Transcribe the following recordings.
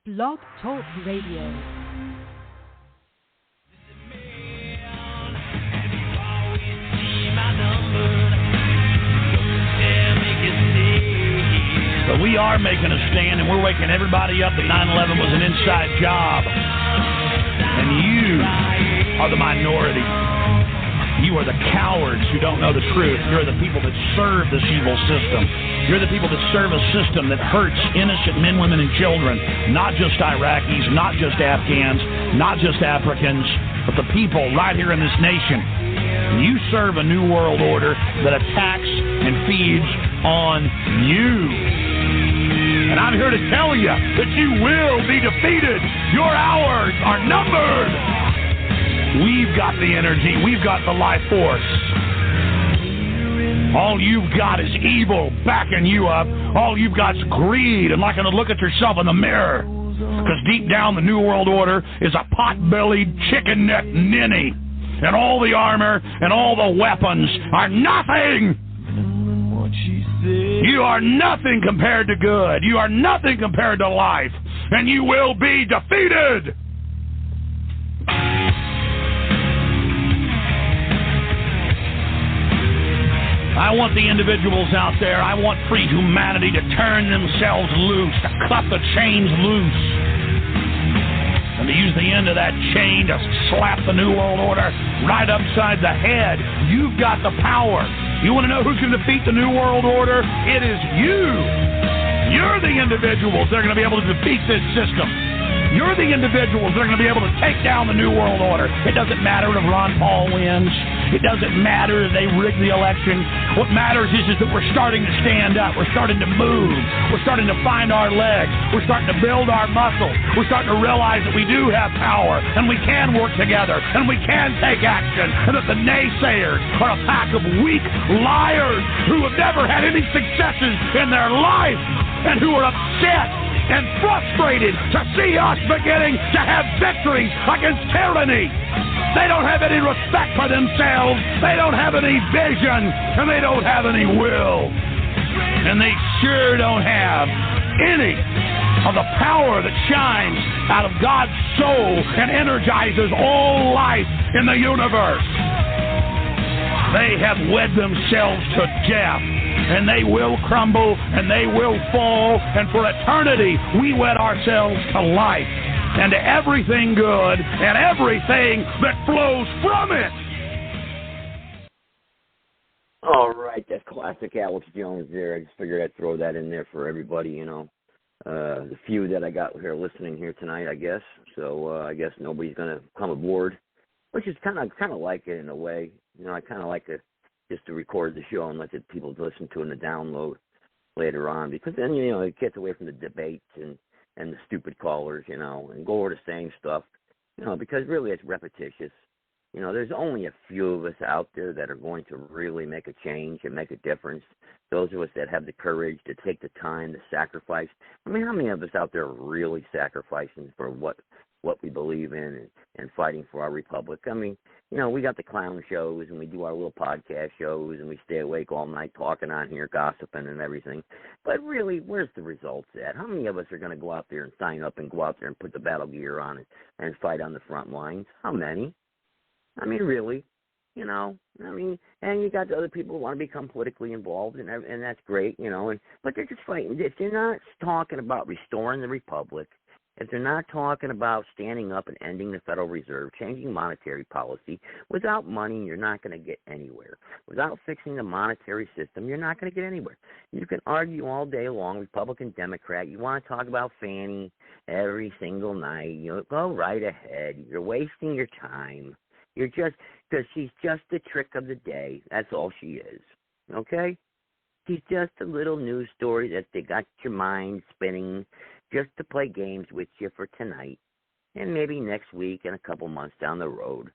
Blog Talk Radio. But we are making a stand, and we're waking everybody up that 9/11 was an inside job. And you are the minority. You are the cowards who don't know the truth. You're the people that serve this evil system. You're the people that serve a system that hurts innocent men, women, and children. Not just Iraqis, not just Afghans, not just Africans, but the people right here in this nation. You serve a new world order that attacks and feeds on you. And I'm here to tell you that you will be defeated. Your hours are numbered. We've got the energy. We've got the life force. All you've got is evil backing you up. All you've got is greed and liking to look at yourself in the mirror. Because deep down, the New World Order is a pot-bellied, chicken-necked ninny. And all the armor and all the weapons are nothing. You are nothing compared to good. You are nothing compared to life. And you will be defeated. I want the individuals out there, I want free humanity to turn themselves loose, to cut the chains loose, and to use the end of that chain to slap the New World Order right upside the head. You've got the power. You want to know who's going to defeat the New World Order? It is you. You're the individuals that are going to be able to defeat this system. You're the individuals that are going to be able to take down the New World Order. It doesn't matter if Ron Paul wins. It doesn't matter if they rig the election. What matters is that we're starting to stand up. We're starting to move. We're starting to find our legs. We're starting to build our muscles. We're starting to realize that we do have power, and we can work together, and we can take action, and that the naysayers are a pack of weak liars who have never had any successes in their life and who are upset and frustrated to see us beginning to have victories against tyranny. They don't have any respect for themselves. They don't have any vision, and they don't have any will. And they sure don't have any of the power that shines out of God's soul and energizes all life in the universe. They have wed themselves to death, and they will crumble, and they will fall, and for eternity we wed ourselves to life, and to everything good, and everything that flows from it. All right, that classic Alex Jones there. I just figured I'd throw that in there for everybody, you know. The few that I got here listening here tonight, I guess. So I guess nobody's going to come aboard, which is kind of like it in a way. You know, I kind of like to just to record the show and let the people listen to it and download later on, because then, you know, it gets away from the debates and the stupid callers, you know, and go over the same stuff, you know, because really it's repetitious. You know, there's only a few of us out there that are going to really make a change and make a difference. Those of us that have the courage to take the time, the sacrifice. I mean, how many of us out there are really sacrificing for what we believe in and fighting for our republic? I mean, you know, we got the clown shows and we do our little podcast shows and we stay awake all night talking on here, gossiping and everything. But really, where's the results at? How many of us are going to go out there and sign up and go out there and put the battle gear on and fight on the front lines? How many? I mean, really, you know, I mean, and you got the other people who want to become politically involved, and that's great, you know, but they're just fighting. If they're not talking about restoring the republic, if they're not talking about standing up and ending the Federal Reserve, changing monetary policy, without money, you're not going to get anywhere. Without fixing the monetary system, you're not going to get anywhere. You can argue all day long, Republican, Democrat. You want to talk about Fannie every single night. You know, go right ahead. You're wasting your time. You're just, because she's just the trick of the day. That's all she is. Okay? She's just a little news story that they got your mind spinning just to play games with you for tonight and maybe next week and a couple months down the road.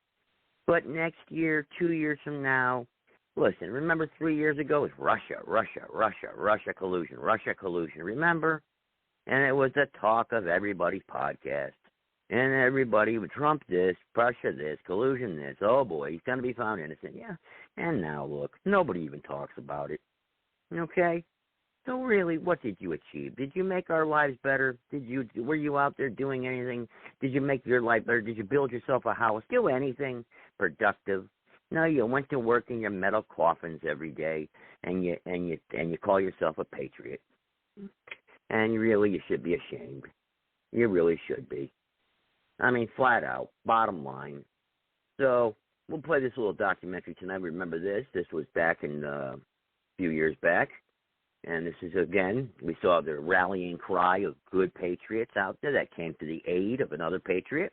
But next year, 2 years from now, listen, remember 3 years ago it was Russia collusion, remember? And it was the talk of everybody's podcast. And everybody would Trump this, Russia this, collusion this. Oh, boy, he's going to be found innocent. Yeah. And now, look, nobody even talks about it. Okay? So really, what did you achieve? Did you make our lives better? Were you out there doing anything? Did you make your life better? Did you build yourself a house? Do anything productive? No, you went to work in your metal coffins every day, and you call yourself a patriot. And really, you should be ashamed. You really should be. I mean, flat out, bottom line. So we'll play this little documentary tonight. Remember this? This was back in a few years back. And this is, again, we saw the rallying cry of good patriots out there that came to the aid of another patriot.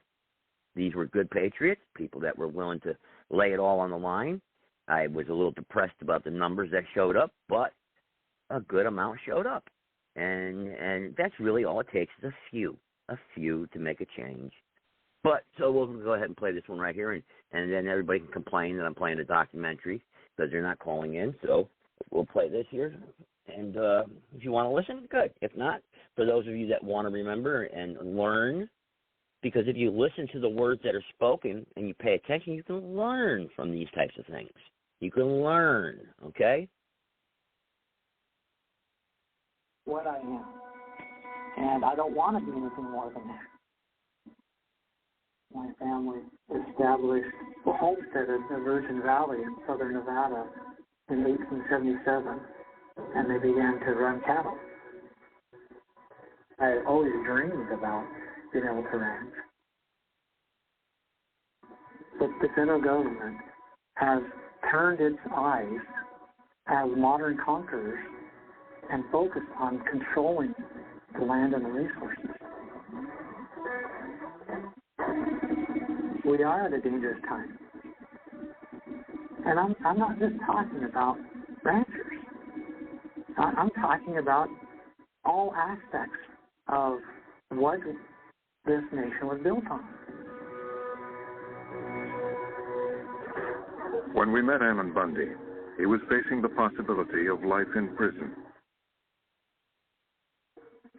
These were good patriots, people that were willing to lay it all on the line. I was a little depressed about the numbers that showed up, but a good amount showed up. And that's really all it takes is a few to make a change. But so we'll go ahead and play this one right here, and then everybody can complain that I'm playing a documentary because they're not calling in. So we'll play this here. And if you want to listen, good. If not, for those of you that want to remember and learn, because if you listen to the words that are spoken and you pay attention, you can learn from these types of things. You can learn, okay? What I am. And I don't want to be anything more than that. My family established a homestead in the Virgin Valley in southern Nevada in 1877. And they began to run cattle. I had always dreamed about being able to ranch. But the federal government has turned its eyes as modern conquerors and focused on controlling the land and the resources. We are at a dangerous time. And I'm not just talking about ranchers. I'm talking about all aspects of what this nation was built on. When we met Ammon Bundy, he was facing the possibility of life in prison.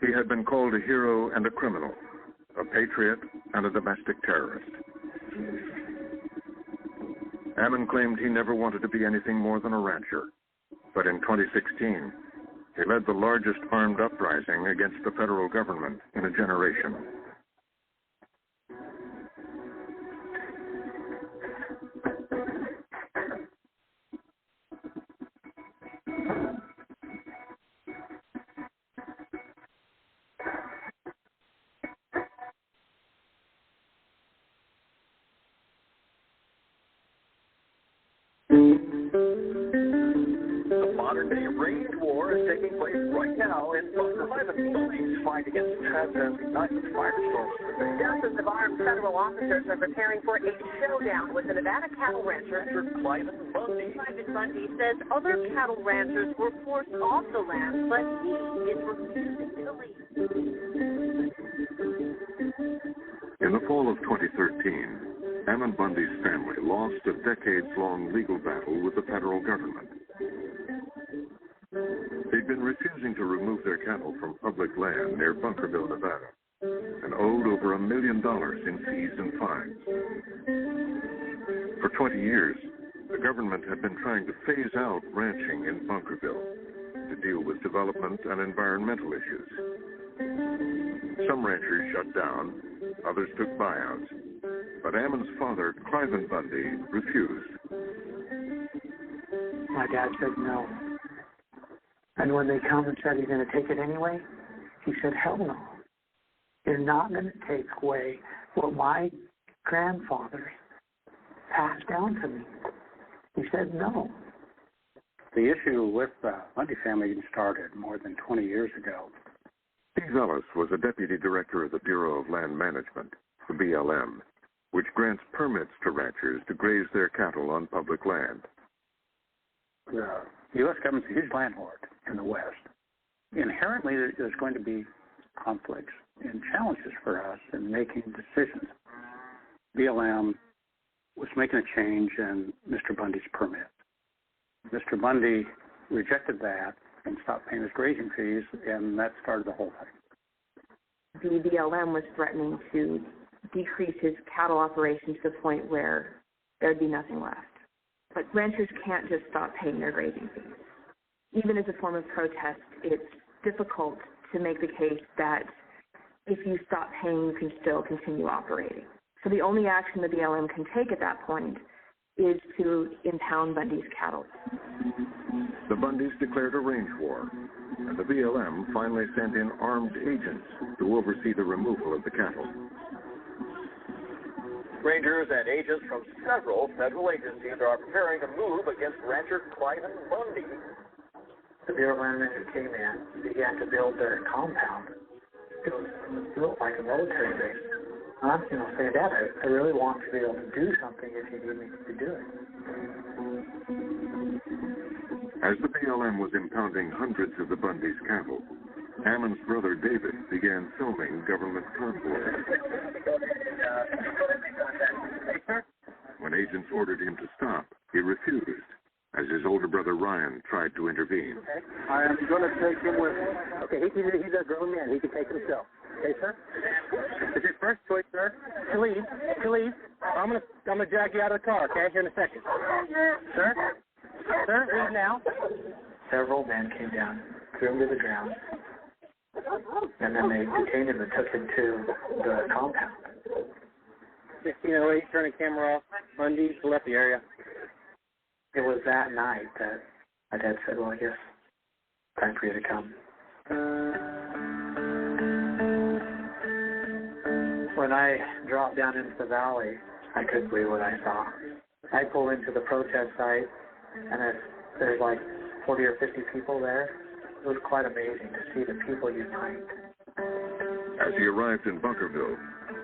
He had been called a hero and a criminal, a patriot and a domestic terrorist. Ammon claimed he never wanted to be anything more than a rancher. But in 2016, he led the largest armed uprising against the federal government in a generation. Modern-day range war is taking place right now in Bunker 11. Police fight against transatlantic firestorms today. Dozens of armed federal officers are preparing for a showdown with the Nevada cattle rancher. Cliven Bundy. Cliven Bundy says other cattle ranchers were forced off the land, but he is refusing to leave. In the fall of 2013, Ammon Bundy's family lost a decades-long legal battle with the federal government. They'd been refusing to remove their cattle from public land near Bunkerville, Nevada, and owed over $1 million in fees and fines. For 20 years, the government had been trying to phase out ranching in Bunkerville to deal with development and environmental issues. Some ranchers shut down, others took buyouts, but Ammon's father, Cliven Bundy, refused. My dad said no. And when they come and said, "You're going to take it anyway?" he said, "Hell no. You're not going to take away what my grandfathers passed down to me." He said no. The issue with the Bundy family started more than 20 years ago. Steve Ellis was a deputy director of the Bureau of Land Management, the BLM, which grants permits to ranchers to graze their cattle on public land. The U.S. government's a huge landlord in the West. Inherently, there's going to be conflicts and challenges for us in making decisions. BLM was making a change in Mr. Bundy's permit. Mr. Bundy rejected that and stopped paying his grazing fees, and that started the whole thing. The BLM was threatening to decrease his cattle operations to the point where there'd be nothing left. But ranchers can't just stop paying their grazing fees. even as a form of protest, it's difficult to make the case that if you stop paying, you can still continue operating. So the only action the BLM can take at that point is to impound Bundy's cattle. The Bundys declared a range war, and the BLM finally sent in armed agents to oversee the removal of the cattle. Rangers and agents from several federal agencies are preparing to move against rancher Cliven Bundy. The Bureau of Land Management came in and began to build their compound. It was built like a military base. I'm saying, Dad, I really want to be able to do something if you need me to do it. As the BLM was impounding hundreds of the Bundy's cattle, Ammon's brother David began filming government convoys. When agents ordered him to stop, he refused, as his older brother Ryan tried to intervene. Okay. I am going to take him with me. Okay, he's a grown man. He can take himself. Okay, sir? It's your first choice, sir. To leave. I'm gonna drag you out of the car, okay? Here in a second. Sir, leave now. Several men came down, threw him to the ground, and then they detained him and took him to the compound. 1608, turn the camera off. Bundy's left the area. It was that night that my dad said, well, I guess time for you to come. When I dropped down into the valley, I couldn't believe what I saw. I pulled into the protest site, and there's like 40 or 50 people there. It was quite amazing to see the people unite. As he arrived in Bunkerville,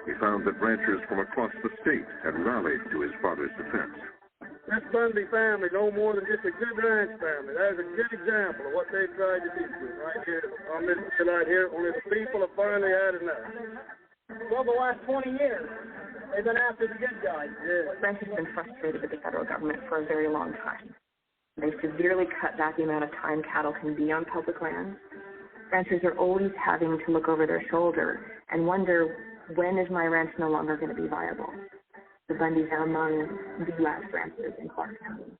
he found that ranchers from across the state had rallied to his father's defense. This Bundy family, no more than just a good ranch family. That is a good example of what they've tried to do right here on this right here. Only the people have finally had enough. Well, the last 20 years, they've been after the good guys. Ranchers have been frustrated with the federal government for a very long time. They severely cut back the amount of time cattle can be on public land. Ranchers are always having to look over their shoulder and wonder, when is my ranch no longer going to be viable? The Bundys are among the last ranchers in Clark County.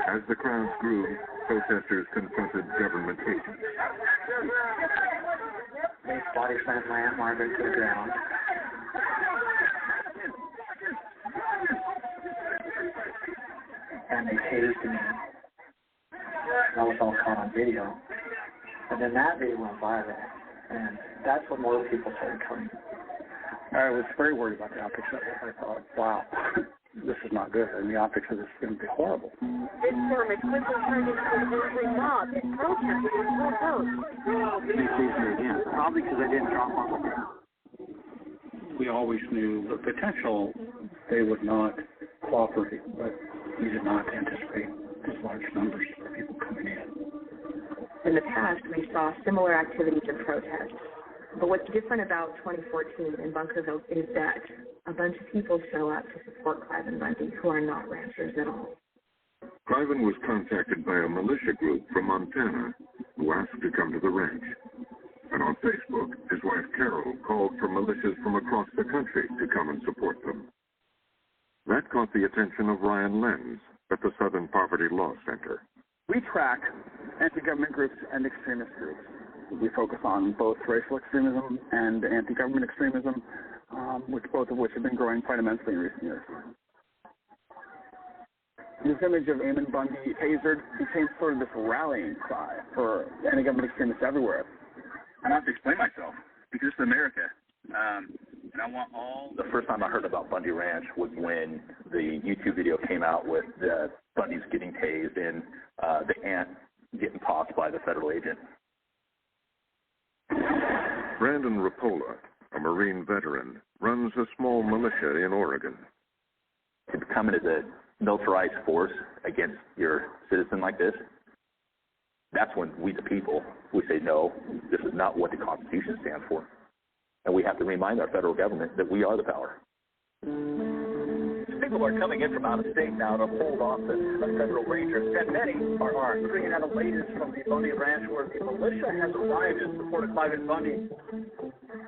As the crowds grew, protesters confronted government agents. They body slammed my Aunt Margaret to the ground. And they tased me. That was all caught on video. And then that video went viral. And that's when more people started coming. I was very worried about the optics of it. I thought, wow, this is not good. And the optics of this is going to be horrible. This storm has quickly turned into an angry mob that protested in full force. They tased me again, probably because I didn't drop on the ground. We always knew the potential they would not cooperate, but we did not anticipate these large numbers of people coming in. In the past, we saw similar activities and protests. But what's different about 2014 in Bunkerville is that a bunch of people show up to support Cliven Bundy who are not ranchers at all. Cliven was contacted by a militia group from Montana who asked to come to the ranch. And on Facebook, his wife Carol called for militias from across the country to come and support them. That caught the attention of Ryan Lenz at the Southern Poverty Law Center. We track anti-government groups and extremist groups. We focus on both racial extremism and anti-government extremism, both of which have been growing quite immensely in recent years. This image of Amon Bundy tasered became sort of this rallying cry for anti-government extremists everywhere. I have to explain myself, because it's America. And I want all... The first time I heard about Bundy Ranch was when the YouTube video came out with the Bundys getting tased and the aunt getting tossed by the federal agent. Brandon Rapola, a Marine veteran, runs a small militia in Oregon. To become it as a militarized force against your citizen like this, that's when we the people, we say, no, this is not what the Constitution stands for. And we have to remind our federal government that we are the power. People are coming in from out of state now to hold office of federal rangers, and many are armed. Bringing out the latest from the Bundy Ranch, where the militia has arrived in support of Cliven Bundy.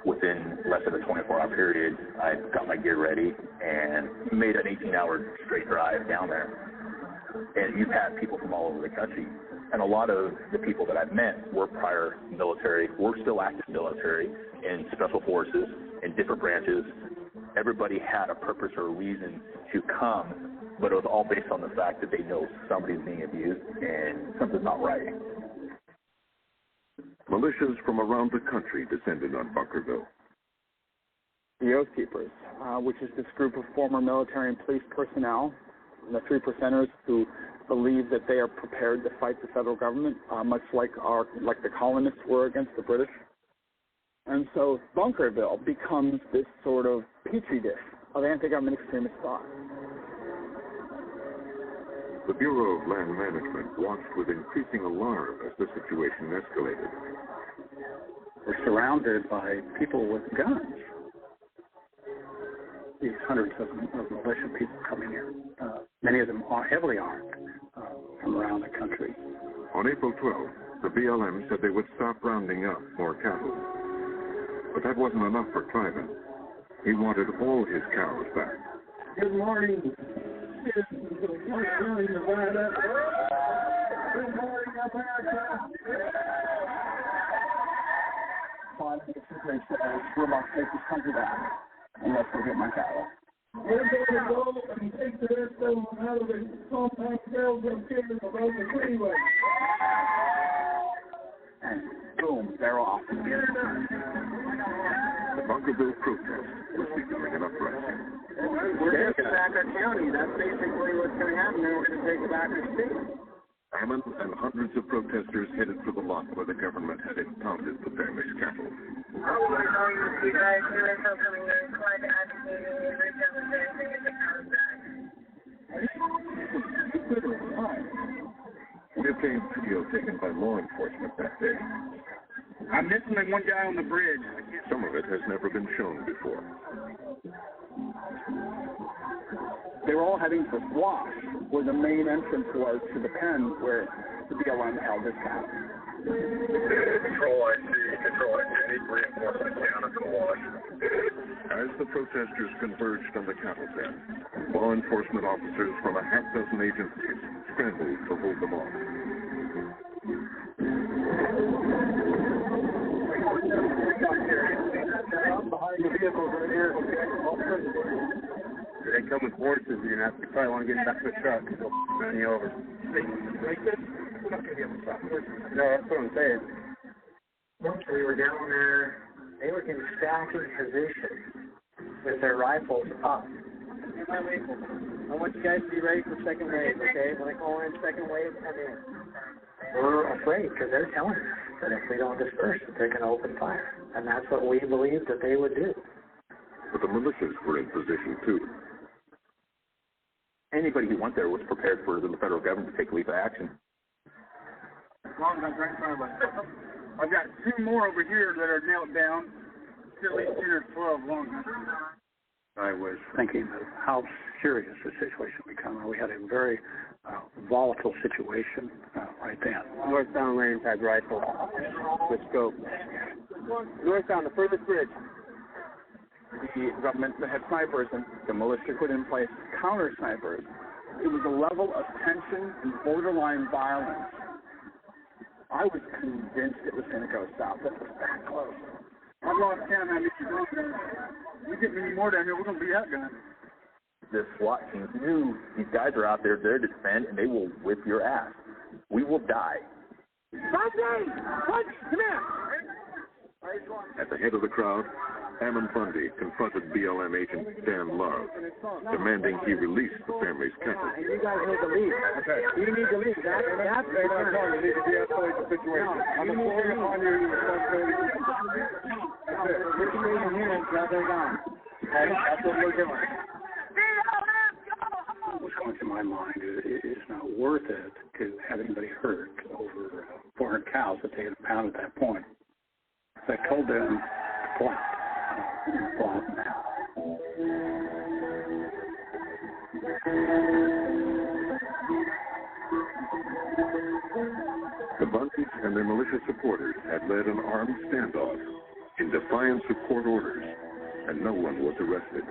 within less than a 24-hour period, I got my gear ready and made an 18-hour straight drive down there. And you've had people from all over the country. And a lot of the people that I've met were prior military, were still active military, in special forces, in different branches. Everybody had a purpose or a reason to come, but it was all based on the fact that they know somebody's being abused and something's not right. Militias from around the country descended on Bunkerville. The Oath Keepers, which is this group of former military and police personnel, the 3%ers who believe that they are prepared to fight the federal government, much like the colonists were against the British. And so Bunkerville becomes this sort of petri dish of anti-government extremist thought. The Bureau of Land Management watched with increasing alarm as the situation escalated. We're surrounded by people with guns. These hundreds of militia people coming here. Many of them are heavily armed from around the country. On April 12th, the BLM said they would stop rounding up more cattle. But that wasn't enough for Cliven. He wanted all his cows back. Good morning. Good morning, Nevada. Good morning, America. We're about to take this country back, and let's go get my cattle. We're going to go and take the rest of them out of the compact cells and kill them above the freeway. And boom, they're off. The Bunkerville protest was becoming an uprising. We're taking back our county. That's basically what's going to happen. We're going to take back our state. Ammon and hundreds of protesters headed for the lot where the government had impounded the family's cattle. We obtained video taken by law enforcement that day. I'm missing one guy on the bridge. Some of it has never been shown before. They were all heading for Squash, where the main entrance was to the pen where the BLM held its cattle. Control IC, need reinforcement down at Squash. As the protesters converged on the cattle pen, law enforcement officers from a half-dozen agencies scrambled to hold them off. Behind the vehicles right here. They come with horses, you probably want to get back to the truck because they'll run you over. Like this? We're not going to be able to stop. No, that's what I'm saying. Once we were down there, they were in stacking position with their rifles up. I want you guys to be ready for second wave, okay? When I call in second wave, come in. We're afraid because they're telling us that if we don't disperse, they're going to open fire. And that's what we believed that they would do. But the militias were in position too. Anybody who went there was prepared for the federal government to take leave of action. Long guns right in front of us. I've got two more over here that are nailed down. Still at least 10 or 12 long guns. I was thinking of how serious the situation became. We had a very volatile situation right then. Northbound lane had rifle with scope. Northbound, the furthest bridge. The government had snipers, and the militia put in place counter snipers. It was a level of tension and borderline violence. I was convinced it was going to go south. It was that close. I've lost count how many guns. You get many more down here, we're going to be outgunned. The SWAT teams knew these guys are out there to defend, and they will whip your ass. We will die. Bundy! Bundy, come here! At the head of the crowd, Ammon Bundy confronted BLM agent Dan Love, demanding he release the family's cattle. You guys need to leave. Okay. You need to leave. That's the turn. You need to de-escalate the situation. I'm employing on your responsibility. That's it. Put your name here and grab their gun. Okay? That's what we're doing. What's going through my mind is it's not worth it to have anybody hurt over 400 cows that they had pounded at that point. So I told them to block. Block now. The Bundys and their militia supporters had led an armed standoff in defiance of court orders, and no one was arrested.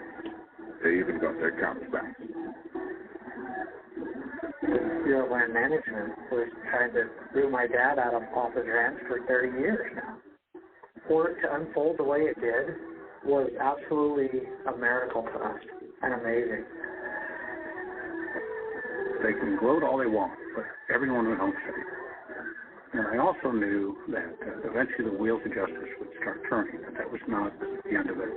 They even got their cows back. Bureau of Land Management was trying to root my dad out of off his ranch for 30 years now. For it to unfold the way it did was absolutely a miracle to us and amazing. They can gloat all they want, but everyone went home safe. And I also knew that eventually the wheels of justice would start turning, that was not the end of it.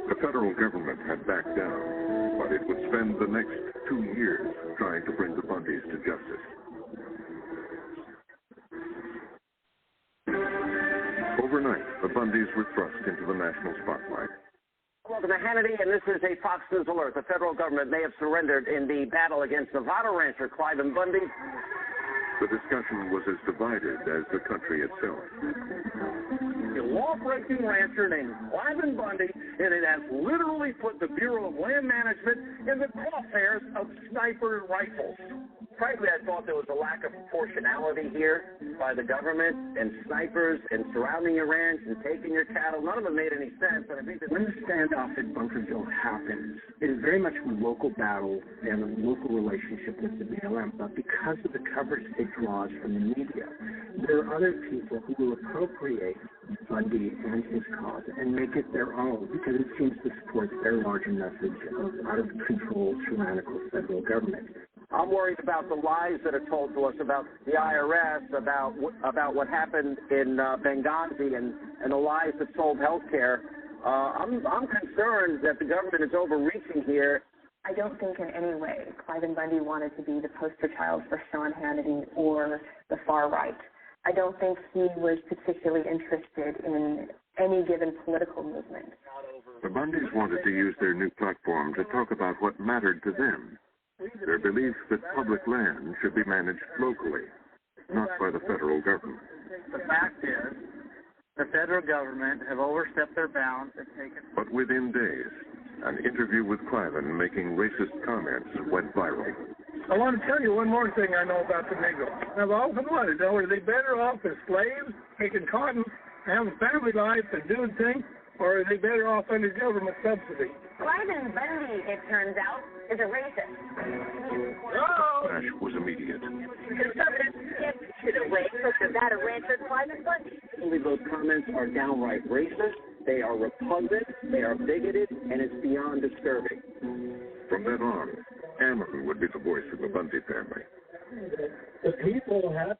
The federal government had backed down, but it would spend the next 2 years trying to bring the Bundys to justice. Overnight, the Bundys were thrust into the national spotlight. Welcome to Hannity, and this is a Fox News alert. The federal government may have surrendered in the battle against Nevada rancher Cliven Bundy. The discussion was as divided as the country itself. A law-breaking rancher named Cliven Bundy, and it has literally put the Bureau of Land Management in the crosshairs of sniper rifles. Frankly, I thought there was a lack of proportionality here by the government and snipers and surrounding your ranch and taking your cattle. None of it made any sense. And I think that when the standoff at Bunkerville happens, it is very much a local battle and a local relationship with the BLM. But because of the coverage it draws from the media, there are other people who will appropriate Bundy and his cause and make it their own because it seems to support their larger message of out-of-control, tyrannical federal government. I'm worried about the lies that are told to us about the IRS, about what happened in Benghazi, and the lies that sold health care. I'm concerned that the government is overreaching here. I don't think in any way Cliven Bundy wanted to be the poster child for Sean Hannity or the far right. I don't think he was particularly interested in any given political movement. The Bundys wanted to use their new platform to talk about what mattered to them. Their belief that public land should be managed locally, not by the federal government. The fact is, the federal government have overstepped their bounds and taken... But within days, an interview with Cliven making racist comments went viral. I want to tell you one more thing I know about the Negroes. I've often wondered, are they better off as slaves, taking cotton, having family life and doing things, or are they better off under government subsidy? Cliven Bundy, it turns out, is a racist. The clash was immediate. Conservatives can't get away from the Nevada rancher Cliven Bundy. Only those comments are downright racist, they are repugnant, they are bigoted, and it's beyond disturbing. From then on, Ammon would be the voice of the Bundy family. The people have...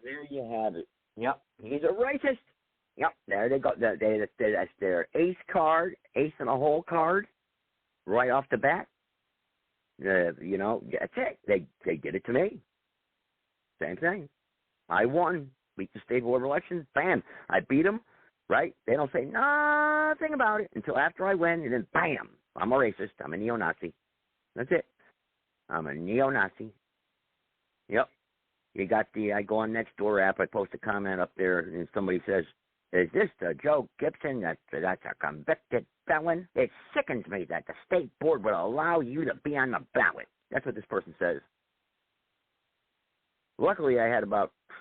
There you have it. Yep, he's a racist. Yep, there they go. That's their ace card, ace in a hole card, right off the bat. You know, that's it. They did it to me. Same thing. I won. Beat the state board of elections. Bam. I beat them. Right? They don't say nothing about it until after I win, and then bam. I'm a racist. I'm a neo-Nazi. That's it. I'm a neo-Nazi. Yep. You got the I go on Nextdoor app. I post a comment up there, and somebody says, "Is this the Joe Gibson that's a convicted felon? It sickens me that the state board would allow you to be on the ballot." That's what this person says. Luckily, I had about a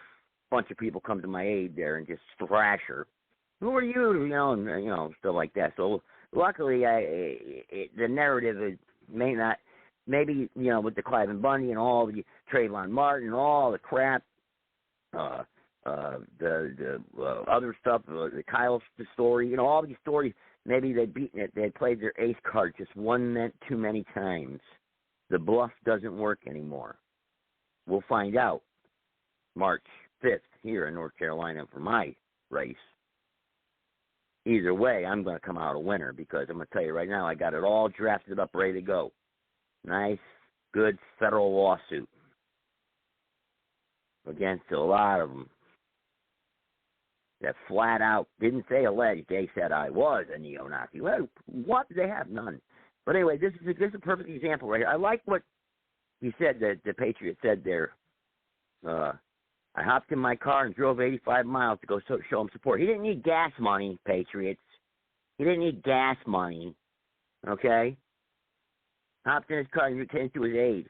bunch of people come to my aid there and just thrash her. Who are you? And stuff like that. So luckily, the narrative may not. Maybe with the Cliven Bundy and all the Trayvon Martin and all the crap. The other stuff, the Kyle story, all these stories, maybe they played their ace card just one too many times. The bluff doesn't work anymore. We'll find out March 5th here in North Carolina for my race. Either way, I'm going to come out a winner because I'm going to tell you right now, I got it all drafted up, ready to go. Nice, good federal lawsuit against a lot of them that flat out didn't say alleged. They said I was a neo-Nazi. Well, what? They have none. But anyway, this is a perfect example right here. I like what he said, the Patriot said there. I hopped in my car and drove 85 miles to go show him support. He didn't need gas money, Patriots. He didn't need gas money, okay? Hopped in his car and came to his aid.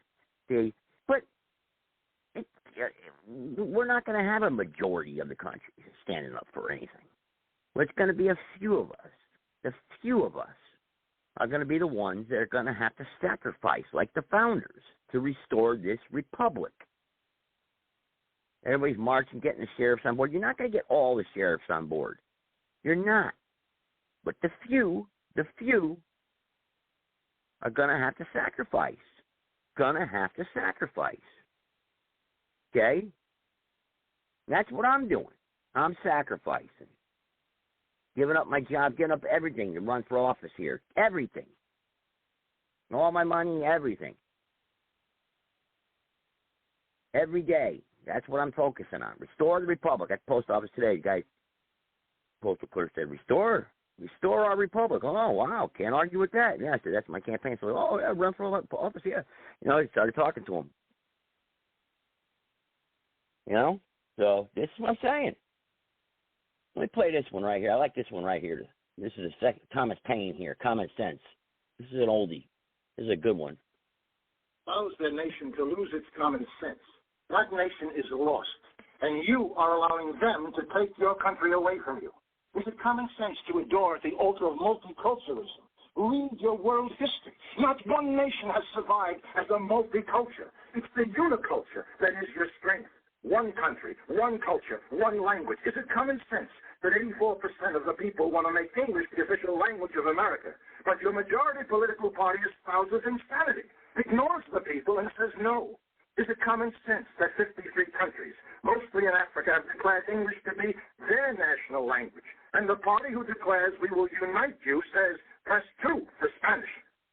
See, but we're not going to have a majority of the country standing up for anything. Well, it's going to be a few of us. The few of us are going to be the ones that are going to have to sacrifice, like the founders, to restore this republic. Everybody's marching, getting the sheriffs on board. You're not going to get all the sheriffs on board. You're not. But the few are going to have to sacrifice. Okay? That's what I'm doing. I'm sacrificing. Giving up my job, giving up everything to run for office here. Everything. All my money, everything. Every day. That's what I'm focusing on. Restore the republic. At the post office today, the guy, postal clerk said, restore our republic. Oh, wow, can't argue with that. Yeah, I said, that's my campaign. So, oh, yeah, run for office, yeah. I started talking to him. So this is what I'm saying. Let me play this one right here. I like this one right here. This is a second. Thomas Paine here, Common Sense. This is an oldie. This is a good one. Allows their nation to lose its common sense. That nation is lost, and you are allowing them to take your country away from you. Is it common sense to adore at the altar of multiculturalism? Read your world history. Not one nation has survived as a multicultural. It's the uniculture that is your strength. One country, one culture, one language. Is it common sense that 84% of the people want to make English the official language of America, but your majority political party espouses insanity, ignores the people, and says no? Is it common sense that 53 countries, mostly in Africa, have declared English to be their national language, and the party who declares we will unite you says press 2 for Spanish?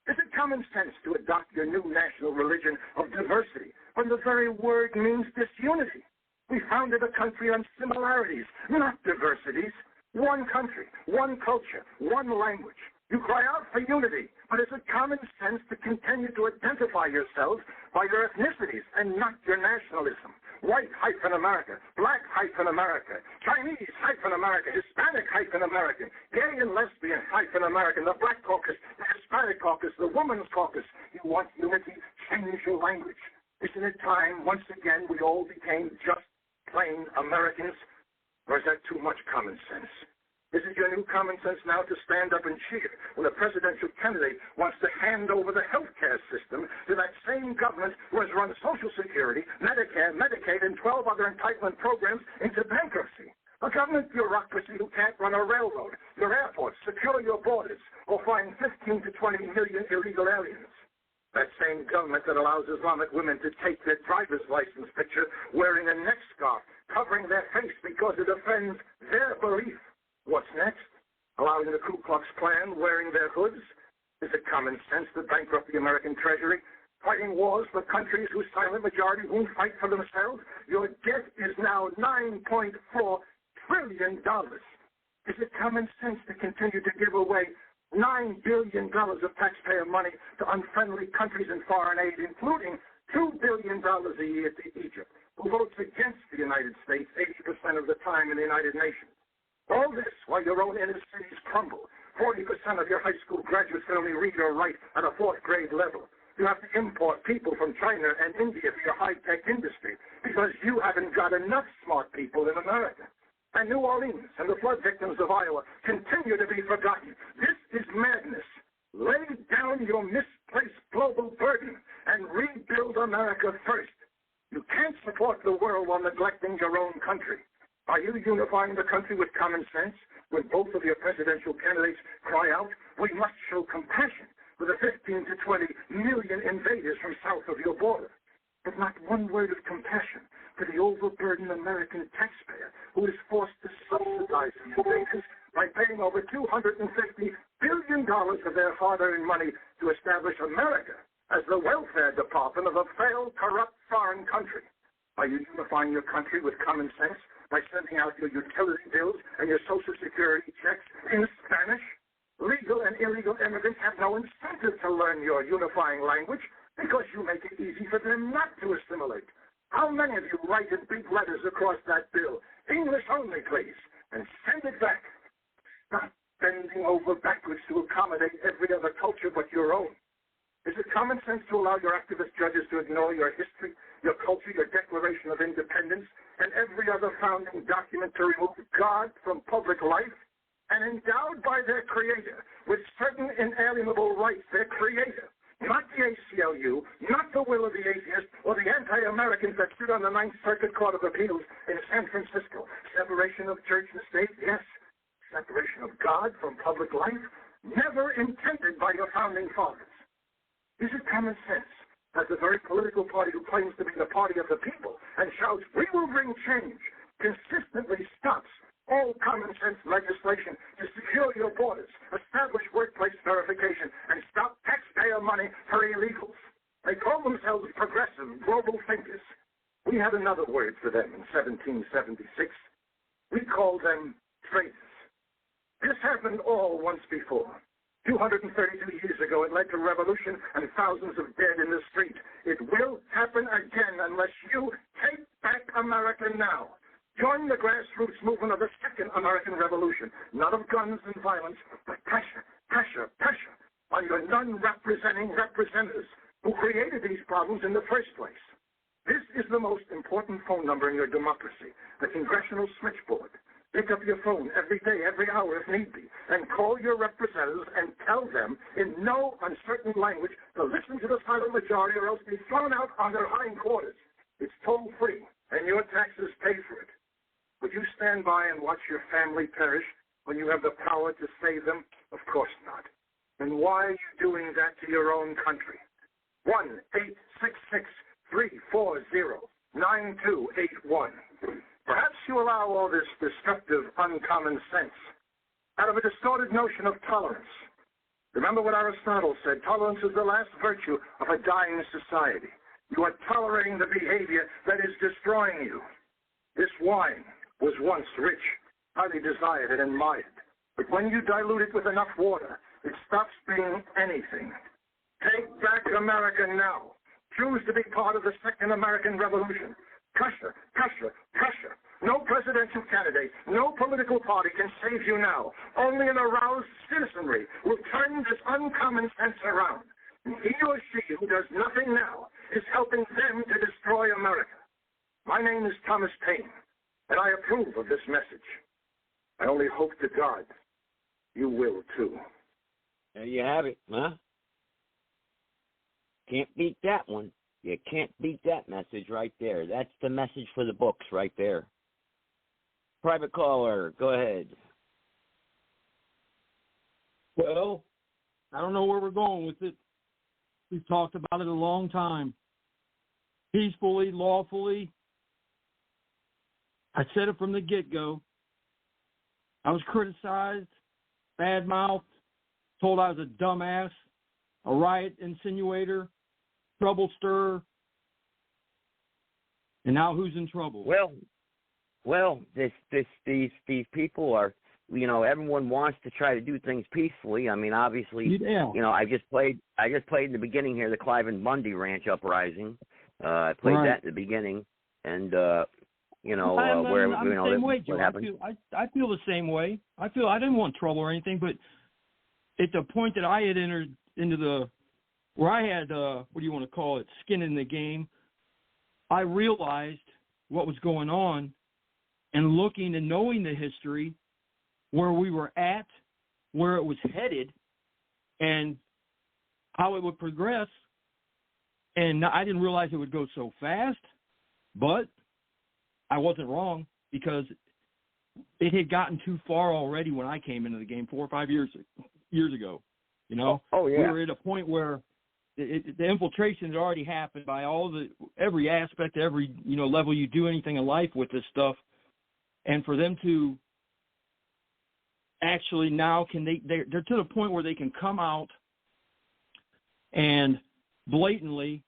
Is it common sense to adopt your new national religion of diversity when the very word means disunity? We founded a country on similarities, not diversities. One country, one culture, one language. You cry out for unity, but is it common sense to continue to identify yourselves by your ethnicities and not your nationalism? White-America, Black-America, Chinese-America, Hispanic-American, gay and lesbian-American, the Black Caucus, the Hispanic Caucus, the Women's Caucus. You want unity? Change your language. Isn't it time, once again, we all became just plain Americans? Or is that too much common sense? Is it your new common sense now to stand up and cheer when a presidential candidate wants to hand over the health care system to that same government who has run Social Security, Medicare, Medicaid, and 12 other entitlement programs into bankruptcy? A government bureaucracy who can't run a railroad, your airports, secure your borders, or find 15 to 20 million illegal aliens. That same government that allows Islamic women to take their driver's license picture wearing a neck scarf, covering their face because it offends their belief. What's next? Allowing the Ku Klux Klan wearing their hoods? Is it common sense to bankrupt the American Treasury? Fighting wars for countries whose silent majority won't fight for themselves? Your debt is now $9.4 trillion. Is it common sense to continue to give away $9 billion of taxpayer money to unfriendly countries and foreign aid, including $2 billion a year to Egypt, who votes against the United States 80% of the time in the United Nations? All this while your own inner cities crumble. 40% of your high school graduates can only read or write at a 4th grade level. You have to import people from China and India for your high-tech industry because you haven't got enough smart people in America. And New Orleans and the flood victims of Iowa continue to be forgotten. This is madness. Lay down your misplaced global burden and rebuild America first. You can't support the world while neglecting your own country. Are you unifying the country with common sense when both of your presidential candidates cry out, we must show compassion for the 15 to 20 million invaders from south of your border? But not one word of compassion for the overburdened American taxpayer who is forced to subsidize the invaders by paying over $250 billion of their hard-earned money to establish America as the welfare department of a failed, corrupt foreign country. Are you unifying your country with common sense by sending out your utility bills and your Social Security checks in Spanish? Legal and illegal immigrants have no incentive to learn your unifying language because you make it easy for them not to assimilate. How many of you write in big letters across that bill, English only, please, and send it back? Stop bending over backwards to accommodate every other culture but your own. Is it common sense to allow your activist judges to ignore your history, your culture, your Declaration of Independence, and every other founding document to remove God from public life? and endowed by their Creator with certain inalienable rights, their Creator, not the ACLU, not the will of the atheist, or the anti-Americans that stood on the Ninth Circuit Court of Appeals in San Francisco. Separation of church and state, yes. Separation of God from public life, never intended by your founding fathers. Is it common sense that the very political party who claims to be the party of the people and shouts, "We will bring change," consistently stops all common sense legislation to secure your borders, establish workplace verification, and stop taxpayer money for illegals? They call themselves progressive global thinkers. We had another word for them in 1776. We called them traitors. This happened all once before. 232 years ago, it led to revolution and thousands of dead in the street. It will happen again unless you take back America now. Join the grassroots movement of the Second American Revolution, not of guns and violence, but pressure, pressure, pressure on your non-representing representatives who created these problems in the first place. This is the most important phone number in your democracy, the Congressional Switchboard. Pick up your phone every day, every hour if need be, and call your representatives and tell them in no uncertain language to listen to the silent majority or else be thrown out on their hindquarters. It's toll-free, and your taxes pay for it. Would you stand by and watch your family perish when you have the power to save them? Of course not. And why are you doing that to your own country? 1-866-340-9281. Perhaps you allow all this destructive, uncommon sense out of a distorted notion of tolerance. Remember what Aristotle said, tolerance is the last virtue of a dying society. You are tolerating the behavior that is destroying you. This wine was once rich, highly desired and admired. But when you dilute it with enough water, it stops being anything. Take back America now. Choose to be part of the Second American Revolution. Pressure, pressure, pressure. No presidential candidate, no political party can save you now. Only an aroused citizenry will turn this uncommon sense around. And he or she who does nothing now is helping them to destroy America. My name is Thomas Paine, and I approve of this message. I only hope to God you will too. There you have it, huh? Can't beat that one. You can't beat that message right there. That's the message for the books right there. Private caller, go ahead. Well, I don't know where we're going with it. We've talked about it a long time. Peacefully, lawfully. I said it from the get-go. I was criticized, bad-mouthed, told I was a dumbass, a riot insinuator, trouble stirrer, and now who's in trouble? Well, these people are, everyone wants to try to do things peacefully. I mean, obviously, I just played in the beginning here the Clive and Bundy Ranch uprising. I played that at the beginning, and what happened. I feel the same way. I didn't want trouble or anything, but at the point that I had entered into where I had, skin in the game, I realized what was going on, and looking and knowing the history, where we were at, where it was headed, and how it would progress. And I didn't realize it would go so fast, but I wasn't wrong, because it had gotten too far already when I came into the game 4 or 5 years ago. Oh yeah. We were at a point where the infiltration had already happened by every aspect, every level you do anything in life with this stuff, and for them to actually now they're to the point where they can come out and blatantly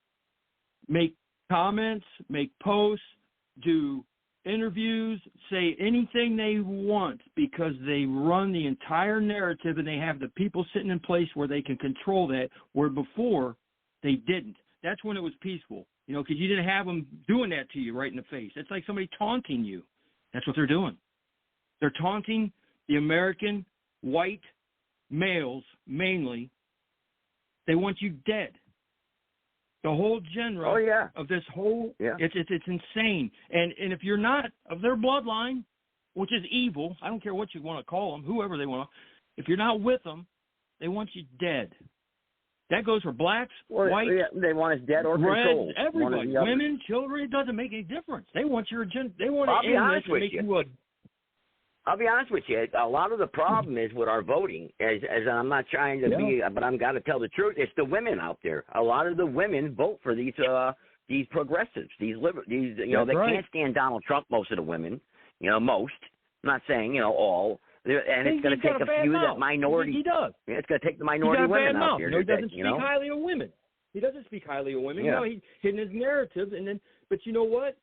make comments, make posts, do interviews, say anything they want, because they run the entire narrative and they have the people sitting in place where they can control that, where before they didn't. That's when it was peaceful, because you didn't have them doing that to you right in the face. It's like somebody taunting you. That's what they're doing. They're taunting the American white males mainly. They want you dead. The whole genre of this whole, it's insane. And if you're not of their bloodline, which is evil. I don't care what you want to call them, whoever they want. If you're not with them, they want you dead. That goes for blacks, whites. Yeah, they want us dead or reds, controlled. everybody, women, children. It doesn't make any difference. They want your agenda. They want to end this and make you a. I'll be honest with you. A lot of the problem is with our voting. As I'm not trying to be, but I'm got to tell the truth. It's the women out there. A lot of the women vote for these progressives, these they can't stand Donald Trump. Most of the women, most. I'm not saying all. And it's going to take a few that minority. He does. Yeah, it's going to take the minority women out there. He doesn't speak highly of women. He doesn't speak highly of women. Yeah. He's hidden his narrative, but you know what?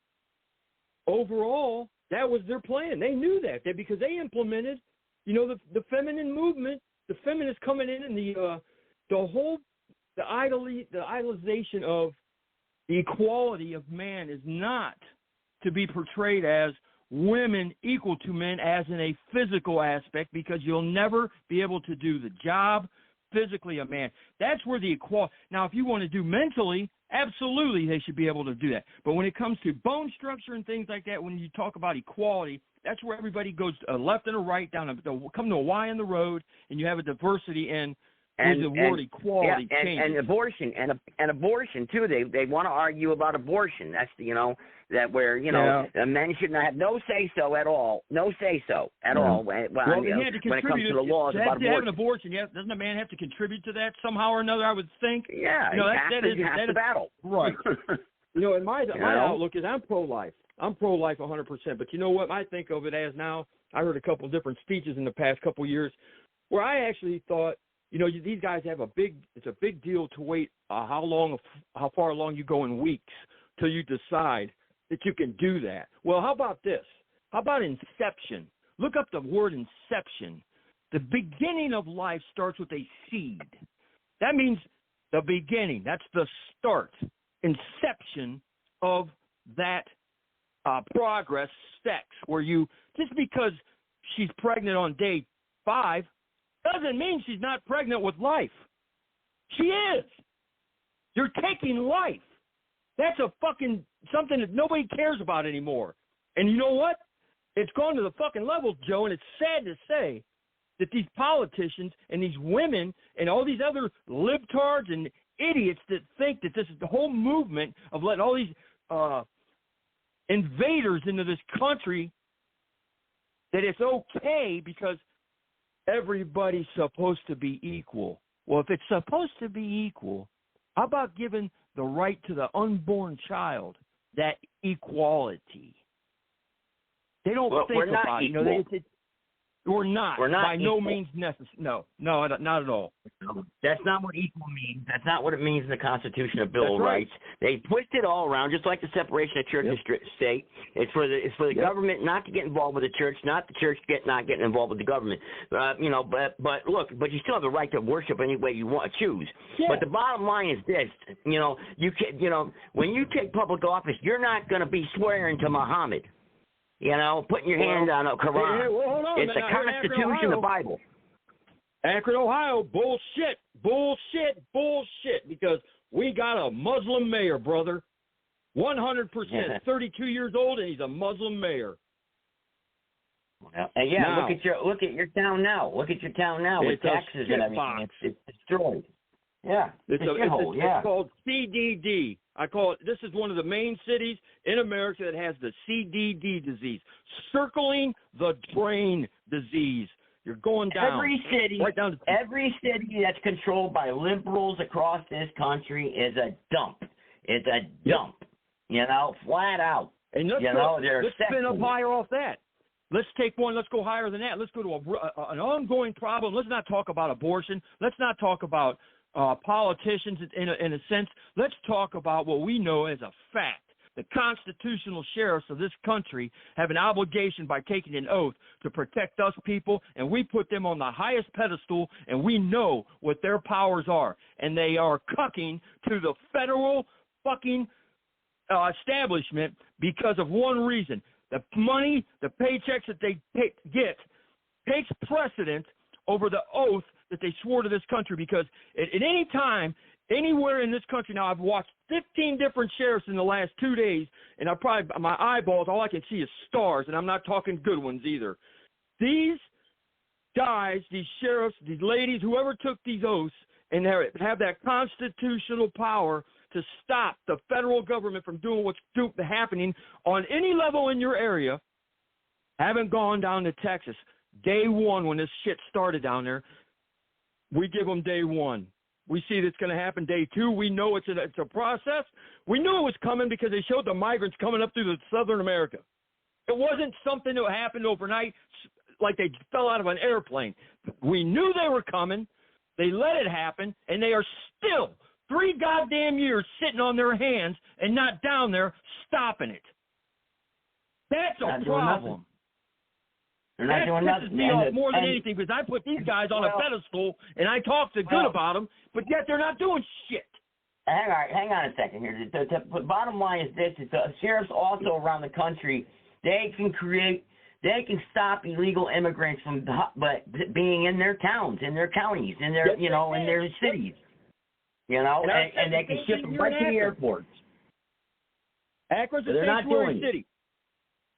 Overall, that was their plan. They knew that because they implemented, the feminine movement, the feminists coming in, and the idolization of the equality of man is not to be portrayed as women equal to men as in a physical aspect, because you'll never be able to do the job physically a man. That's where the equality. Now, if you want to do mentally, absolutely they should be able to do that. But when it comes to bone structure and things like that, when you talk about equality, that's where everybody goes left and a right, come to a Y in the road, and you have a diversity in the word equality. And abortion and abortion too. They want to argue about abortion. That's that where men should not have no say so at all. No say so at all. When it comes to the laws about abortion. Have an abortion, doesn't a man have to contribute to that somehow or another? I would think. Yeah, that is battle. Right. And my outlook is I'm pro-life. I'm pro-life 100%. But you know what? I think of it as now. I heard a couple of different speeches in the past couple of years where I actually thought, these guys have it's a big deal to wait how far along you go in weeks till you decide that you can do that. Well, how about this? How about inception? Look up the word inception. The beginning of life starts with a seed. That means the beginning. That's the start. Inception of that progress sex, where just because she's pregnant on day 5 doesn't mean she's not pregnant with life. She is. You're taking life. That's a fucking something that nobody cares about anymore. And you know what? It's gone to the fucking level, Joe, and it's sad to say that these politicians and these women and all these other libtards and idiots that think that this is the whole movement of letting all these invaders into this country, that it's okay because everybody's supposed to be equal. Well, if it's supposed to be equal, how about giving the right to the unborn child that equality? They don't think about it. We're not. We're not by equal. No means necessary. No, not at all. That's not what equal means. That's not what it means in the Constitution of Bill of Rights. They twist it all around, just like the separation of church and state. It's for the government not to get involved with the church, not the church not getting involved with the government. But you still have the right to worship any way you want to choose. Yeah. But the bottom line is this: when you take public office, you're not going to be swearing to Muhammad. Putting your hand on a Quran. Hold on, it's the Constitution, the Bible. Akron, Ohio, bullshit, because we got a Muslim mayor, brother. 100%, 32 years old, and he's a Muslim mayor. And look at your town now. Look at your town now with taxes and everything. It's destroyed. Yeah, it's called CDD. I call it. This is one of the main cities in America that has the CDD disease, circling the drain disease. You're going down. Every city that's controlled by liberals across this country is a dump. It's a dump. Flat out. And let's spin up higher off that. Let's take one. Let's go higher than that. Let's go to an ongoing problem. Let's not talk about abortion. Let's not talk about politicians in a sense. Let's talk about what we know as a fact. The constitutional sheriffs of this country have an obligation by taking an oath to protect us people, and we put them on the highest pedestal, and we know what their powers are. And they are cucking to the federal fucking establishment because of one reason. The money, the paychecks that they get takes precedent over the oath that they swore to this country, because at any time anywhere in this country. Now, I've watched 15 different sheriffs in the last 2 days, and my eyeballs, all I can see is stars, and I'm not talking good ones either. These guys, these sheriffs, these ladies, whoever took these oaths and have that constitutional power to stop the federal government from doing what's happening on any level in your area, haven't gone down to Texas. Day one, when this shit started down there, we give them day one. We see that's going to happen day two. We know it's a process. We knew it was coming because they showed the migrants coming up through the Southern America. It wasn't something that happened overnight like they fell out of an airplane. We knew they were coming. They let it happen, and they are still 3 goddamn years sitting on their hands and not down there stopping it. That's a problem. They're not doing That nothing. pisses me off more than anything because I put these guys on a pedestal and I talk good about them, but yet they're not doing shit. Hang on a second here. The bottom line is this: is the sheriffs also around the country, they can stop illegal immigrants from being in their towns, in their counties, in their in their cities. And they can ship them right to the airports. Akron's a sanctuary city.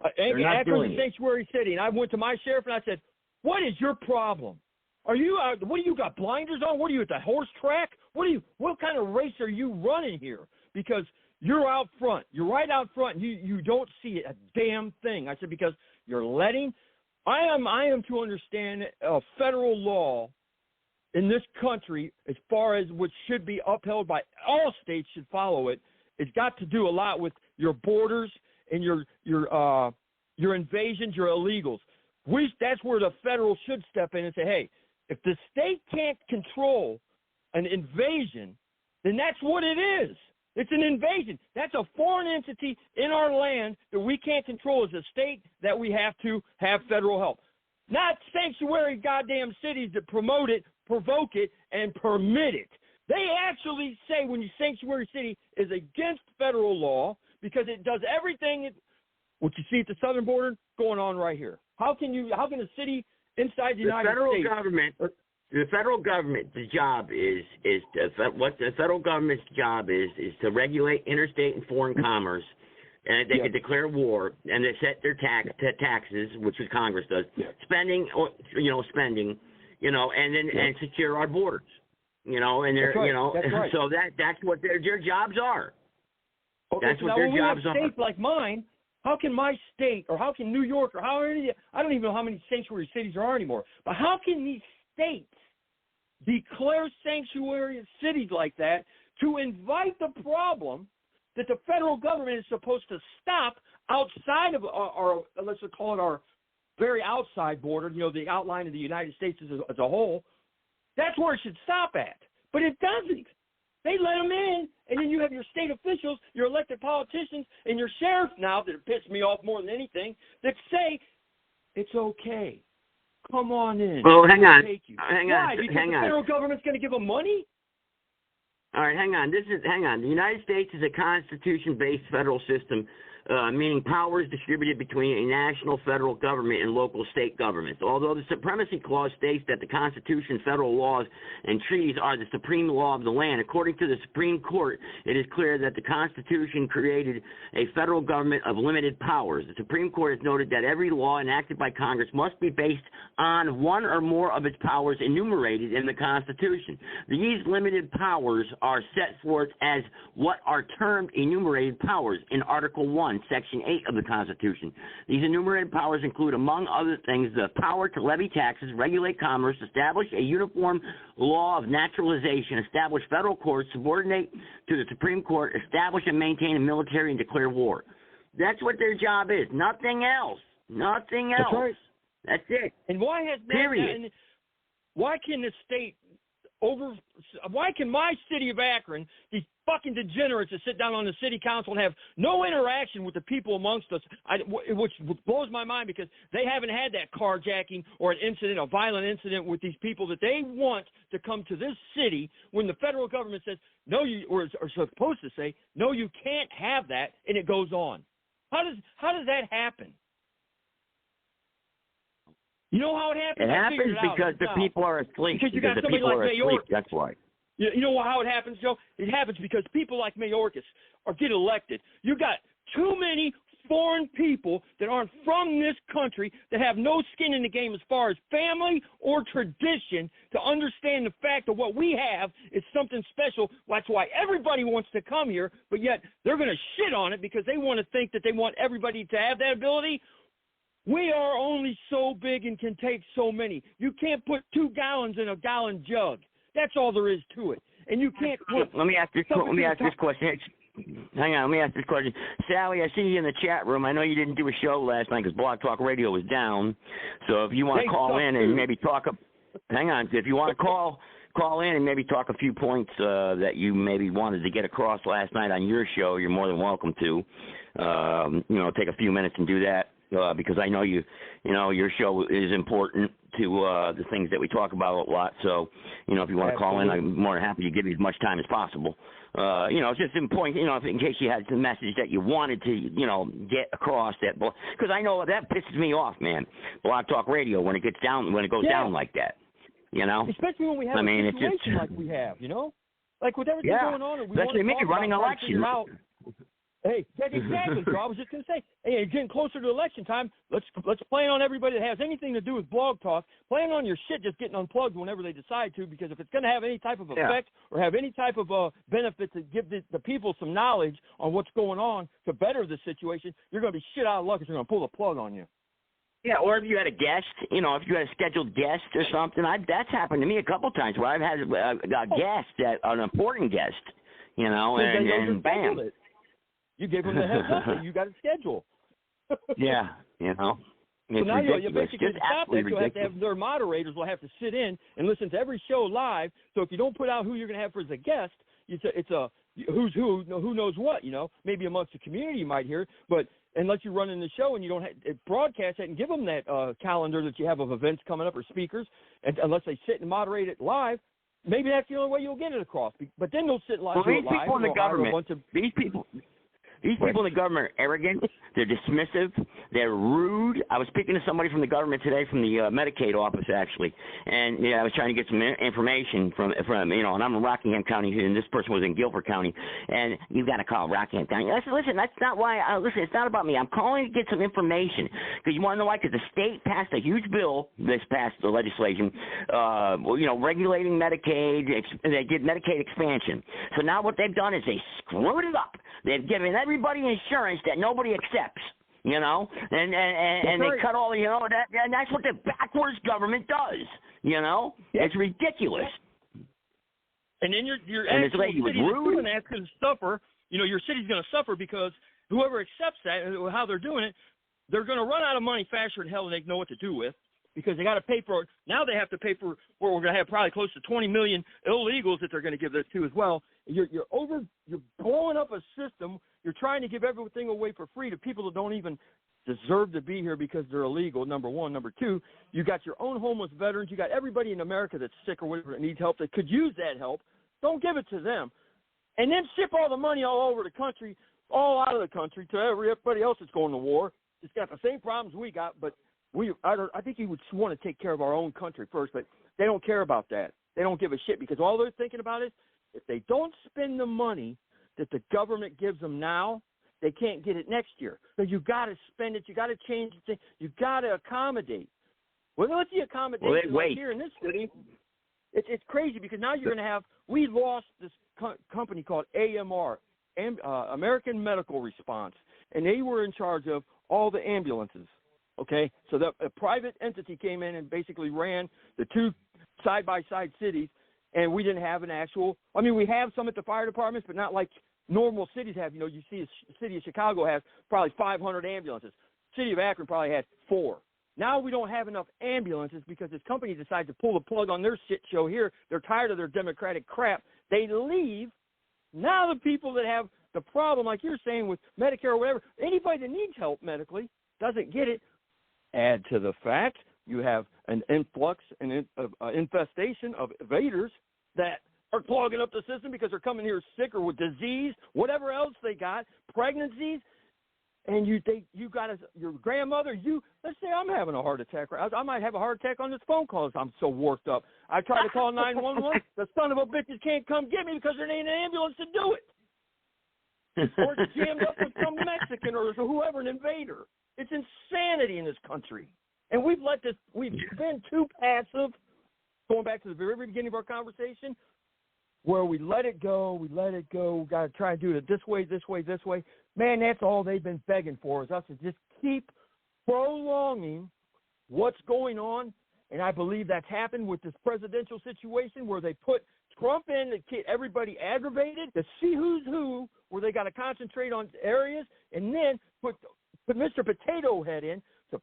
Akron's a sanctuary city, and I went to my sheriff and I said, "What is your problem? Are you? What do you got blinders on? What are you at the horse track? What kind of race are you running here? Because you're out front. You're right out front. And you don't see a damn thing." I said, "Because you're letting. I am to understand federal law in this country, as far as what should be upheld by all states should follow it. It's got to do a lot with your borders and your invasions, your illegals. That's where the federal should step in and say, hey, if the state can't control an invasion, then that's what it is. It's an invasion. That's a foreign entity in our land that we can't control as a state that we have to have federal help. Not sanctuary goddamn cities that promote it, provoke it, and permit it. They actually say when your sanctuary city is against federal law because it does everything what you see at the southern border going on right here. How can a city inside the United States? The federal government's job is to regulate interstate and foreign commerce, and they can declare war, and they set their taxes, which is Congress does, spending, and secure our borders, and they're, so that's what their jobs are. Okay, that's so what their jobs are. States like mine, how can my state, or how can New York, or I don't even know how many sanctuary cities there are anymore, but how can these states declare sanctuary cities like that to invite the problem that the federal government is supposed to stop outside of our let's call it our very outside border, the outline of the United States as a whole? That's where it should stop at. But it doesn't. They let them in, and then you have your state officials, your elected politicians, and your sheriffs now that piss me off more than anything that say it's okay. Come on in. Well, hang on. Why? Because the federal government's going to give them money? All right, hang on. The United States is a constitution-based federal system, meaning powers distributed between a national federal government and local state governments. Although the Supremacy Clause states that the Constitution, federal laws, and treaties are the supreme law of the land, according to the Supreme Court, it is clear that the Constitution created a federal government of limited powers. The Supreme Court has noted that every law enacted by Congress must be based on one or more of its powers enumerated in the Constitution. These limited powers are set forth as what are termed enumerated powers in Article 1, Section 8 of the Constitution. These enumerated powers include, among other things, the power to levy taxes, regulate commerce, establish a uniform law of naturalization, establish federal courts, subordinate to the Supreme Court, establish and maintain a military, and declare war. That's what their job is. Nothing else. Nothing else. That's right. That's it. And why has period? Why can the state why can my city of Akron, these fucking degenerates that sit down on the city council and have no interaction with the people amongst us, which blows my mind because they haven't had that carjacking or an incident, a violent incident with these people that they want to come to this city when the federal government says, no, or supposed to say, no, you can't have that, and it goes on. How does that happen? You know how it happens? It happens because the people are asleep. Because you got the somebody people like are asleep. That's why. You know how it happens, Joe? It happens because people like Mayorkas get elected. You got too many foreign people that aren't from this country that have no skin in the game as far as family or tradition to understand the fact that what we have is something special. That's why everybody wants to come here, but yet they're going to shit on it because they want to think that they want everybody to have that ability. We are only so big and can take so many. You can't put 2 gallons in a gallon jug. That's all there is to it. And you can't put... Let me ask this question. Hang on, let me ask this question. Sally, I see you in the chat room. I know you didn't do a show last night because Blog Talk Radio was down. So if you want to call in and maybe talk... Hang on. If you want to call in and maybe talk a few points that you maybe wanted to get across last night on your show, you're more than welcome to. Take a few minutes and do that. Because I know your show is important to the things that we talk about a lot. So, if you want to call in, I'm more than happy to give you as much time as possible. It's just important, in case you had some message that you wanted to, get across that. Because I know that pisses me off, man. Blog Talk Radio when it goes down like that. Especially when we have a situation like we have, like with everything going on. Especially me running elections. Hey, that's exactly. So I was just going to say, hey, getting closer to election time, let's plan on everybody that has anything to do with Blog Talk, plan on your shit just getting unplugged whenever they decide to, because if it's going to have any type of effect or have any type of benefit to give the people some knowledge on what's going on to better the situation, you're going to be shit out of luck if they're going to pull the plug on you. Yeah, or if you had a guest, if you had a scheduled guest or something, that's happened to me a couple times where I've had a guest, an important guest, and bam. You gave them the heads up that you got a schedule. Yeah, It's so now you basically just stop that. You'll have to ridiculous. have their moderators will have to sit in and listen to every show live. So if you don't put out who you're going to have for as a guest, it's a who's who knows what, maybe amongst the community you might hear, but unless you're running the show and you don't broadcast it and give them that calendar that you have of events coming up or speakers, and unless they sit and moderate it live, maybe that's the only way you'll get it across. But then they'll sit live. Well, these people in the government, These people in the government are arrogant. They're dismissive. They're rude. I was speaking to somebody from the government today, from the Medicaid office, actually, and I was trying to get some information from and I'm in Rockingham County, and this person was in Guilford County, and you got to call Rockingham County. I said, listen, that's not why. Listen, it's not about me. I'm calling to get some information because you want to know why? Because the state passed a huge bill this past the legislation, regulating Medicaid. They did Medicaid expansion. So now what they've done is they screwed it up. They've given everybody insurance that nobody accepts, and they cut all, and that's what the backwards government does, It's ridiculous. And then your actual city is doing that's going to suffer. Your city's going to suffer because whoever accepts that and how they're doing it, they're going to run out of money faster than hell than they know what to do with. Because they got to pay for it. Now they have to pay for where we're going to have probably close to 20 million illegals that they're going to give this to as well. You're blowing up a system. You're trying to give everything away for free to people that don't even deserve to be here because they're illegal, number one. Number two, you got your own homeless veterans. You got everybody in America that's sick or whatever that needs help that could use that help. Don't give it to them. And then ship all the money all over the country, all out of the country to everybody else that's going to war. It's got the same problems we got, but I think you would want to take care of our own country first, but they don't care about that. They don't give a shit because all they're thinking about is if they don't spend the money that the government gives them now, they can't get it next year. So you got to spend it. You got to change it. You got to accommodate. Well, what's the accommodation right here in this city? It's crazy because now you're going to have – we lost this company called AMR, American Medical Response, and they were in charge of all the ambulances. Okay, so a private entity came in and basically ran the two side-by-side cities, and we didn't have an actual – we have some at the fire departments, but not like normal cities have. You see the city of Chicago has probably 500 ambulances. City of Akron probably had 4. Now we don't have enough ambulances because this company decides to pull the plug on their shit show here. They're tired of their Democratic crap. They leave. Now the people that have the problem, like you're saying with Medicare or whatever, anybody that needs help medically doesn't get it. Add to the fact you have an influx and infestation of evaders that are clogging up the system because they're coming here sick or with disease, whatever else they got, pregnancies. and you think you got your grandmother, let's say I'm having a heart attack. I might have a heart attack on this phone call. I'm so worked up. I try to call 911. The son of a bitches can't come get me because there ain't an ambulance to do it. Or it's jammed up with some Mexican or whoever, an invader. It's insanity in this country. And we've been too passive, going back to the very beginning of our conversation, where we let it go, we got to try and do it this way. Man, that's all they've been begging for, is us to just keep prolonging what's going on. And I believe that's happened with this presidential situation where they put Trump in to get everybody aggravated, to see who's who, where they got to concentrate on areas, and then put Mr. Potato Head in to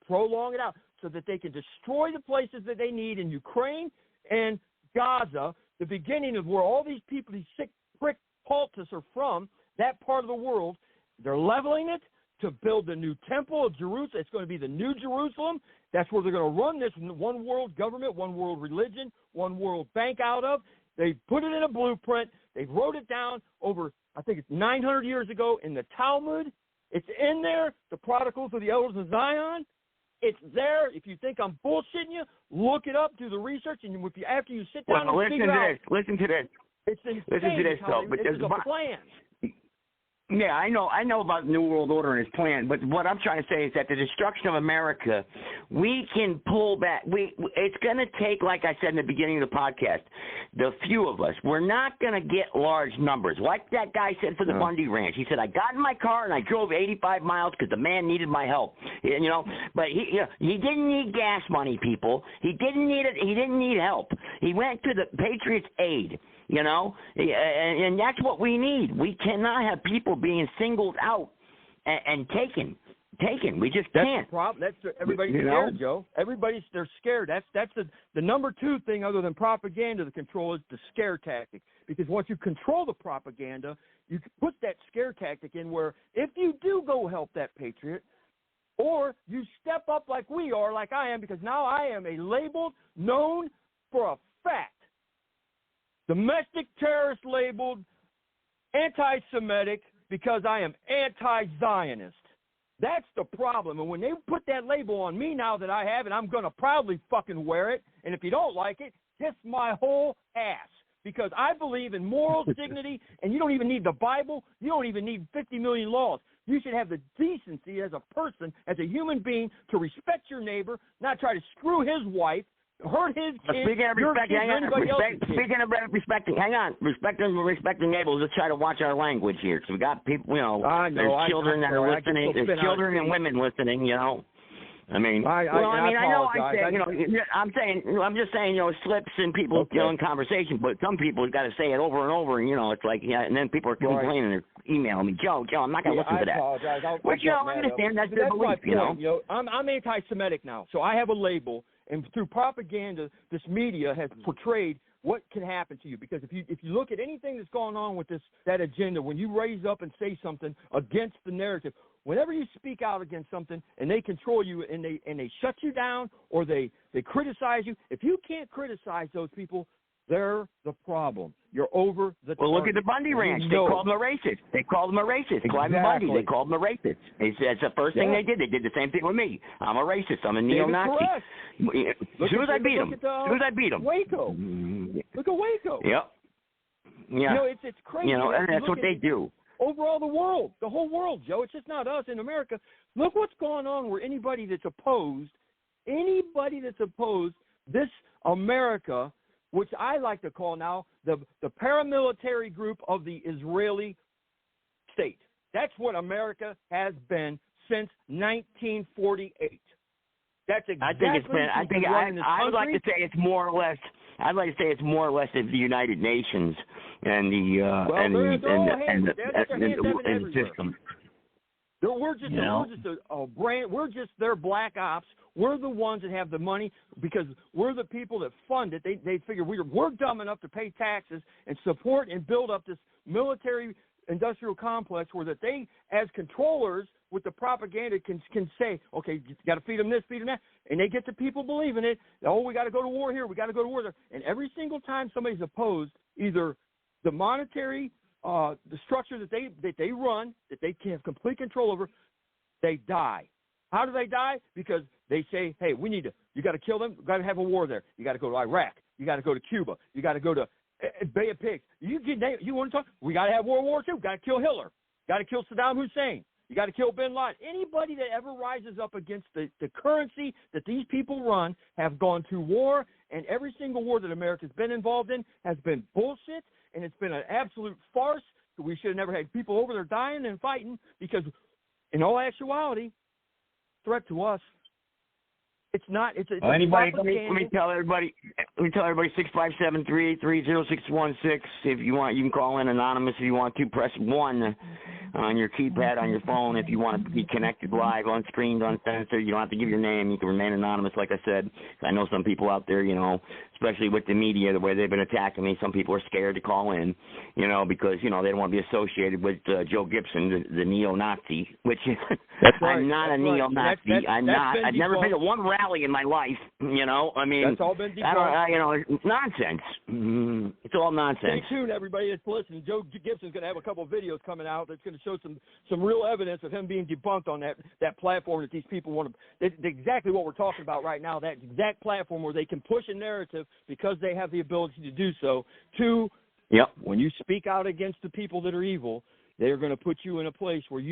prolong it out so that they can destroy the places that they need in Ukraine and Gaza, the beginning of where all these people, these sick prick cultists are from, that part of the world. They're leveling it to build the new temple of Jerusalem. It's going to be the new Jerusalem. That's where they're going to run this one world government, one world religion, one world bank out of. They put it in a blueprint. They wrote it down over, I think it's 900 years ago in the Talmud. It's in there, the Prodigals of the Elders of Zion. It's there. If you think I'm bullshitting you, look it up, do the research, and after you sit down and figure out. Listen to this. It's insane. Listen to this, though. But there's a plan. Yeah, I know about the New World Order and its plan, but what I'm trying to say is that the destruction of America, we can pull back. It's going to take, like I said in the beginning of the podcast, the few of us. We're not going to get large numbers. Like that guy said for the Bundy Ranch. He said, I got in my car and I drove 85 miles because the man needed my help. You know, but he didn't need gas money, people. He didn't need it. He didn't need help. He went to the Patriots' aid. You know, and that's what we need. We cannot have people being singled out and taken. We just can't. That's the problem. Everybody's scared, Joe. They're scared. That's the number two thing other than propaganda to control is the scare tactic. Because once you control the propaganda, you can put that scare tactic in where if you do go help that patriot, or you step up like we are, like I am, because now I am a labeled, known for a fact, domestic terrorist labeled, anti-Semitic, because I am anti-Zionist. That's the problem. And when they put that label on me now that I have it, I'm going to proudly fucking wear it. And if you don't like it, kiss my whole ass. Because I believe in morals, dignity, and you don't even need the Bible. You don't even need 50 million laws. You should have the decency as a person, as a human being, to respect your neighbor, not try to screw his wife, hurt his kids, Speaking of respecting neighbors, let's try to watch our language here. So we got people, there's children that are listening. There's children and women listening, I'm just saying, slips and people, in conversation, but some people got to say it over and over, and, it's like, and then people are complaining or emailing me, Joe, I'm not going to listen to that. Which, I understand, that's their belief, I'm anti-Semitic now, so I have a label. And through propaganda, this media has portrayed what can happen to you. Because if you look at anything that's going on with that agenda, when you raise up and say something against the narrative, whenever you speak out against something and they control you and they shut you down or they criticize you, if you can't criticize those people, they're the problem. You're over the Well, look at the Bundy Ranch. They called him a racist. They called him a racist. Clive Bundy, they called him a racist. That's the first thing they did. They did the same thing with me. I'm a racist. I'm a neo-Nazi. As soon as I beat him. Waco. Look at Waco. Yep. Yeah. It's crazy. And that's what they do. Overall, the whole world, Joe. It's just not us in America. Look what's going on where anybody that's opposed this America, which I like to call now the paramilitary group of the Israeli state. That's what America has been since 1948. That's exactly. I would like to say it's more or less. I'd like to say it's more or less of the United Nations and the system. We're just a brand. We're just their black ops. We're the ones that have the money because we're the people that fund it. They figure we're dumb enough to pay taxes and support and build up this military industrial complex where that they, as controllers with the propaganda, can say, okay, you got to feed them this, feed them that, and they get the people believing it. Oh, we got to go to war here. We got to go to war there. And every single time somebody's opposed, either the monetary the structure that they run, that they can have complete control over, they die. How do they die? Because they say, hey, you got to kill them. You got to have a war there. You got to go to Iraq. You got to go to Cuba. You got to go to Bay of Pigs. You want to talk? We got to have World War II. Got to kill Hitler. Got to kill Saddam Hussein. You got to kill Bin Laden. Anybody that ever rises up against the currency that these people run have gone to war, and every single war that America's been involved in has been bullshit, and it's been an absolute farce. We should have never had people over there dying and fighting because, in all actuality, threat to us. It's not. It's anybody. Let me tell everybody. 657-383-0616. If you want, you can call in anonymous. If you want to, press 1 on your keypad on your phone. If you want to be connected live, unscreened, uncensored, you don't have to give your name. You can remain anonymous. Like I said, I know some people out there, especially with the media, the way they've been attacking me. Some people are scared to call in, because they don't want to be associated with Joe Gibson, the neo-Nazi. Which I'm not a neo-Nazi. I'm not. I've never been to one rally in my life. I mean, that's all been debunked. It's nonsense. It's all nonsense. Stay tuned, everybody that's listening. Joe Gibson's going to have a couple of videos coming out that's going to show some real evidence of him being debunked on that platform that these people want to. That's exactly what we're talking about right now. That exact platform where they can push a narrative because they have the ability to do so. When you speak out against the people that are evil, they're going to put you in a place where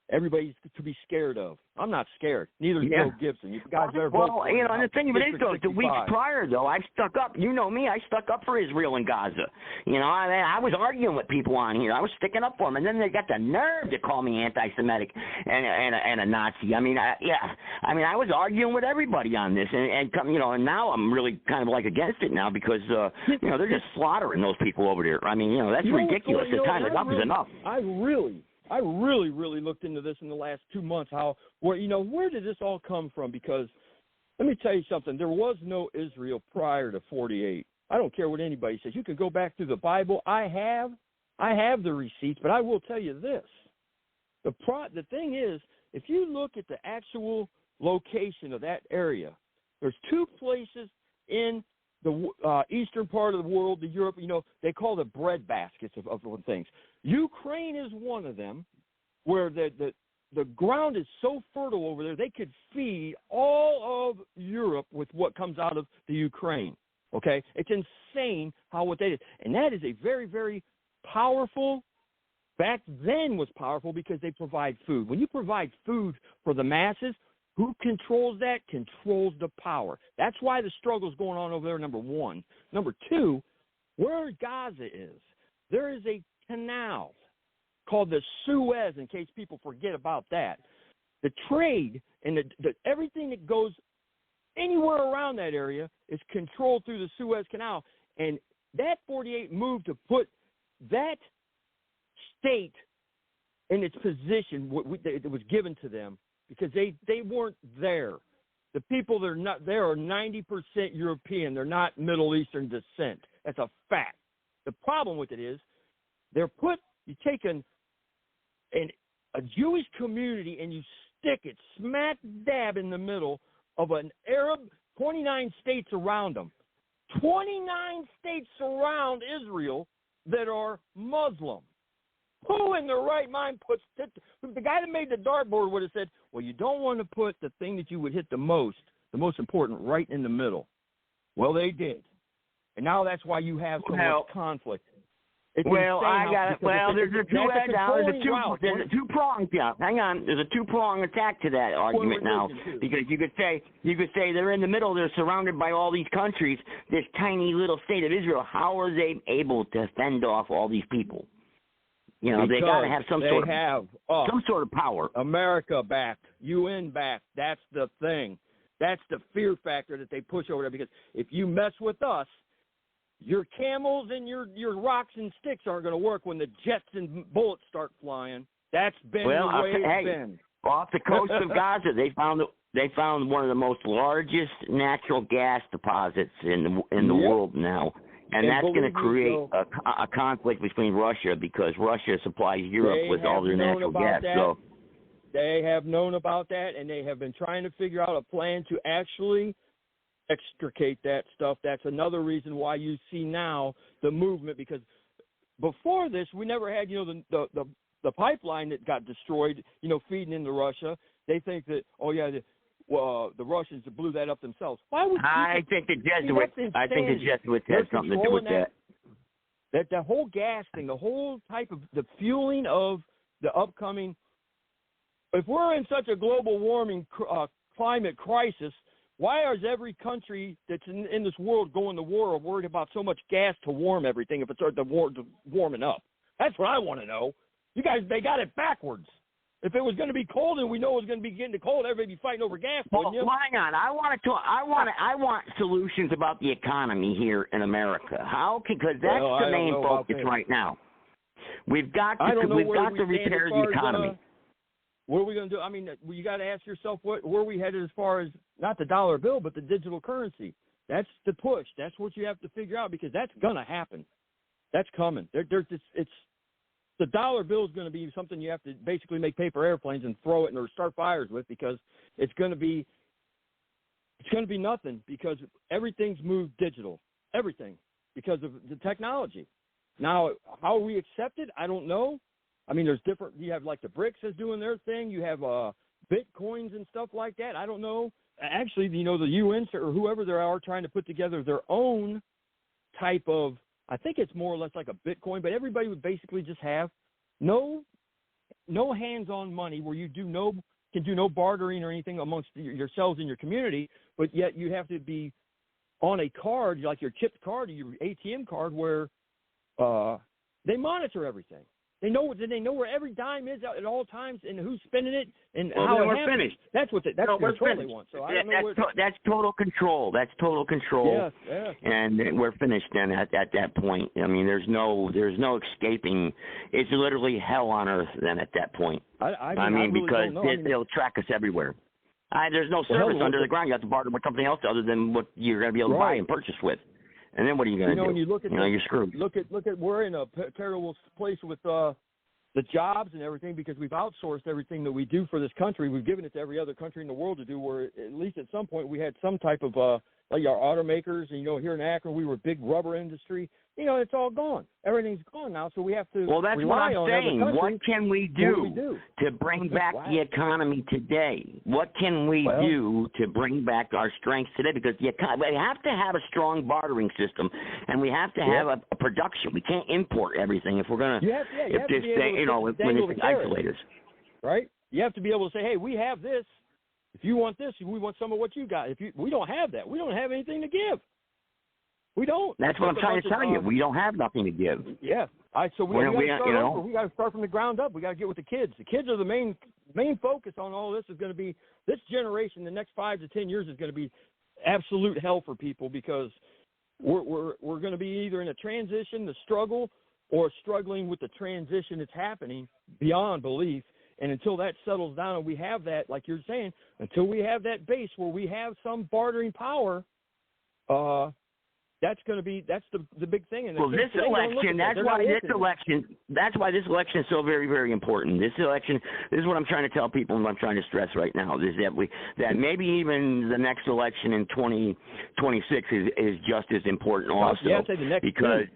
everybody's to be scared of. I'm not scared. Neither is Joe Gibson. You guys are both. Well, and the thing of it is, though, the weeks prior, though, I've stuck up. You know me. I stuck up for Israel and Gaza. I was arguing with people on here. I was sticking up for them, and then they got the nerve to call me anti-Semitic and a Nazi. I was arguing with everybody on this, and now I'm really kind of like against it now because they're just slaughtering those people over there. That's ridiculous. The time enough is enough. I really looked into this in the last 2 months. Where did this all come from? Because let me tell you something. There was no Israel prior to 48. I don't care what anybody says. You can go back through the Bible. I have the receipts, but I will tell you this. The thing is, if you look at the actual location of that area, there's 2 places in the eastern part of the world, the Europe, they call the bread baskets of things. Ukraine is one of them, where the ground is so fertile over there, they could feed all of Europe with what comes out of the Ukraine. Okay? It's insane what they did. And that is a very, very powerful, back then was powerful because they provide food. When you provide food for the masses, who controls that? Controls the power. That's why the struggle's going on over there, number one. Number two, where Gaza is, there is a canal called the Suez, in case people forget about that. The trade and the everything that goes anywhere around that area is controlled through the Suez Canal. And that 48 moved to put that state in its position that was given to them because they weren't there. The people that are not there are 90% European. They're not Middle Eastern descent. That's a fact. The problem with it is you take a Jewish community and you stick it smack dab in the middle of an Arab, 29 states around them. 29 states surround Israel that are Muslim. Who in their right mind puts it? The guy that made the dartboard would have said, well, you don't want to put the thing that you would hit the most important, right in the middle. Well, they did. And now that's why you have so much conflict. It's there's a two-pronged. Yeah, hang on. There's a two-pronged attack to that argument now, because you could say they're in the middle. They're surrounded by all these countries. This tiny little state of Israel. How are they able to fend off all these people? They got to have some sort of power. America backed, UN backed. That's the thing. That's the fear factor that they push over there. Because if you mess with us, your camels and your rocks and sticks aren't going to work when the jets and bullets start flying. That's been the way it's been. Off the coast of Gaza, they found one of the most largest natural gas deposits in the world now. And that's going to create a conflict between Russia, because Russia supplies Europe with all their natural gas. So they have known about that, and they have been trying to figure out a plan to actually extricate that stuff. That's another reason why you see now the movement, because before this, we never had, the pipeline that got destroyed, feeding into Russia. They think that, the Russians blew that up themselves. Why would I think the Jesuits had something to do with that. That whole gas thing, the whole type of the fueling of the upcoming. If we're in such a global warming climate crisis, why is every country that's in this world going to war worried about so much gas to warm everything if it starts warming up? That's what I want to know. You guys, they got it backwards. If it was going to be cold and we know it was going to be getting cold, everybody would be fighting over gas, wouldn't you? Hang on. I want solutions about the economy here in America. Because that's the main focus right now. We've got to repair the economy. What are we going to do? I mean, you got to ask yourself where are we headed as far as not the dollar bill, but the digital currency. That's the push. That's what you have to figure out because that's going to happen. That's coming. The dollar bill is going to be something you have to basically make paper airplanes and throw it or start fires with because it's going to be nothing because everything's moved digital. Everything because of the technology. Now, how we accept it, I don't know. I mean, there's different. You have like the BRICS is doing their thing. You have Bitcoins and stuff like that. I don't know. Actually, the UN or whoever they are trying to put together their own type of. I think it's more or less like a Bitcoin, but everybody would basically just have no hands-on money where you can do no bartering or anything amongst yourselves in your community, but yet you have to be on a card, like your chipped card or your ATM card, where they monitor everything. They know where every dime is at all times and who's spending it and how it happens. Finished. That's what that's the control they want. So I don't know that's total control. That's total control. Yes. And we're finished then at that point. I mean, there's no escaping. It's literally hell on earth then at that point. I mean because they'll track us everywhere. There's no service under the ground. You have to barter with something else other than what you're going to be able to buy and purchase with. And then what are you going to do? When you look at you're screwed. Look at we're in a terrible place with the jobs and everything because we've outsourced everything that we do for this country. We've given it to every other country in the world to do. Where at least at some point we had some type of like our automakers. And here in Akron we were a big rubber industry. It's all gone. Everything's gone now. So we have to. Well, that's what I'm saying. What can we do to bring back the economy today? What can we do to bring back our strengths today? Because we have to have a strong bartering system, and we have to have a production. We can't import everything if we're going to. If this thing, when it's isolated. Right. You have to be able to say, hey, we have this. If you want this, we want some of what you got. We don't have that. We don't have anything to give. We don't. That's what I'm trying to tell you. We don't have nothing to give. Yeah. So we got to start from the ground up. We got to get with the kids. The kids are the main focus on all this. Is going to be this generation. The next 5 to 10 years is going to be absolute hell for people because we're going to be either in a transition, the struggle, or struggling with the transition that's happening beyond belief. And until that settles down and we have that, like you're saying, until we have that base where we have some bartering power, that's going to be the big thing. And this election, that's why this election is so very, very important. This election, this is what I'm trying to tell people and what I'm trying to stress right now is that maybe even the next election in 2026 is just as important also. Yeah, I'd say the next because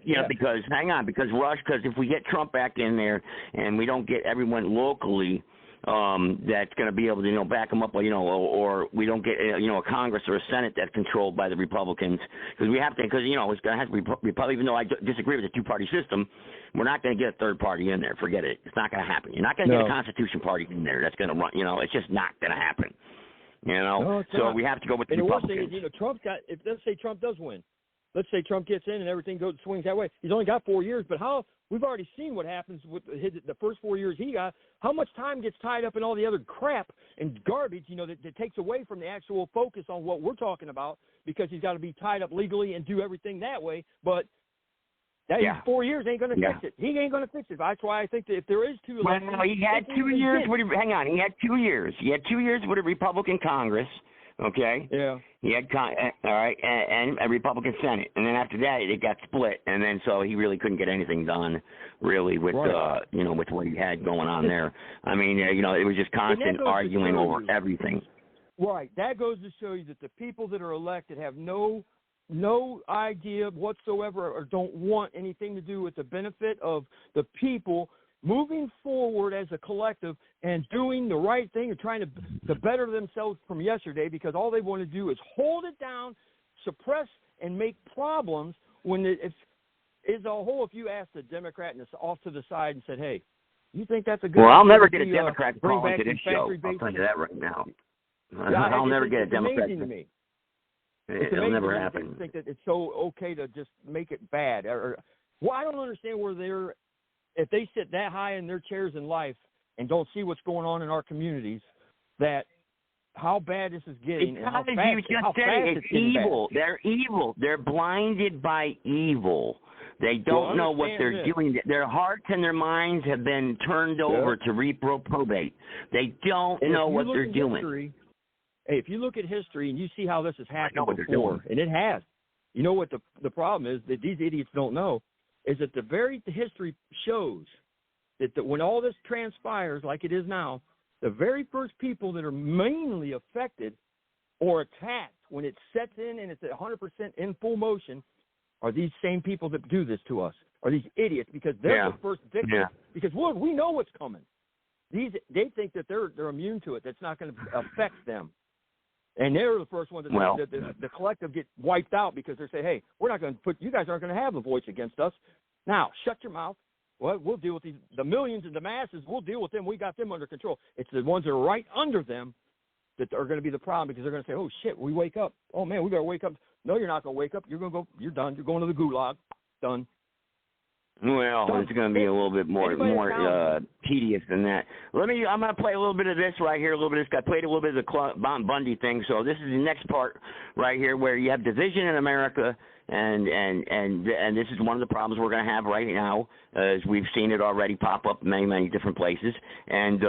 if we get Trump back in there and we don't get everyone locally that's going to be able to, back them up, or we don't get, a Congress or a Senate that's controlled by the Republicans, because it's going to have to be Republican. Even though I disagree with the two-party system, we're not going to get a third party in there. Forget it. It's not going to happen. You're not going to get a Constitution Party in there that's going to run. It's just not going to happen. So we have to go with the Republicans. The worst thing is, let's say Trump does win. Let's say Trump gets in and everything swings that way. He's only got 4 years, but we've already seen what happens with the first 4 years he got. How much time gets tied up in all the other crap and garbage, that takes away from the actual focus on what we're talking about because he's got to be tied up legally and do everything that way. But 4 years ain't going to fix it. He ain't going to fix it. That's why I think that if there is two elections. Well, he had 2 years. Hang on. He had 2 years. He had 2 years with a Republican Congress. Okay. Yeah. He had all right, and a Republican Senate, and then after that it got split, and then so he really couldn't get anything done, really, with with what he had going on there. I mean, it was just constant arguing over everything. Right. That goes to show you that the people that are elected have no no idea whatsoever or don't want anything to do with the benefit of the people moving forward as a collective and doing the right thing and trying to better themselves from yesterday, because all they want to do is hold it down, suppress, and make problems when it's a whole. If you asked a Democrat and it's off to the side and said, hey, you think that's a good Well, I'll never thing get a Democrat to call into this show. I'll tell you that right now. I'll never get a Democrat. Amazing to me. It'll never happen. I think that it's so okay to just make it bad. Well, I don't understand where if they sit that high in their chairs in life and don't see what's going on in our communities, that how bad this is getting. It's and how because fast, you just how said fast it. It's evil. bad. They're evil. They're blinded by evil. They don't know what they're doing. Their hearts and their minds have been turned over to reprobate. They don't know what they're doing. Hey, if you look at history and you see how this has happened before, and it has, you know what the problem is that these idiots don't know is that the history shows that when all this transpires like it is now, the very first people that are mainly affected or attacked when it sets in and it's at 100% in full motion are these same people that do this to us, are these idiots, because they're the first victims. Yeah. Because we know what's coming. They think that they're immune to it. That's not going to affect them. And they're the first ones that the collective get wiped out because they say, hey, we're not going to you guys aren't going to have a voice against us. Now, shut your mouth. Well, we'll deal with the millions and the masses. We'll deal with them. We got them under control. It's the ones that are right under them that are going to be the problem, because they're going to say, oh, shit, we wake up. Oh, man, we got to wake up. No, you're not going to wake up. You're going to go. You're done. You're going to the gulag. Done. Well, it's going to be a little bit more tedious than that. I'm going to play a little bit of this right here. I played a little bit of the Bundy thing. So this is the next part right here, where you have division in America, and this is one of the problems we're going to have right now, as we've seen it already pop up in many, many different places. And these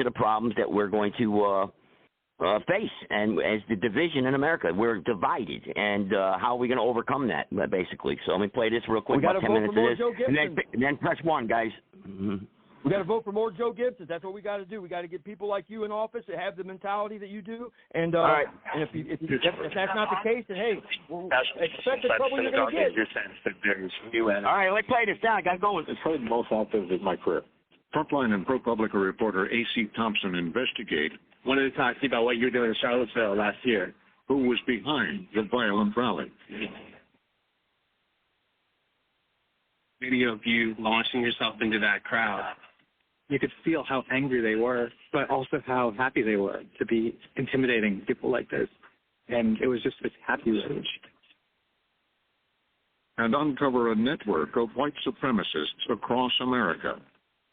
are the problems that we're going to face, and as the division in America, we're divided, and how are we going to overcome that, basically? So let me play this real quick, about 10 minutes of this, and then press 1, guys. Mm-hmm. We got to vote for more Joe Gibson. That's what we got to do. We got to get people like you in office that have the mentality that you do. And right. And if that's not the case, then hey, expect the trouble you're going to get. All right, let's play this down. I got to go with this. I've played both outfits in my career. Frontline and ProPublica reporter A.C. Thompson investigate. Wanted to talk to you about what you were doing in Charlottesville last year. Who was behind the violent rally? Video of you launching yourself into that crowd. You could feel how angry they were, but also how happy they were to be intimidating people like this. And it was just this happy rage. And uncover a network of white supremacists across America.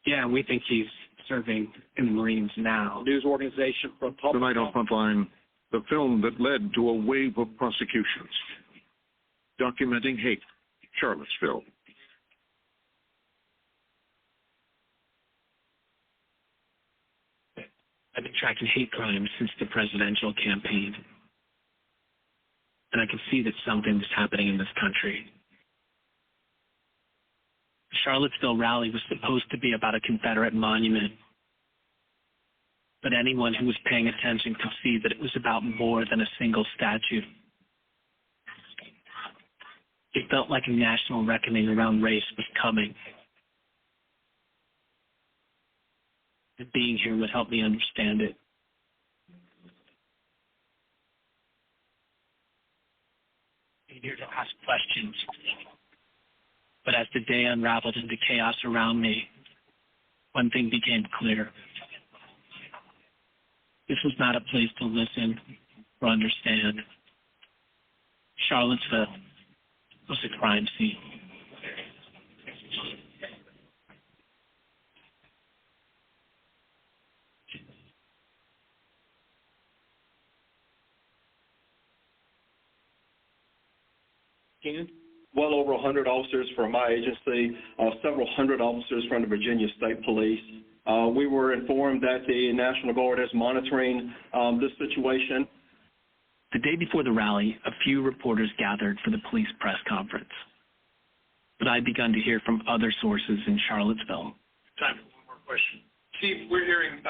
Yeah, we think he's serving in the Marines now. News organization for tonight on Frontline, the film that led to a wave of prosecutions, documenting hate, Charlottesville. I've been tracking hate crimes since the presidential campaign, and I can see that something is happening in this country. The Charlottesville rally was supposed to be about a Confederate monument, but anyone who was paying attention could see that it was about more than a single statue. It felt like a national reckoning around race was coming. And being here would help me understand it. I'm here to ask questions. But as the day unraveled into chaos around me, one thing became clear. This was not a place to listen or understand. Charlottesville was a crime scene. Well over 100 officers from my agency, several hundred officers from the Virginia State Police. We were informed that the National Guard is monitoring this situation. The day before the rally, a few reporters gathered for the police press conference. But I'd begun to hear from other sources in Charlottesville. Time for one more question. Chief, we're hearing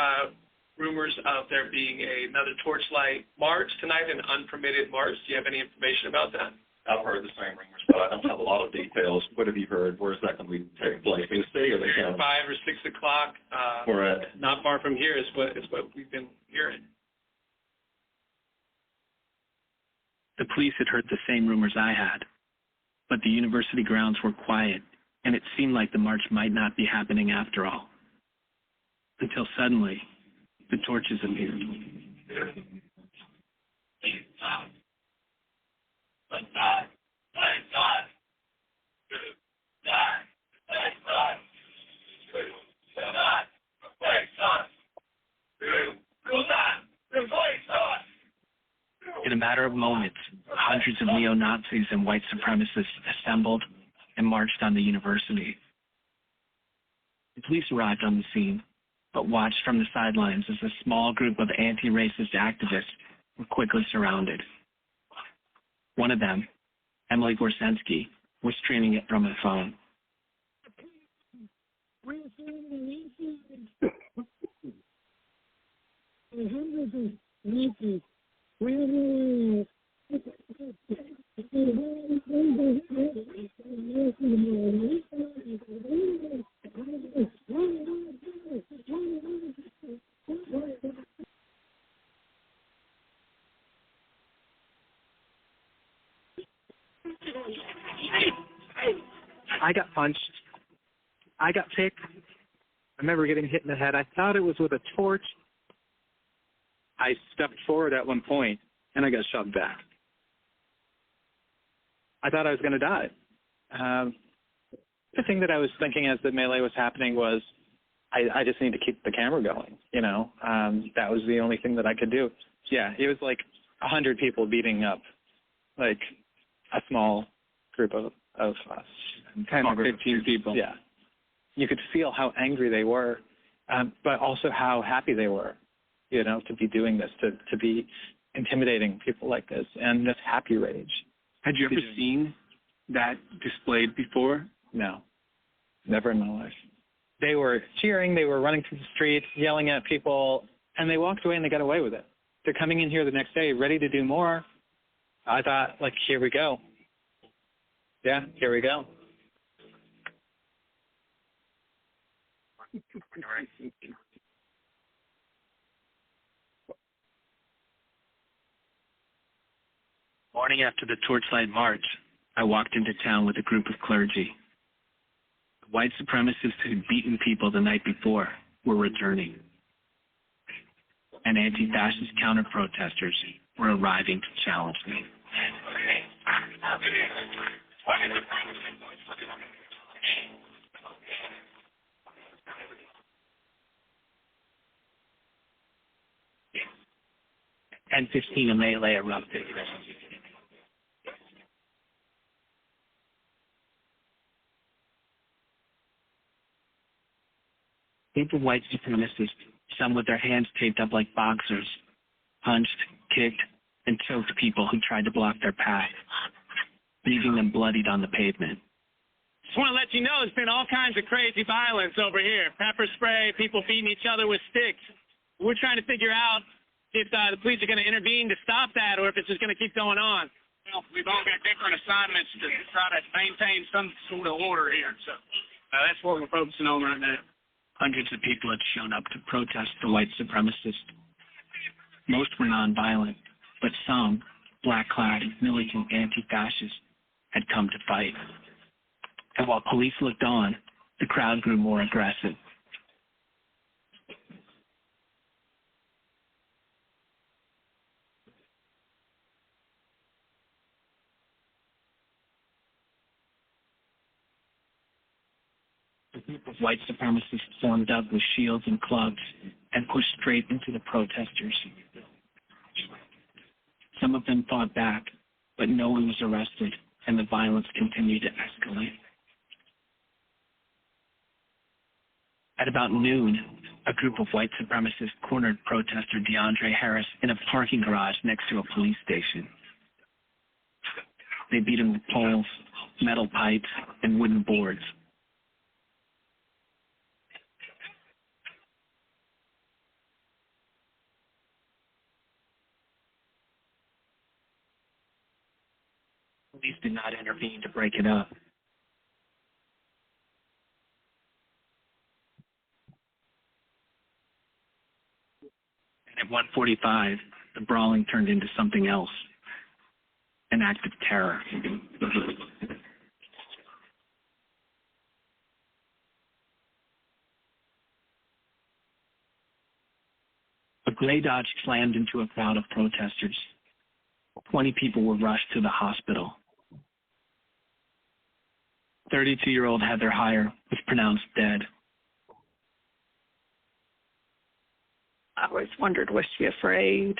rumors of there being another Torchlight march tonight, an unpermitted march. Do you have any information about that? I've heard the same rumors, but I don't have a lot of details. What have you heard? Where is that going to be taking place? In the city or the county? 5 or 6 o'clock. Where at? Not far from here is what we've been hearing. The police had heard the same rumors I had, but the university grounds were quiet, and it seemed like the march might not be happening after all. Until suddenly, the torches appeared. In a matter of moments, hundreds of neo-Nazis and white supremacists assembled and marched on the university. The police arrived on the scene, but watched from the sidelines as a small group of anti-racist activists were quickly surrounded. One of them, Emily Gorsensky, was streaming it from her phone. I got punched. I got picked. I remember getting hit in the head. I thought it was with a torch. I stepped forward at one point, and I got shoved back. I thought I was going to die. The thing that I was thinking as the melee was happening was, I just need to keep the camera going, you know. That was the only thing that I could do. Yeah, it was like 100 people beating up, like a small group of us. 10 or 15 people. Yeah. You could feel how angry they were, but also how happy they were, you know, to be doing this, to be intimidating people like this, and this happy rage. Had you ever seen that displayed before? No, never in my life. They were cheering, they were running through the streets, yelling at people, and they walked away and they got away with it. They're coming in here the next day ready to do more. I thought, like, here we go. Yeah, here we go. Morning after the Torchlight March, I walked into town with a group of clergy. The white supremacists who'd beaten people the night before were returning, and anti-fascist counter-protesters were arriving to challenge me. And 15 a melee erupted. A group of white supremacists, some with their hands taped up like boxers, punched, kicked, and choked people who tried to block their path, leaving them bloodied on the pavement. Just want to let you know there's been all kinds of crazy violence over here. Pepper spray, people feeding each other with sticks. We're trying to figure out if the police are going to intervene to stop that or if it's just going to keep going on. Well, we've all got different assignments to try to maintain some sort of order here. So that's what we're focusing on right now. Hundreds of people had shown up to protest the white supremacists. Most were nonviolent, but some, black-clad, militant anti-fascists, had come to fight. And while police looked on, the crowd grew more aggressive. A group of white supremacists formed up with shields and clubs and pushed straight into the protesters. Some of them fought back, but no one was arrested, and the violence continued to escalate. At about noon, a group of white supremacists cornered protester DeAndre Harris in a parking garage next to a police station. They beat him with poles, metal pipes, and wooden boards. Police did not intervene to break it up. And at 1:45, the brawling turned into something else, an act of terror. A gray Dodge slammed into a crowd of protesters. 20 people were rushed to the hospital. 32-year-old Heather Heyer was pronounced dead. I always wondered, was she afraid?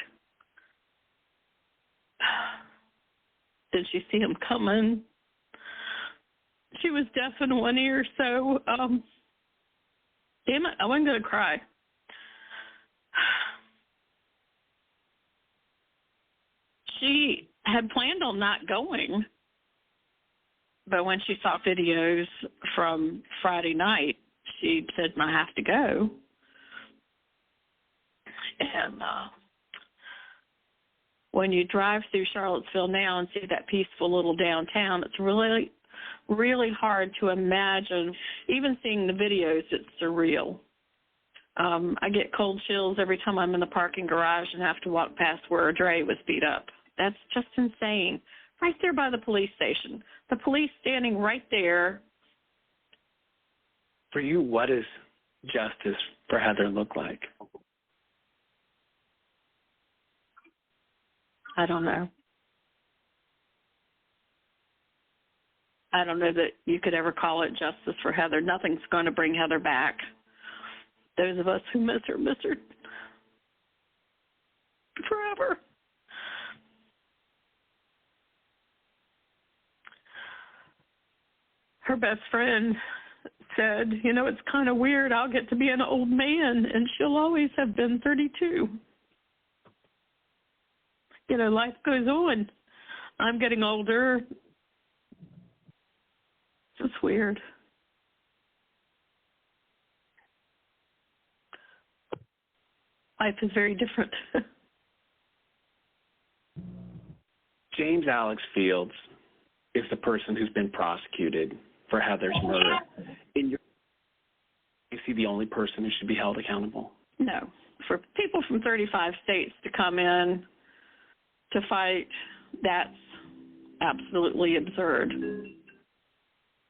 Did she see him coming? She was deaf in one ear, so, damn it, I wasn't going to cry. She had planned on not going, but when she saw videos from Friday night, she said, I have to go. And when you drive through Charlottesville now and see that peaceful little downtown, it's really, really hard to imagine. Even seeing the videos, it's surreal. I get cold chills every time I'm in the parking garage and have to walk past where a Dre was beat up. That's just insane. Right there by the police station. The police standing right there. For you, what does justice for Heather look like? I don't know. I don't know that you could ever call it justice for Heather. Nothing's going to bring Heather back. Those of us who miss her forever. Her best friend said, you know, it's kind of weird. I'll get to be an old man, and she'll always have been 32. You know, life goes on. I'm getting older. It's just weird. Life is very different. James Alex Fields is the person who's been prosecuted for Heather's murder. In your, is he the only person who should be held accountable? No. For people from 35 states to come in to fight, that's absolutely absurd.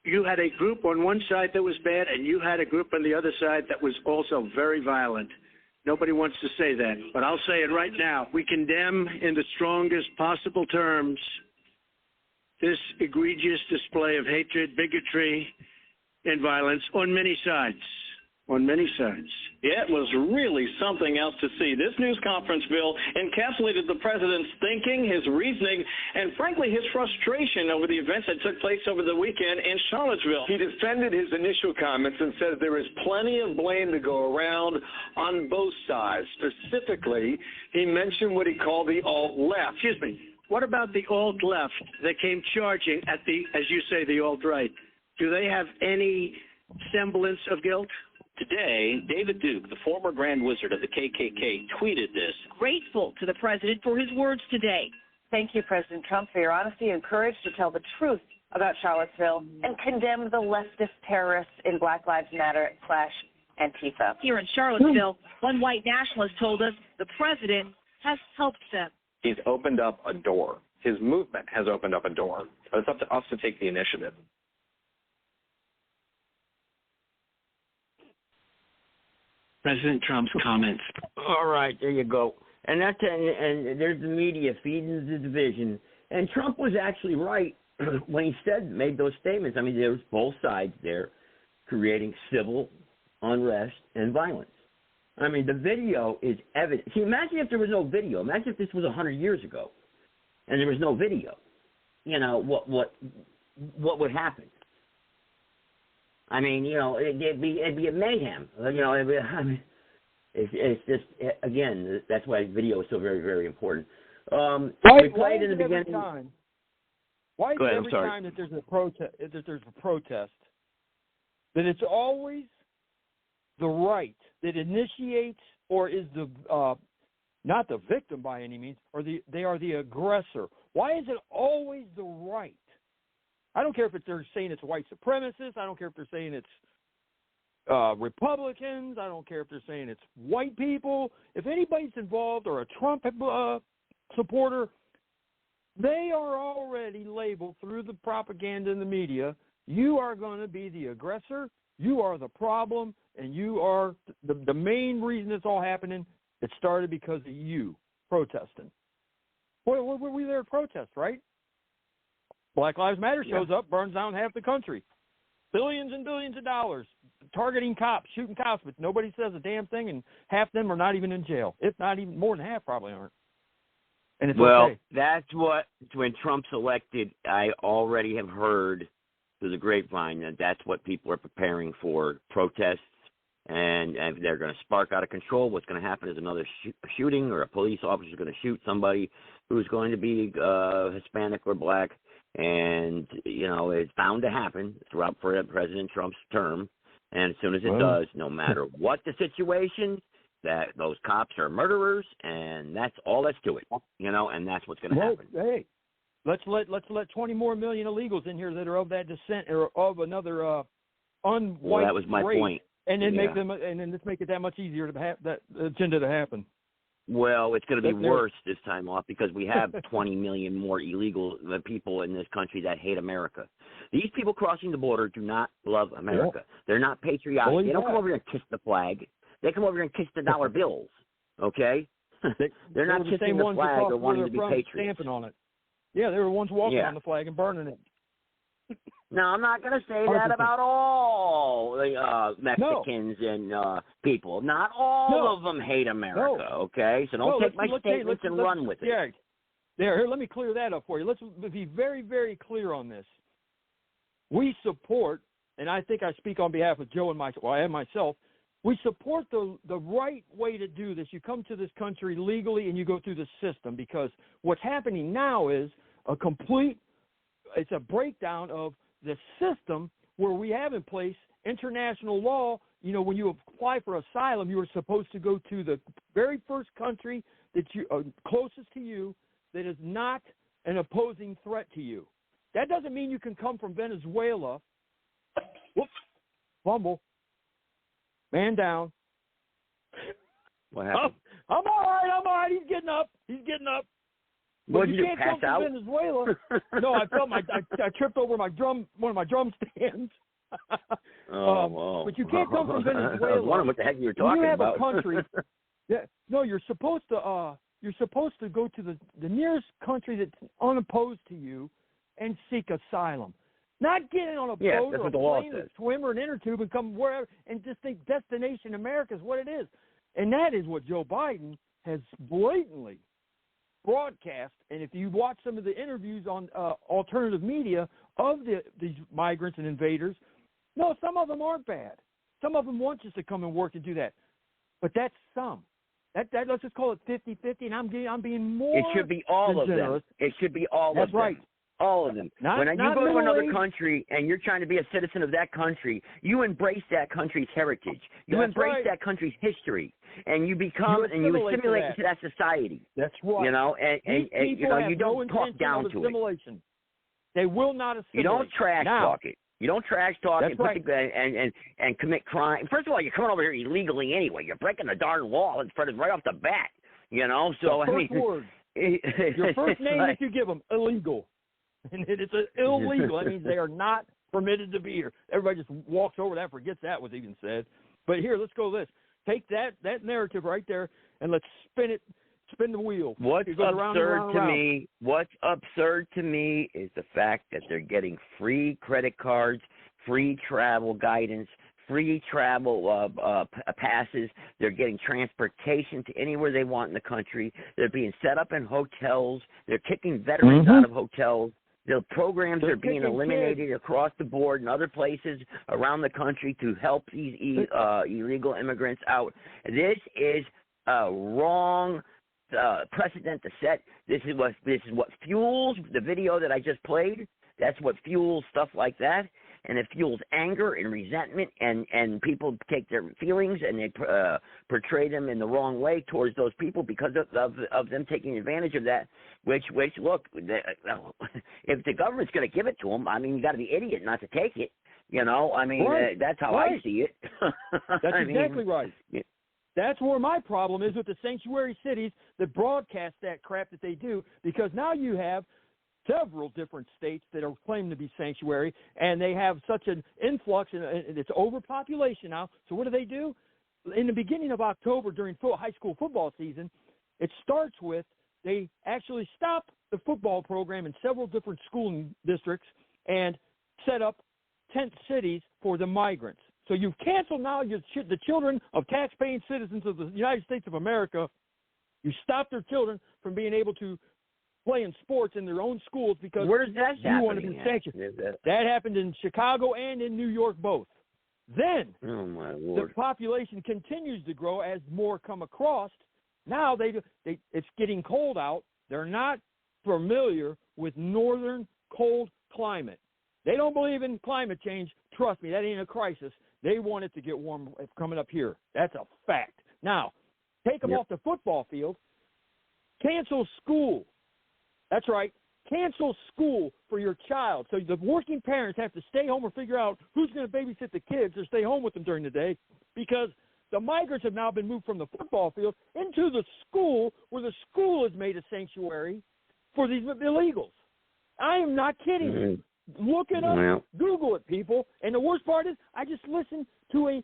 You had a group on one side that was bad, and you had a group on the other side that was also very violent. Nobody wants to say that, but I'll say it right now. We condemn in the strongest possible terms this egregious display of hatred, bigotry, and violence on many sides. On many sides. Yeah, it was really something else to see. This news conference, Bill, encapsulated the president's thinking, his reasoning, and frankly, his frustration over the events that took place over the weekend in Charlottesville. He defended his initial comments and says there is plenty of blame to go around on both sides. Specifically, he mentioned what he called the alt-left. Excuse me. What about the alt-left that came charging at the, as you say, the alt-right? Do they have any semblance of guilt? Today, David Duke, the former Grand Wizard of the KKK, tweeted this. Grateful to the president for his words today. Thank you, President Trump, for your honesty and courage to tell the truth about Charlottesville and condemn the leftist terrorists in Black Lives Matter / Antifa. Here in Charlottesville, one white nationalist told us the president has helped them. He's opened up a door. His movement has opened up a door. But it's up to us to take the initiative. President Trump's comments. All right, there you go. And that's and there's the media feeding the division. And Trump was actually right when he made those statements. I mean, there was both sides there creating civil unrest and violence. I mean, the video is evident. See, imagine if there was no video. Imagine if this was 100 years ago and there was no video. You know, what would happen? I mean, you know, it'd be a mayhem. You know, it's just, again, that's why video is so very, very important. We played in the beginning. Why is it every time that there's a protest, that it's always the right that initiates or is the not the victim by any means, or they are the aggressor? Why is it always the right? I don't care if they're saying it's white supremacists. I don't care if they're saying it's Republicans. I don't care if they're saying it's white people. If anybody's involved or a Trump supporter, they are already labeled through the propaganda in the media. You are going to be the aggressor. You are the problem, and you are the main reason it's all happening. It started because of you protesting. Well, were we there to protest, right? Black Lives Matter shows up, burns down half the country. Billions and billions of dollars targeting cops, shooting cops, but nobody says a damn thing, and half of them are not even in jail. If not even more than half probably aren't. And it's okay. That's what, when Trump's elected, I already have heard through the grapevine that that's what people are preparing for, protests, and they're going to spark out of control. What's going to happen is another shooting, or a police officer is going to shoot somebody who's going to be Hispanic or black, and, you know, it's bound to happen throughout President Trump's term. And as soon as it does, no matter what the situation, that those cops are murderers, and that's all that's to it, you know, and that's what's going to happen. Hey, let's let 20 more million illegals in here that are of that descent or of another unwhite Well, that was my race, point. and then make them, and then let's make it that much easier to have that agenda to happen. Well, it's going to be worse this time off because we have 20 million more illegal people in this country that hate America. These people crossing the border do not love America. Yeah. They're not patriotic. They don't come over here and kiss the flag. They come over here and kiss the dollar bills, okay? They're not kissing the flag or wanting to be patriots. Stamping on it. Yeah, they were ones walking on the flag and burning it. Now, I'm not going to say that about all Mexicans and people. Not all of them hate America, okay? So don't take my statements and run with it. Yeah, here, let me clear that up for you. Let's be very, very clear on this. We support, and I think I speak on behalf of Joe and myself, we support the right way to do this. You come to this country legally and you go through the system, because what's happening now is it's a breakdown of the system where we have in place international law. You know, when you apply for asylum, you are supposed to go to the very first country that you closest to you that is not an opposing threat to you. That doesn't mean you can come from Venezuela. Whoops, fumble. Man down. What happened? I'm all right. He's getting up. What you did can't pass come out? from Venezuela. No, I tripped over one of my drum stands. But you can't come from Venezuela. I was wondering what the heck you were talking you have about. A country. No, you're supposed to go to the nearest country that's unopposed to you and seek asylum. Not get on a boat or a plane or swim or an inner tube and come wherever and just think Destination America is what it is. And that is what Joe Biden has blatantly broadcast. And if you watch some of the interviews on alternative media of these migrants and invaders, no, some of them aren't bad. Some of them want just to come and work and do that. But that's some. That let's just call it 50-50, and I'm being more. It should be all of them. It should be all of them. That's right. All of them. When you go to another country and you're trying to be a citizen of that country, you embrace that country's heritage. You embrace that country's history, and you become and you assimilate into that society. That's right. You know, and you know, you don't talk down to it. They will not assimilate. You don't trash talk it. You don't trash talk and commit crime. First of all, you're coming over here illegally anyway. You're breaking the darn law right off the bat. You know, so I mean, word. Your first name that you give them, illegal. And it's illegal. That means they are not permitted to be here. Everybody just walks over that, forgets that was even said. But here, let's go this. Take that narrative right there, and let's spin the wheel. What's absurd to me is the fact that they're getting free credit cards, free travel guidance, free travel passes. They're getting transportation to anywhere they want in the country. They're being set up in hotels. They're kicking veterans out of hotels. The programs are being eliminated across the board in other places around the country to help these illegal immigrants out. This is a wrong precedent to set. This is what fuels the video that I just played. That's what fuels stuff like that. and it fuels anger and resentment, and people take their feelings and they portray them in the wrong way towards those people because of them taking advantage of that. Which look, if the government's going to give it to them, I mean, you got to be an idiot not to take it. You know, I mean, that's how I see it. That's exactly right. Yeah. That's where my problem is with the sanctuary cities that broadcast that crap that they do, because now you have several different states that are claimed to be sanctuary, and they have such an influx, and it's overpopulation now. So what do? In the beginning of October during high school football season, it starts with they actually stop the football program in several different school districts and set up tent cities for the migrants. So you've canceled now the children of tax-paying citizens of the United States of America. You stop their children from being able to play in sports in their own schools because where's that you want to be sanctioned. That happened in Chicago and in New York both. Then the population continues to grow as more come across. Now it's getting cold out. They're not familiar with northern cold climate. They don't believe in climate change. Trust me, that ain't a crisis. They want it to get warm coming up here. That's a fact. Now, take them off the football field. Cancel school. That's right. Cancel school for your child. So the working parents have to stay home or figure out who's going to babysit the kids or stay home with them during the day, because the migrants have now been moved from the football field into the school, where the school is made a sanctuary for these illegals. I am not kidding you. Look it up. Google it, people. And the worst part is I just listened to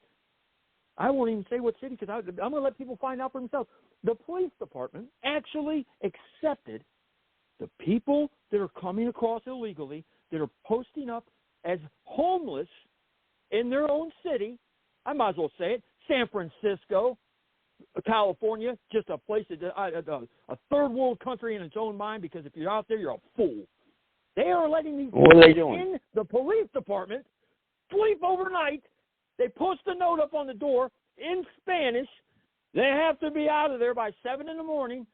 I won't even say what city, because I'm going to let people find out for themselves. The police department actually accepted the people that are coming across illegally, that are posting up as homeless in their own city. I might as well say it. San Francisco, California, just a place, a third world country in its own mind, because if you're out there, you're a fool. They are letting these people in the police department sleep overnight. They post a note up on the door in Spanish. They have to be out of there by 7 in the morning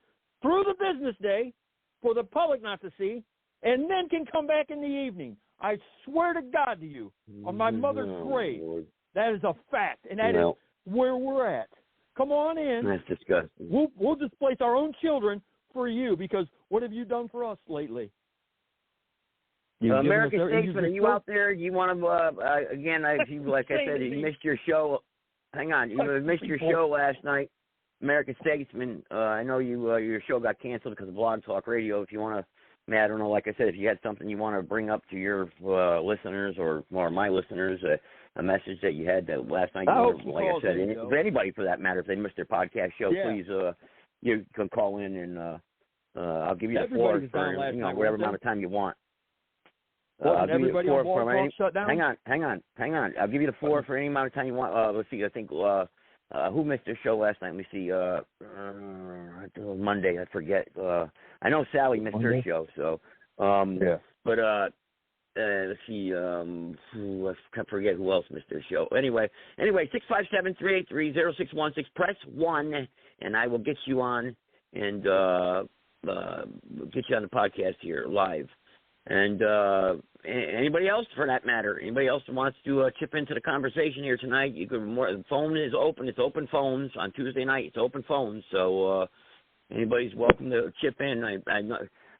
through the business day for the public not to see, and then can come back in the evening. I swear to God to you, on my mother's grave, that is a fact, and that is where we're at. Come on in. That's disgusting. We'll displace our own children for you, because what have you done for us lately? American Statesman, are you out there? You want to, again, like I said, you missed your show. Hang on. You missed your show last night. American Statesman, I know your show got canceled because of Blog Talk Radio. If you want to, Matt, I don't know, like I said, if you had something you want to bring up to your listeners or my listeners, a message that you had that last night, like I said, anybody for that matter, if they missed their podcast show, please, you can call in and I'll give you the floor for whatever amount of time you want. Everybody on Blog Talk shut down? Hang on. I'll give you the floor for any amount of time you want. Let's see. I think who missed their show last night? Let me see. Monday. I forget. I know Sally missed her show. So. But let's see. I forget who else missed their show. Anyway. 657-383-0616. Press 1, and I will get you on and get you on the podcast here live. And anybody else, for that matter, anybody else that wants to chip into the conversation here tonight, you can. The phone is open. It's open phones on Tuesday night. It's open phones, so anybody's welcome to chip in.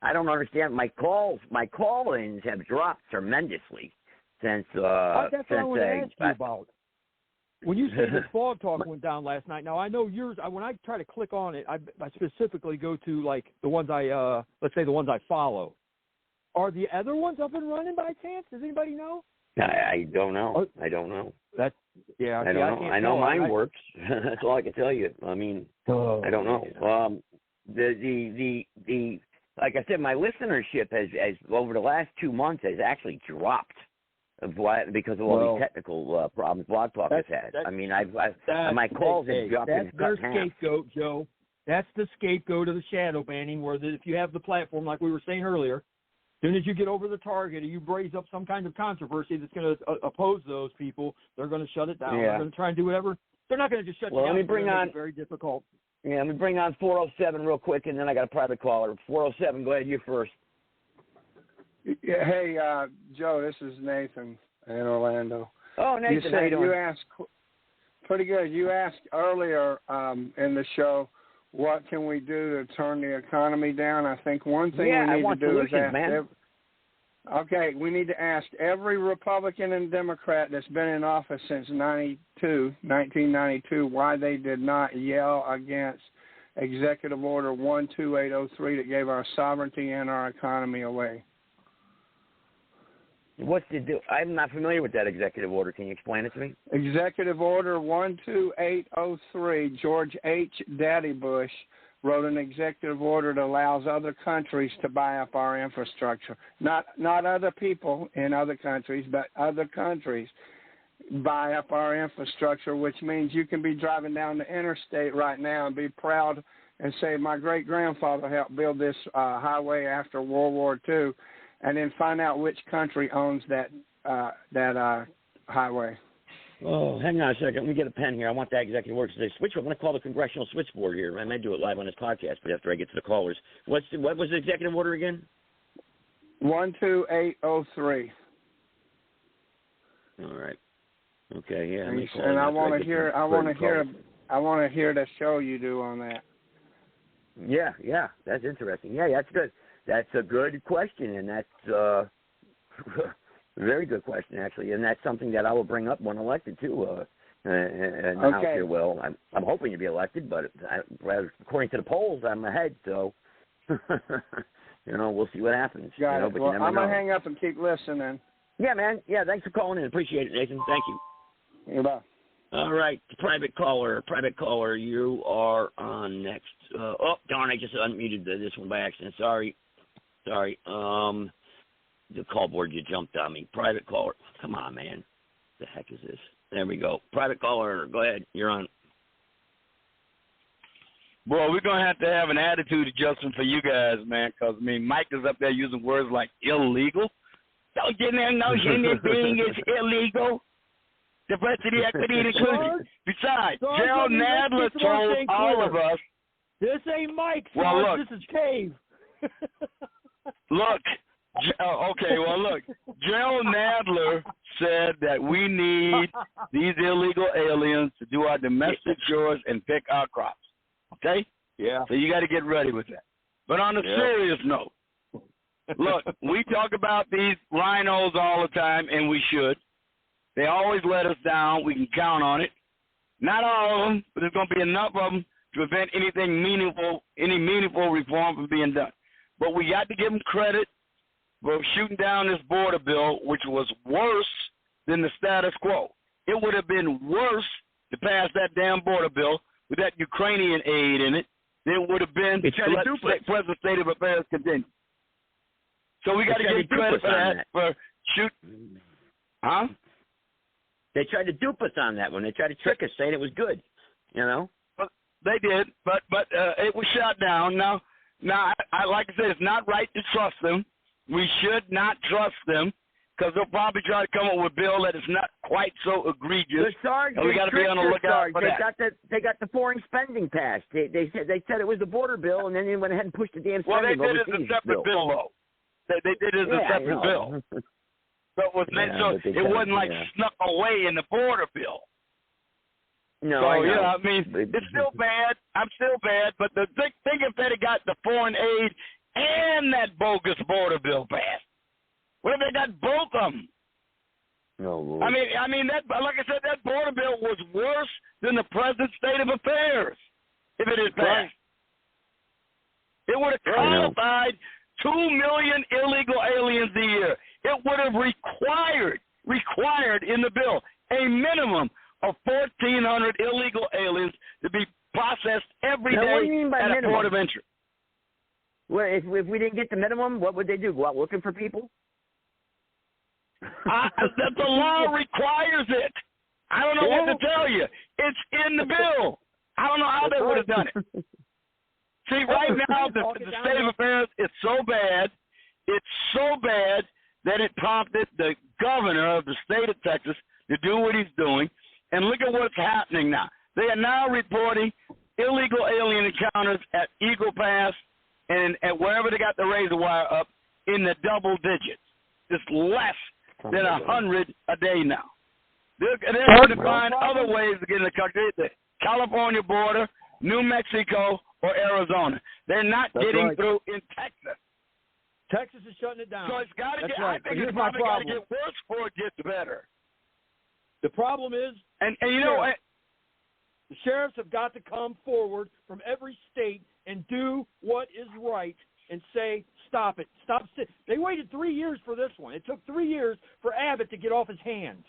I don't understand. My call-ins have dropped tremendously since. That's what I want to ask you about. When you say this Blog Talk went down last night, now I know yours. When I try to click on it, I specifically go to like the ones let's say the ones I follow. Are the other ones up and running by chance? Does anybody know? I don't know. I don't know. I don't know. I know mine works. That's all I can tell you. I mean, I don't know. The like I said, my listenership has over the last 2 months has actually dropped because of all these technical problems Blog Talk has had. I mean, my calls have dropped. That's their scapegoat, Joe. That's the scapegoat of the shadow banning, where if you have the platform, like we were saying earlier, as soon as you get over the target or you raise up some kind of controversy that's going to oppose those people, they're going to shut it down. Yeah. They're going to try and do whatever. They're not going to just shut it down. Let me bring on. It's very difficult. Yeah, let me bring on 407 real quick, and then I got a private caller. 407, go ahead. You first. Yeah, hey, Joe, this is Nathan. in Orlando. Oh, Nathan, you said how you doing? You asked pretty good. You asked earlier in the show, what can we do to turn the economy down? I think one thing we need to do is ask. Okay, we need to ask every Republican and Democrat that's been in office since 1992, why they did not yell against Executive Order 12803 that gave our sovereignty and our economy away. What's the do? I'm not familiar with that executive order. Can you explain it to me? Executive Order 12803, George H. Daddy Bush wrote an executive order that allows other countries to buy up our infrastructure. Not other people in other countries, but other countries buy up our infrastructure, which means you can be driving down the interstate right now and be proud and say, my great-grandfather helped build this highway after World War II, and then find out which country owns that highway. Oh, hang on a second. Let me get a pen here. I want that executive order today. I'm going to call the congressional switchboard here. I may do it live on this podcast, but after I get to the callers. What was the executive order again? 12803. All right. Okay. Yeah. And I want to hear. I want to hear the show you do on that. Yeah. That's interesting. Yeah, that's good. That's a good question, and that's very good question, actually, and that's something that I will bring up when elected, too, in the House here. Well, I'm hoping to be elected, but according to the polls, I'm ahead, so, we'll see what happens. Got it. But well, you never I'm going know. to hang up and keep listening. Yeah, man. Yeah, thanks for calling in. Appreciate it, Nathan. Thank you. Goodbye. All right, private caller, you are on next. Oh, darn, I just unmuted this one by accident. Sorry. The call board, you jumped on me. Private caller. Come on, man. The heck is this? There we go. Private caller, go ahead. You're on. Boy, we're going to have an attitude adjustment for you guys, man, because, Mike is up there using words like illegal. Don't you know anything is illegal? Diversity, equity, and inclusion. Besides, Gerald Nadler told all of us. This ain't Mike, well, look, this is Cave. Look, Gerald Nadler said that we need these illegal aliens to do our domestic chores and pick our crops. Okay? Yeah. So you got to get ready with that. But on a serious note, look, we talk about these rhinos all the time, and we should. They always let us down. We can count on it. Not all of them, but there's going to be enough of them to prevent any meaningful reform from being done. But we got to give them credit for shooting down this border bill, which was worse than the status quo. It would have been worse to pass that damn border bill with that Ukrainian aid in it than it would have been to let the present state of affairs continue. So we got to give credit for that, for shooting. Huh? They tried to dupe us on that one. They tried to trick us, saying it was good, Well, they did, but it was shot down. Now, I like I said, it's not right to trust them. We should not trust them because they'll probably try to come up with a bill that is not quite so egregious. And we got to be on the lookout for that. They got the foreign spending passed. They said it was the border bill, and then they went ahead and pushed the damn spending. Well, they did it as a separate bill, though. They did it as a separate bill. So it was meant it wasn't like snuck away in the border bill. No, so, I know. It's still bad. I'm still bad, but think if they'd have got the foreign aid and that bogus border bill passed. What if they got both of them? No, Lord. I mean that. Like I said, that border bill was worse than the present state of affairs if it had passed. Right. It would have qualified 2 million illegal aliens a year. It would have required in the bill a minimum of 1,400 illegal aliens to be processed every day at a port of entry. Well, if we didn't get the minimum, what would they do? Go out looking for people? The law requires it. I don't know what to tell you. It's in the bill. I don't know how they would have done it. See, right now, the state of affairs is so bad. It's so bad that it prompted the governor of the state of Texas to do what he's doing. And look at what's happening now. They are now reporting illegal alien encounters at Eagle Pass and at wherever they got the razor wire up in the double digits. Just less than 100 a day now. They're going to find other ways to get in the country. The California border, New Mexico, or Arizona. They're not getting through in Texas. Texas is shutting it down. So it's got to get. Right. I think it's probably got to get worse before it gets better. The problem is, and you know what? The sheriffs have got to come forward from every state and do what is right and say, stop it. Stop. They waited 3 years for this one. It took 3 years for Abbott to get off his hands.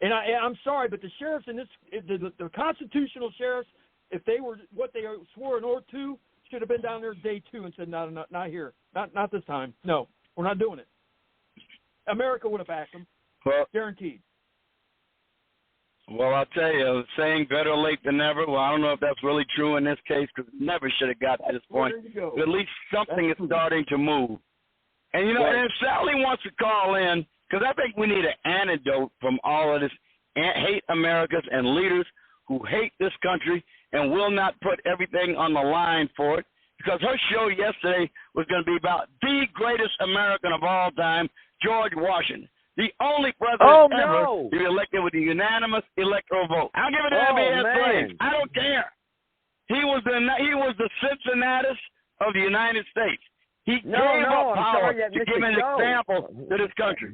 And I'm sorry, but the sheriffs in this, the constitutional sheriffs, if they were what they swore an oath to, should have been down there day 2 and said, no, not here. Not this time. No, we're not doing it. America would have backed them. Well, guaranteed. Well, I'll tell you, saying better late than never, well, I don't know if that's really true in this case because it never should have got to this point. But at least something is starting to move. And, you know, and if Sally wants to call in, because I think we need an antidote from all of this hate Americans and leaders who hate this country and will not put everything on the line for it. Because her show yesterday was going to be about the greatest American of all time, George Washington. The only president ever to be elected with a unanimous electoral vote. I'll give it to MBS. I don't care. He was the Cincinnatus of the United States. He gave up power to give an example to this country.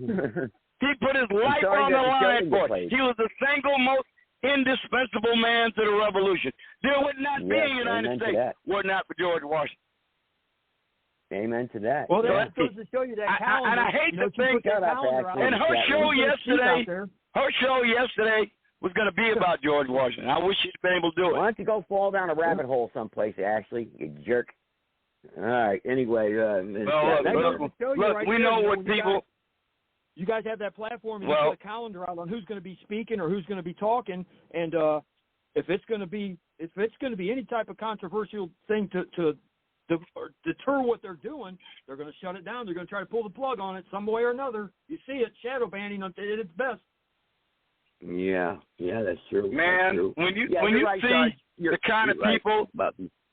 He put his life on the line for it. He was the single most indispensable man to the revolution. There would not be a United States were it not for George Washington. Amen to that. Well, that goes to show you that calendar. And I hate to think that. And her show yesterday was going to be about George Washington. I wish she'd been able to do it. Why don't you go fall down a rabbit hole someplace, Ashley, you jerk? All right. Anyway, look, we know what people. You guys have that platform. And you put a calendar out on who's going to be speaking or who's going to be talking, and if it's going to be any type of controversial thing to deter what they're doing, they're going to shut it down. They're going to try to pull the plug on it some way or another. You see it, shadow banning at its best. Yeah, that's true. Man, that's true. when you see the kind of people,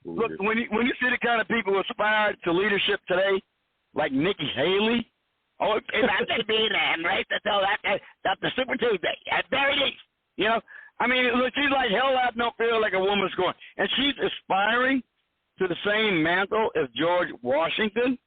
look, when you see the kind of people who aspire to leadership today, like Nikki Haley, if I could be that, right? That's the Super Tuesday at very least, you know. I mean, look, she's like hell out no fear, like a woman's going, and she's aspiring to the same mantle as George Washington.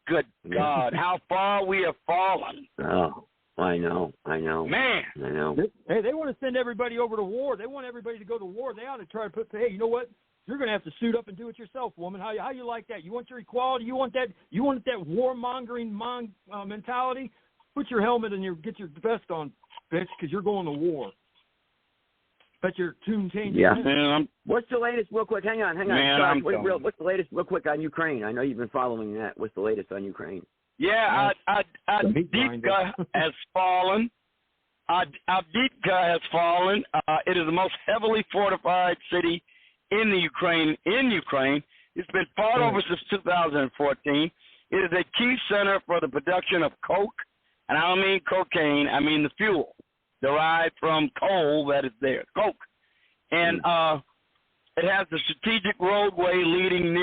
Good God, how far we have fallen. Oh, I know. Man. I know. Hey, they want to send everybody over to war. They want everybody to go to war. They ought to try to hey, you know what? You're going to have to suit up and do it yourself, woman. How you like that? You want your equality? You want that warmongering mentality? Put your helmet and get your vest on, bitch, because you're going to war. Bet your tune changes. Yeah. Man, what's the latest, real quick? Hang on. Man, what's the latest, real quick, on Ukraine? I know you've been following that. What's the latest on Ukraine? Yeah, Avdiivka has fallen. Avdiivka has fallen. It is the most heavily fortified city in Ukraine. It's been fought over since 2014. It is a key center for the production of coke, and I don't mean cocaine. I mean the fuel derived from coal that is there, coke. And it has the strategic roadway leading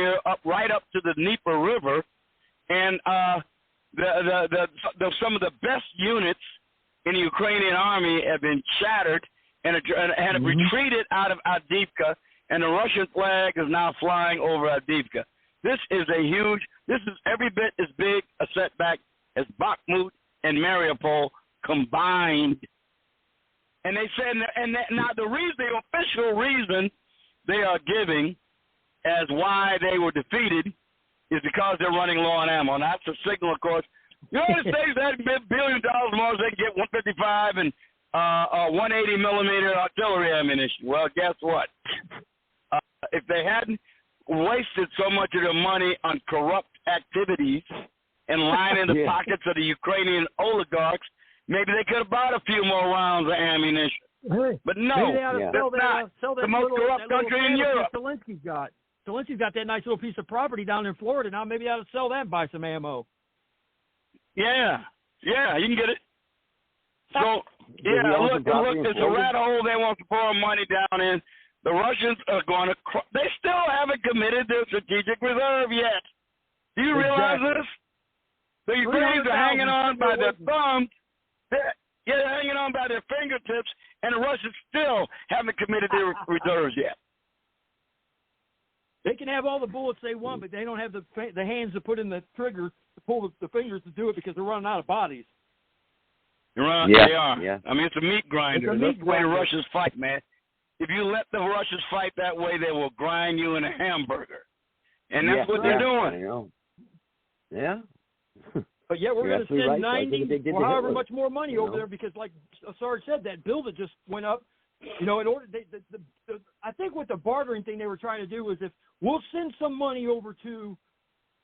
right up to the Dnieper River, and some of the best units in the Ukrainian army have been shattered and have retreated out of Avdiivka, and the Russian flag is now flying over Avdiivka. This is every bit as big a setback as Bakhmut and Mariupol combined. And they said, now the official reason they are giving as why they were defeated is because they're running low on ammo. And that's a signal, of course. The United States had $1 billion more, they can get 155 and 180 millimeter artillery ammunition. Well, guess what? If they hadn't wasted so much of their money on corrupt activities and lining the pockets of the Ukrainian oligarchs, maybe they could have bought a few more rounds of ammunition. But no, that's not the most corrupt country in Europe. Zelensky's got that nice little piece of property down in Florida now. Maybe I ought to sell that and buy some ammo. Yeah, you can get it. So, look, it's a rat hole they want to pour money down in. The Russians are going to they still haven't committed their strategic reserve yet. Do you realize this? The Ukrainians are hanging on by their thumbs. They're hanging on by their fingertips, and the Russians still haven't committed their reserves yet. They can have all the bullets they want, but they don't have the hands to put in the trigger to pull the fingers to do it because they're running out of bodies. They are. Yeah. I mean, it's a meat grinder. That's the way the Russians fight, man. If you let the Russians fight that way, they will grind you in a hamburger. And that's what they're doing. Yeah. But yeah, we're going to send 90 or however much more money over there because, like Sarge said, that bill that just went up, in order, I think what the bartering thing they were trying to do was if we'll send some money over to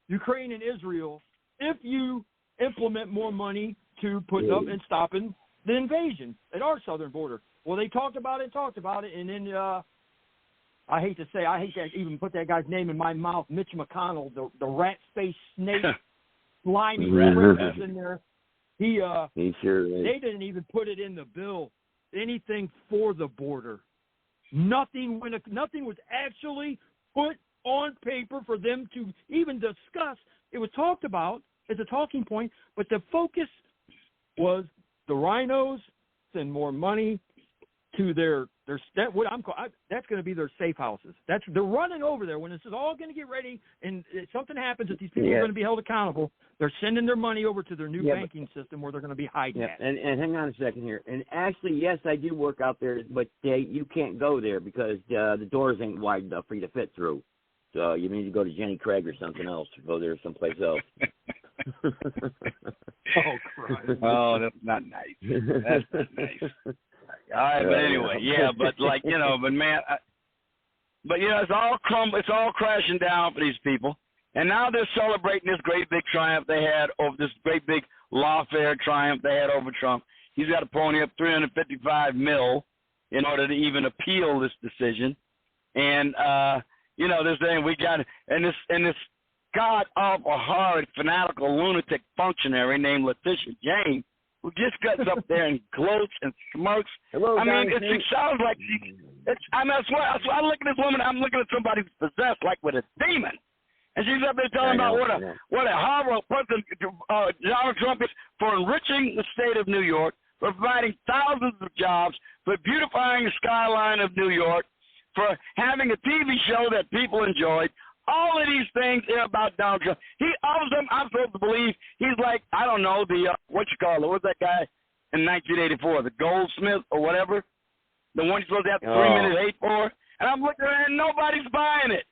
Ukraine and Israel if you implement more money to put up and stopping the invasion at our southern border. Well, they talked about it, and then I hate to even put that guy's name in my mouth, Mitch McConnell, the rat-faced snake, slimy critters in there. He sure is. They didn't even put it in the bill, anything for the border. Nothing was actually put on paper for them to even discuss. It was talked about as a talking point, but the focus was the rhinos send more money to that's going to be their safe houses. They're running over there when this is all going to get ready, and if something happens that these people are going to be held accountable. They're sending their money over to their new banking system where they're going to be hiding at. And hang on a second here. And actually, yes, I do work out there, but you can't go there because the doors ain't wide enough for you to fit through. So you need to go to Jenny Craig or something else, or go there someplace else. Oh, Christ. Oh, that's not nice. That's not nice. All right, but anyway, but but man, it's all crashing down for these people, and now they're celebrating this great big triumph they had over this great big lawfare triumph they had over Trump. He's got to pony up $355 million in order to even appeal this decision, and this thing we got, and this god awful horrid fanatical lunatic functionary named Letitia James, who just gets up there and gloats and smirks. Hello, I mean, it sounds like I swear, I look at this woman, I'm looking at somebody who's possessed like with a demon. And she's up there telling about what a horrible person Donald Trump is for enriching the state of New York, for providing thousands of jobs, for beautifying the skyline of New York, for having a TV show that people enjoyed. All of these things are about Donald Trump. All of them, I'm supposed to believe he's like, I don't know, what's that guy in 1984, the Goldsmith or whatever, the one you're supposed to have 3-minute hate for. And I'm looking at it and nobody's buying it.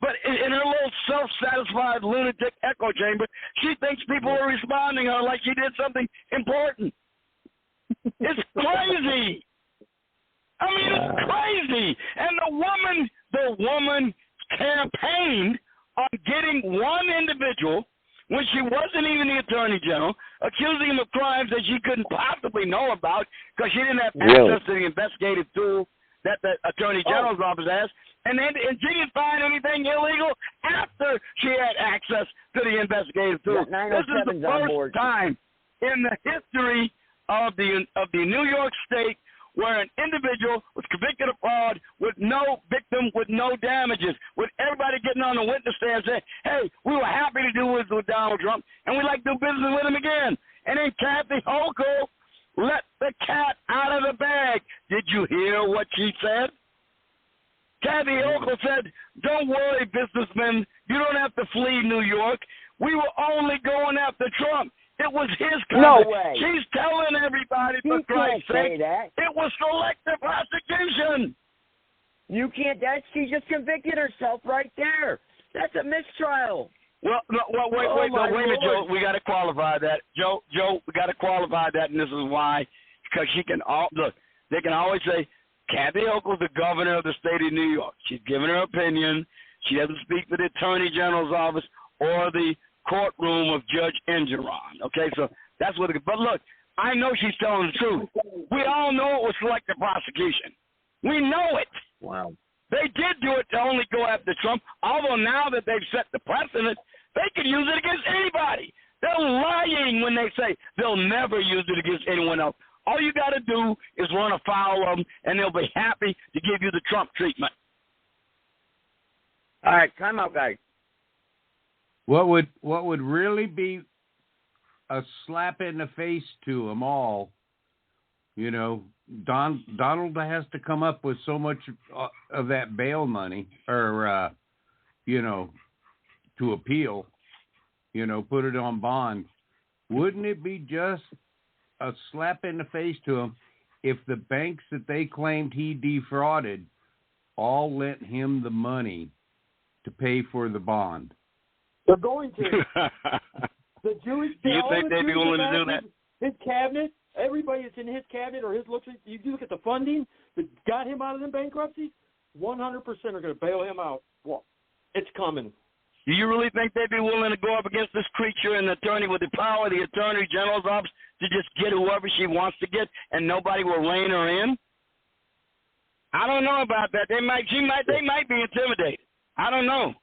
But in her little self-satisfied lunatic echo chamber, she thinks people are responding to her like she did something important. It's crazy. I mean, it's crazy. And the woman campaigned on getting one individual when she wasn't even the attorney general, accusing him of crimes that she couldn't possibly know about because she didn't have access to the investigative tool that the attorney general's office has, and she didn't find anything illegal after she had access to the investigative tool. This is the first time in the history of the New York State where an individual was convicted of fraud with no victim, with no damages, with everybody getting on the witness stand and saying, hey, we were happy to do this with Donald Trump, and we'd like to do business with him again. And then Kathy Hochul let the cat out of the bag. Did you hear what she said? Kathy Hochul said, don't worry, businessmen, you don't have to flee New York. We were only going after Trump. It was his comment. No way. She's telling everybody, for Christ's sake, it was selective prosecution. You can't. She just convicted herself right there. That's a mistrial. Well, wait a minute, Joe. We got to qualify that. Joe, we got to qualify that, and this is why. Because they can always say, Kathy Hochul's the governor of the state of New York. She's giving her opinion. She doesn't speak for the attorney general's office or the courtroom of Judge Engeron. Okay, so that's what. But look, I know she's telling the truth. We all know it was selective prosecution. We know it. Wow. They did do it to only go after Trump. Although now that they've set the precedent, they can use it against anybody. They're lying when they say they'll never use it against anyone else. All you got to do is run afoul of them, and they'll be happy to give you the Trump treatment. All right, time out, guys. What would really be a slap in the face to them all. You know, Donald has to come up with so much of that bail money, or to appeal. Put it on bond. Wouldn't it be just a slap in the face to him if the banks that they claimed he defrauded all lent him the money to pay for the bond? They're going to. The Jewish. Do you think they'd be willing to do that? His cabinet, everybody that's in his cabinet or his looks. You look at the funding that got him out of them bankruptcies. 100% are going to bail him out. Well, it's coming. Do you really think they'd be willing to go up against this creature and attorney with the power of the Attorney General's office to just get whoever she wants to get and nobody will rein her in? I don't know about that. They might be intimidated. I don't know.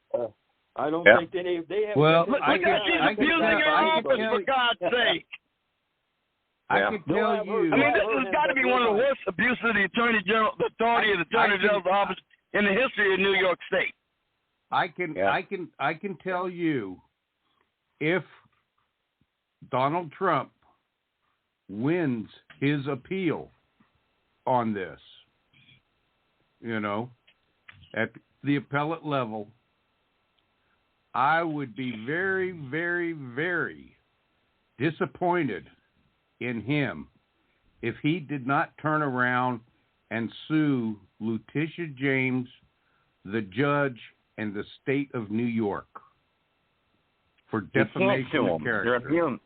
I don't think they have. Well, look how she's abusing her office, for God's sake. I can tell you. I mean, this has got to be one of the worst abuses of the Attorney General, the authority of the Attorney General's office in the history of New York State. I can tell you, if Donald Trump wins his appeal on this, at the appellate level, I would be very, very, very disappointed in him if he did not turn around and sue Letitia James, the judge, and the state of New York for defamation of character.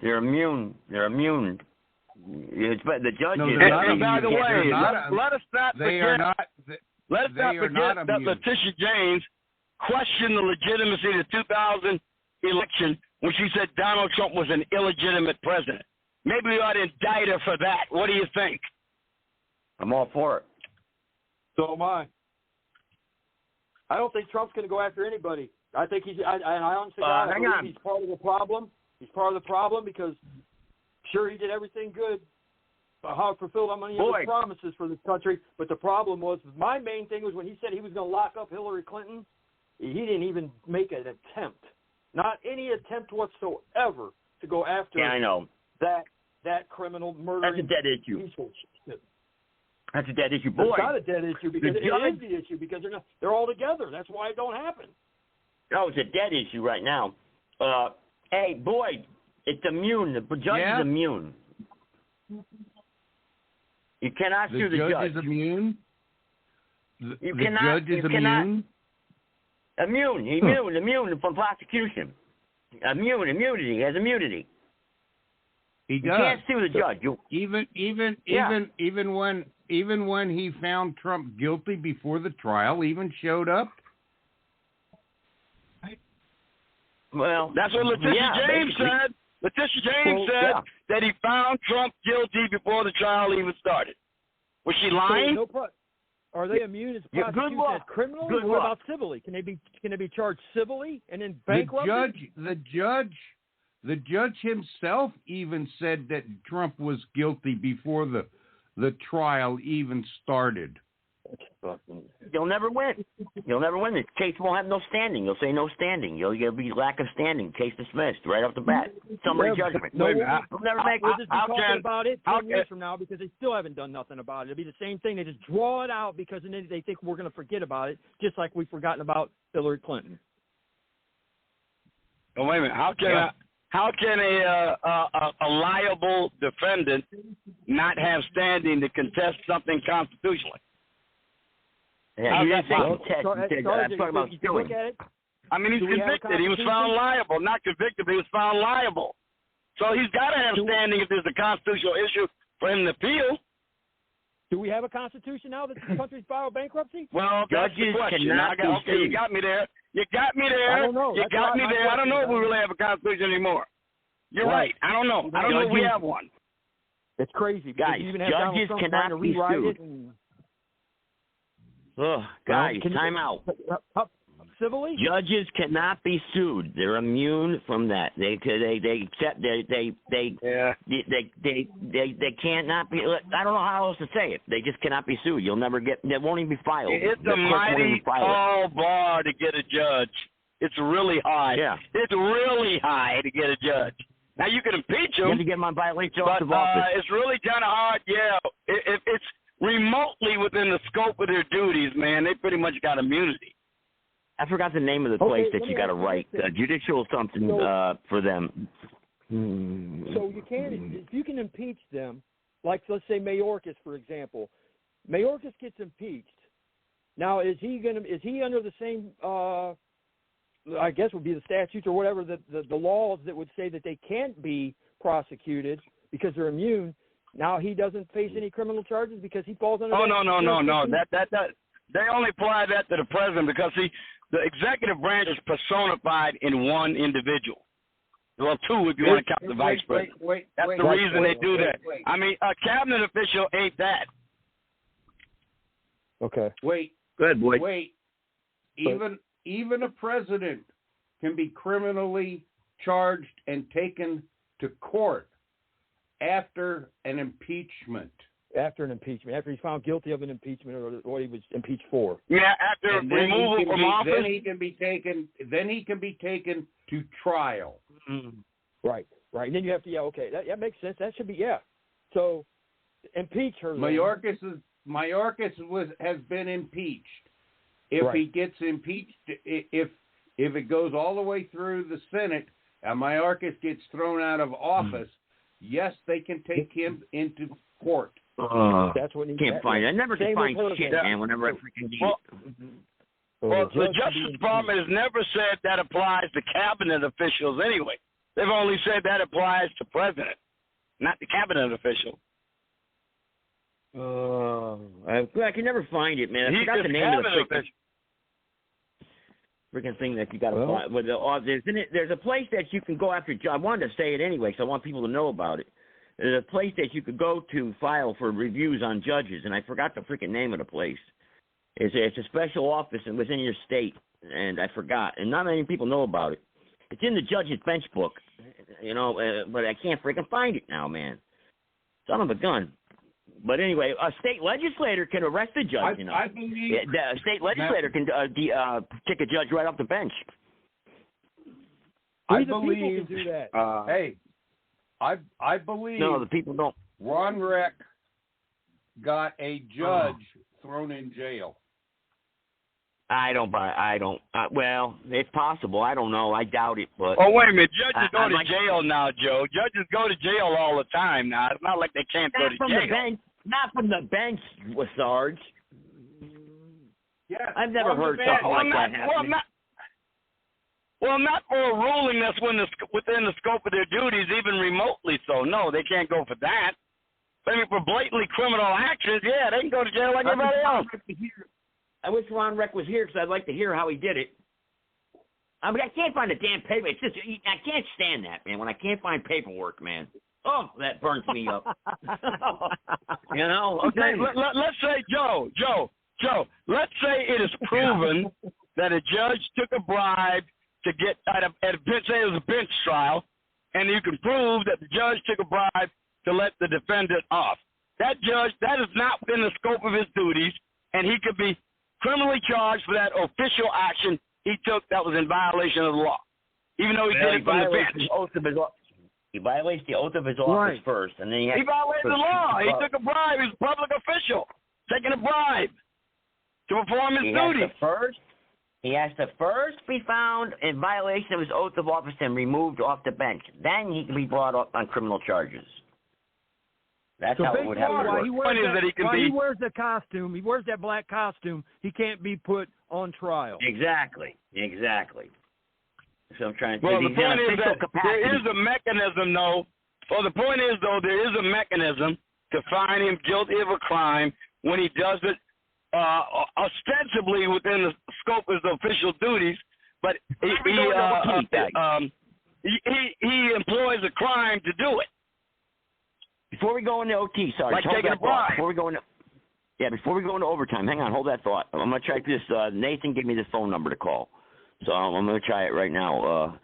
They're immune. But the judge is. And by the way, let us not forget. Let's not forget that Letitia James questioned the legitimacy of the 2000 election when she said Donald Trump was an illegitimate president. Maybe we ought to indict her for that. What do you think? I'm all for it. So am I. I don't think Trump's going to go after anybody. I think I honestly believe he's part of the problem. He's part of the problem because, sure, he did everything good, how fulfilled how many of his promises for this country. But the problem was, my main thing was when he said he was going to lock up Hillary Clinton, he didn't even make an attempt, not any attempt whatsoever to go after. Yeah, I know that criminal murdering. That's a dead issue. That's a dead issue, boy. It's not a dead issue because it is the issue because they're all together. That's why it don't happen. No, it's a dead issue right now. Hey, Boyd, it's immune. The judge is immune. You cannot sue the judge. The judge is immune? The judge is immune? Immune from prosecution. Immunity. He has immunity. He does. You can't sue the judge. Even when he found Trump guilty before the trial, even showed up. Well, that's what Letitia James said. Letitia James said that he found Trump guilty before the trial even started. Was she lying? Are they immune as prosecution as criminals? What about civilly? Can they be charged civilly and then bankrupted? The judge himself even said that Trump was guilty before the trial even started. You'll never win. The case won't have no standing. You'll say no standing. You'll be lack of standing. Case dismissed right off the bat. Summary judgment. We'll just be talking about it 10 years from now because they still haven't done nothing about it. It'll be the same thing. They just draw it out because they think we're going to forget about it, just like we've forgotten about Hillary Clinton. Oh, wait a minute. How can a liable defendant not have standing to contest something constitutionally? Yeah, I'm talking about suing. I mean, he's convicted. He was found liable. Not convicted, but he was found liable. So he's got to have standing if there's a constitutional issue for him to appeal. Do we have a constitution now that the country's filed bankruptcy? Well, that's the question. Okay, you got me there. I don't know. You got me there. I don't know if we really have a constitution anymore. You're right. I don't know. I don't know if we have one. It's crazy. Guys, even have judges cannot be sued. Guys, time out. Civilly? Judges cannot be sued. They're immune from that. They accept they cannot be. I don't know how else to say it. They just cannot be sued. You'll never get. They won't even be filed. It's a mighty tall bar to get a judge. It's really high. Yeah. It's really high to get a judge. Now you can impeach You him. have to get him on violation But of office. it's really kind of hard. Yeah, if it's remotely within the scope of their duties, man, they pretty much got immunity. I forgot the name of the place that you got to write. Judicial something for them. So you can, if you can impeach them, like let's say Mayorkas, for example. Mayorkas gets impeached. Now, is he under the same? I guess would be the statutes or whatever the laws that would say that they can't be prosecuted because they're immune. Now he doesn't face any criminal charges because he falls under. Oh no. That they only apply that to the president because the executive branch is personified in one individual. Well, two if you want to count the vice president. That's the reason they do that. I mean, a cabinet official ain't that. Okay. Wait. Good boy. Wait. Even a president can be criminally charged and taken to court after an impeachment. After he's found guilty of an impeachment or what he was impeached for. Yeah, after removal from office. Then he can be taken to trial. Right. And then you have to. Yeah. Okay. That makes sense. That should be. Yeah. So impeach her. Mayorkas has been impeached. If he gets impeached, if it goes all the way through the Senate and Mayorkas gets thrown out of office, yes, they can take him into court. That's what he can't find it. I never can find shit, man. Whenever I freaking need it. Well, the Justice Department has never said that applies to cabinet officials anyway. They've only said that applies to president, not the cabinet official. I can never find it, man. I forgot the name of the freaking thing that you got to find. There's a place that you can go after. I wanted to say it anyway because I want people to know about it. There's a place that you could go to file for reviews on judges, and I forgot the freaking name of the place. It's a special office and within your state, and I forgot. And not many people know about it. It's in the judge's bench book, but I can't freaking find it now, man. Son of a gun. But anyway, a state legislator can arrest a judge. I believe the state legislator can kick a judge right off the bench. I believe people can do that. I believe. No, the people don't. Ron Reck got a judge thrown in jail. Well, it's possible. I don't know. I doubt it, but. Oh, wait a minute. Judges go to jail now, Joe. Judges go to jail all the time now. It's not like they can't go to jail. Not from the bench, Sarge. Yeah, I've never heard something like that happen. Not for a ruling that's within the scope of their duties, even remotely so. No, they can't go for that. I mean, for blatantly criminal actions, yeah, they can go to jail like everybody else. I wish Ron Reck was here because I'd like to hear how he did it. I mean, I can't find the damn paper. It's just I can't stand that, man. When I can't find paperwork, man. Oh, that burns me up. Okay. Let's say, Joe. Let's say it is proven that a judge took a bribe to get at a bench. Say it was a bench trial, and you can prove that the judge took a bribe to let the defendant off. That judge, that is not within the scope of his duties, and he could be criminally charged for that official action he took that was in violation of the law, even though he did it from the bench. He violates the oath of his office first, and then he violated the law. He took a bribe. He's a public official taking a bribe to perform his duties. He has to first be found in violation of his oath of office and removed off the bench. Then he can be brought up on criminal charges. That's how it would have to work. He wears the costume. He wears that black costume. He can't be put on trial. Exactly. So I'm trying to. Well, the point is that there is a mechanism, though. Well, the point is, though, there is a mechanism to find him guilty of a crime when he does it ostensibly within the scope of his official duties, but he employs a crime to do it. Before we go into OT, sorry, like taking a bribe. Before we go into overtime, hang on, hold that thought. I'm gonna try this. Nathan gave me the phone number to call, so I'm gonna try it right now.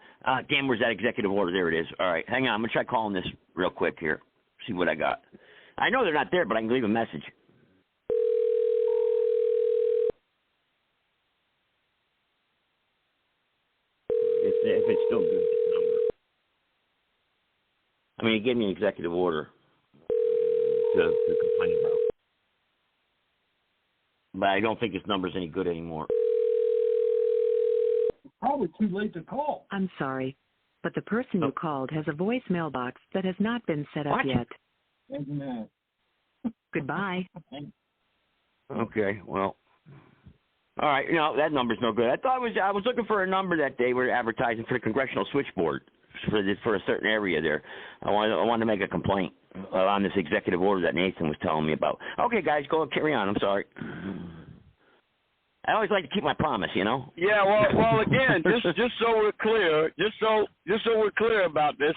Damn, where's that executive order? There it is. All right, hang on. I'm gonna try calling this real quick here. See what I got. I know they're not there, but I can leave a message. If it's still good. I mean, he gave me an executive order to complain about. But I don't think his number's any good anymore. Probably too late to call. I'm sorry, but the person you called has a voicemail box that has not been set up yet. Goodbye. Okay, well. All right, that number's no good. I was looking for a number that they were advertising for the congressional switchboard for a certain area there. I wanted to make a complaint on this executive order that Nathan was telling me about. Okay, guys, go carry on. I'm sorry. I always like to keep my promise, Yeah, well, again, just so we're clear, just so we're clear about this,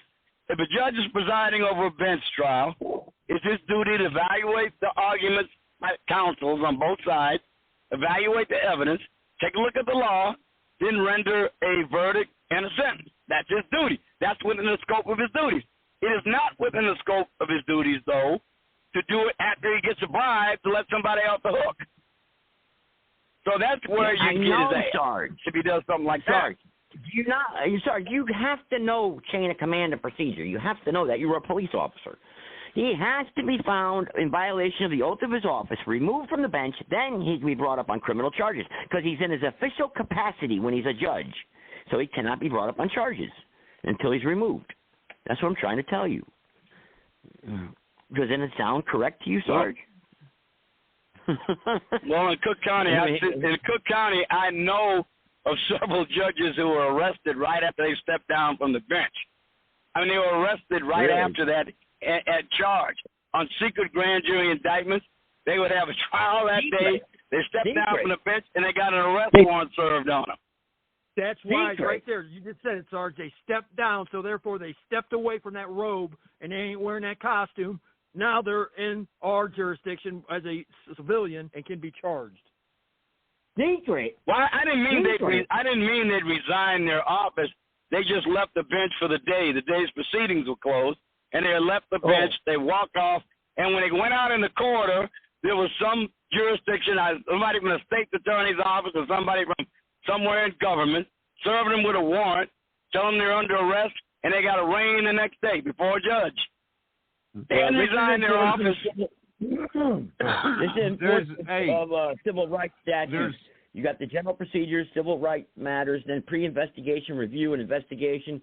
if a judge is presiding over a bench trial, it's his duty to evaluate the arguments by counsels on both sides, evaluate the evidence, take a look at the law, then render a verdict and a sentence. That's his duty. That's within the scope of his duties. It is not within the scope of his duties, though, to do it after he gets a bribe to let somebody off the hook. So that's where you get his ass Sarge. if he does something like Sarge. that. Sarge, you have to know chain of command and procedure. You have to know that. You're a police officer. He has to be found in violation of the oath of his office, removed from the bench, then he can be brought up on criminal charges because he's in his official capacity when he's a judge. So he cannot be brought up on charges until he's removed. That's what I'm trying to tell you. Doesn't it sound correct to you, Sarge? Well, in Cook County, I know of several judges who were arrested right after they stepped down from the bench. I mean, they were arrested right after that at charge on secret grand jury indictments. They would have a trial that day. They stepped down from the bench, and they got an arrest warrant served on them. That's why, right there, you just said it, Sarge. They stepped down, so therefore they stepped away from that robe, and they ain't wearing that costume. Now they're in our jurisdiction as a civilian and can be charged. Secret. Well, I didn't mean they'd resign their office. They just left the bench for the day. The day's proceedings were closed, and they left the bench. They walked off, and when they went out in the corridor, there was some jurisdiction, somebody from the state attorney's office or somebody from somewhere in government, serving them with a warrant, telling them they're under arrest, and they got arraigned the next day before a judge. They hadn't resigned their office. This is enforcement of civil rights statutes. You got the general procedures, civil rights matters, then pre-investigation review and investigation,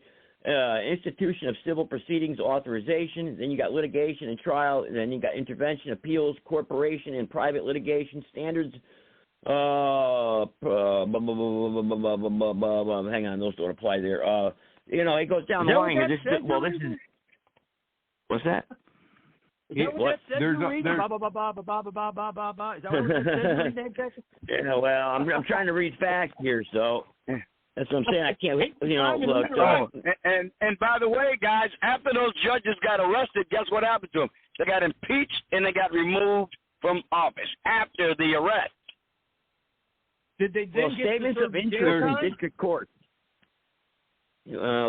institution of civil proceedings authorization, then you got litigation and trial, and then you got intervention, appeals, corporation, and private litigation standards. Hang on, those don't apply there. It goes down the line here. This is what's that? Is that what that said to read? Is that what it said? Yeah, well, I'm trying to read fast here, so that's what I'm saying. I can't, look. And by the way, guys, after those judges got arrested, guess what happened to them? They got impeached and they got removed from office after the arrest. Did they then get statements of interest in district court? There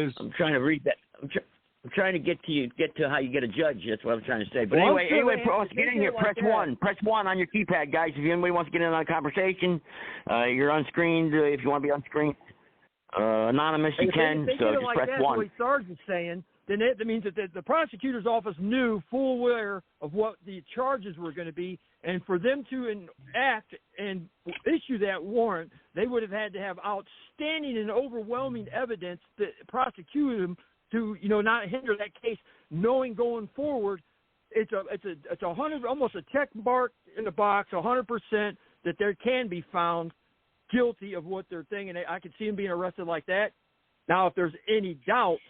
is. I'm trying to read that. I'm trying to get to how you get a judge. That's what I'm trying to say. But anyway, get in here. Press 1. Press 1 on your keypad, guys. If anybody wants to get in on a conversation, you're unscreened. If you want to be unscreened, anonymous, you can. So just press 1. The way Sarge is saying, then that means that the prosecutor's office knew full aware of what the charges were going to be, and for them to act and issue that warrant, they would have had to have outstanding and overwhelming evidence that prosecuted them to not hinder that case, knowing going forward it's a 100, almost a check mark in the box, 100% that there can be found guilty of what they're thinking. I could see them being arrested like that. Now, if there's any doubt,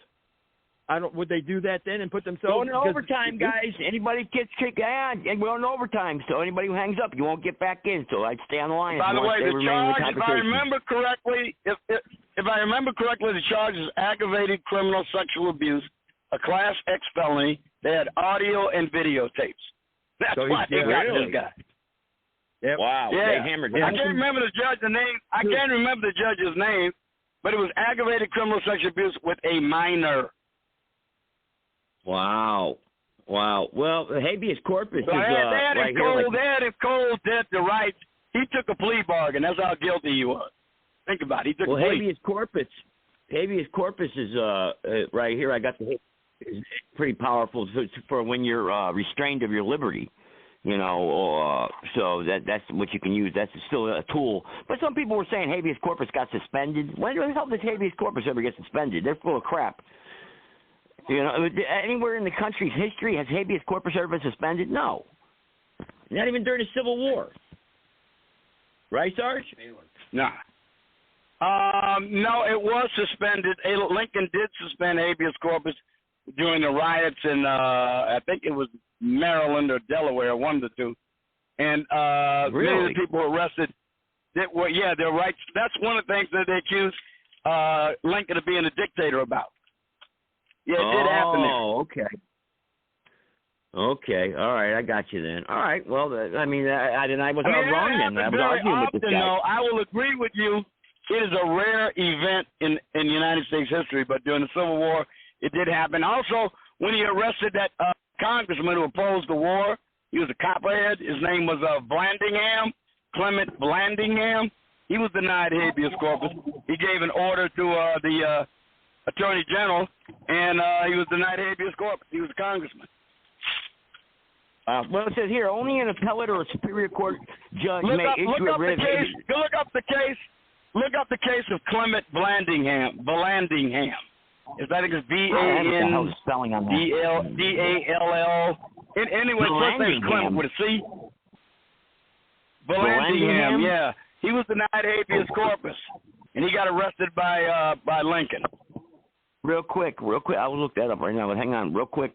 would they do that then and put themselves going in overtime, guys? Anybody gets kicked out, and we're in overtime. So anybody who hangs up, you won't get back in. So I'd stay on the line. By the way, the charge, if I remember correctly, the charge is aggravated criminal sexual abuse, a Class X felony. They had audio and videotapes. That's why they got this guy. Yep. Wow. Yeah. They hammered him. I can't remember the judge's name. But it was aggravated criminal sexual abuse with a minor. Wow. Well, the habeas corpus is they had right him cold dead to rights. He took a plea bargain. That's how guilty he was. Think about it. He took a plea. habeas corpus is right here. I got the is pretty powerful for when you're restrained of your liberty. You know, so that's what you can use. That's still a tool. But some people were saying habeas corpus got suspended. When the hell does habeas corpus ever get suspended? They're full of crap. You know, anywhere in the country's history has habeas corpus ever been suspended? No. Not even during the Civil War. Right, Sarge? No. No, it was suspended. Lincoln did suspend habeas corpus during the riots in, I think it was Maryland or Delaware, one of the two. And really? many of the people arrested, they're right. That's one of the things that they accused Lincoln of being a dictator about. Yeah, it did happen there. Oh, okay. Okay, all right, I got you then. All right, well, I wasn't wrong then. I was arguing with this guy. No, I will agree with you. It is a rare event in United States history, but during the Civil War, it did happen. Also, when he arrested that congressman who opposed the war, he was a copperhead. His name was Blandingham, Clement Blandingham. He was denied habeas corpus. He gave an order to the Attorney General, and he was denied habeas corpus. He was a congressman. Well, it says here, only an appellate or a superior court judge may issue a writ of habeas. Look up the case. Look up the case of Clement Blandingham. I think it's B-A-N-D-A-L-L. Anyway, first name is Clement with a C. Blandingham, yeah. He was denied habeas corpus, and he got arrested by Lincoln. Real quick. I will look that up right now, but hang on. Real quick.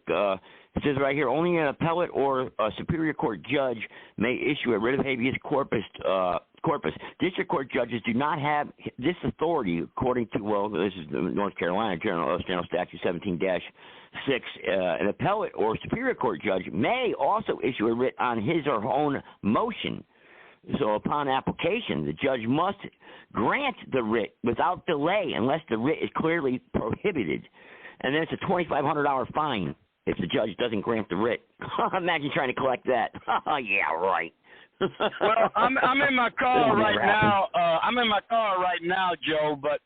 It says right here, only an appellate or a superior court judge may issue a writ of habeas corpus. District court judges do not have this authority, according to, this is North Carolina General Statute 17-6. An appellate or superior court judge may also issue a writ on his or her own motion. So upon application, the judge must grant the writ without delay unless the writ is clearly prohibited. And then it's a $2,500 fine if the judge doesn't grant the writ. Imagine trying to collect that. Yeah, right. Well, I'm in my car right now. Joe. But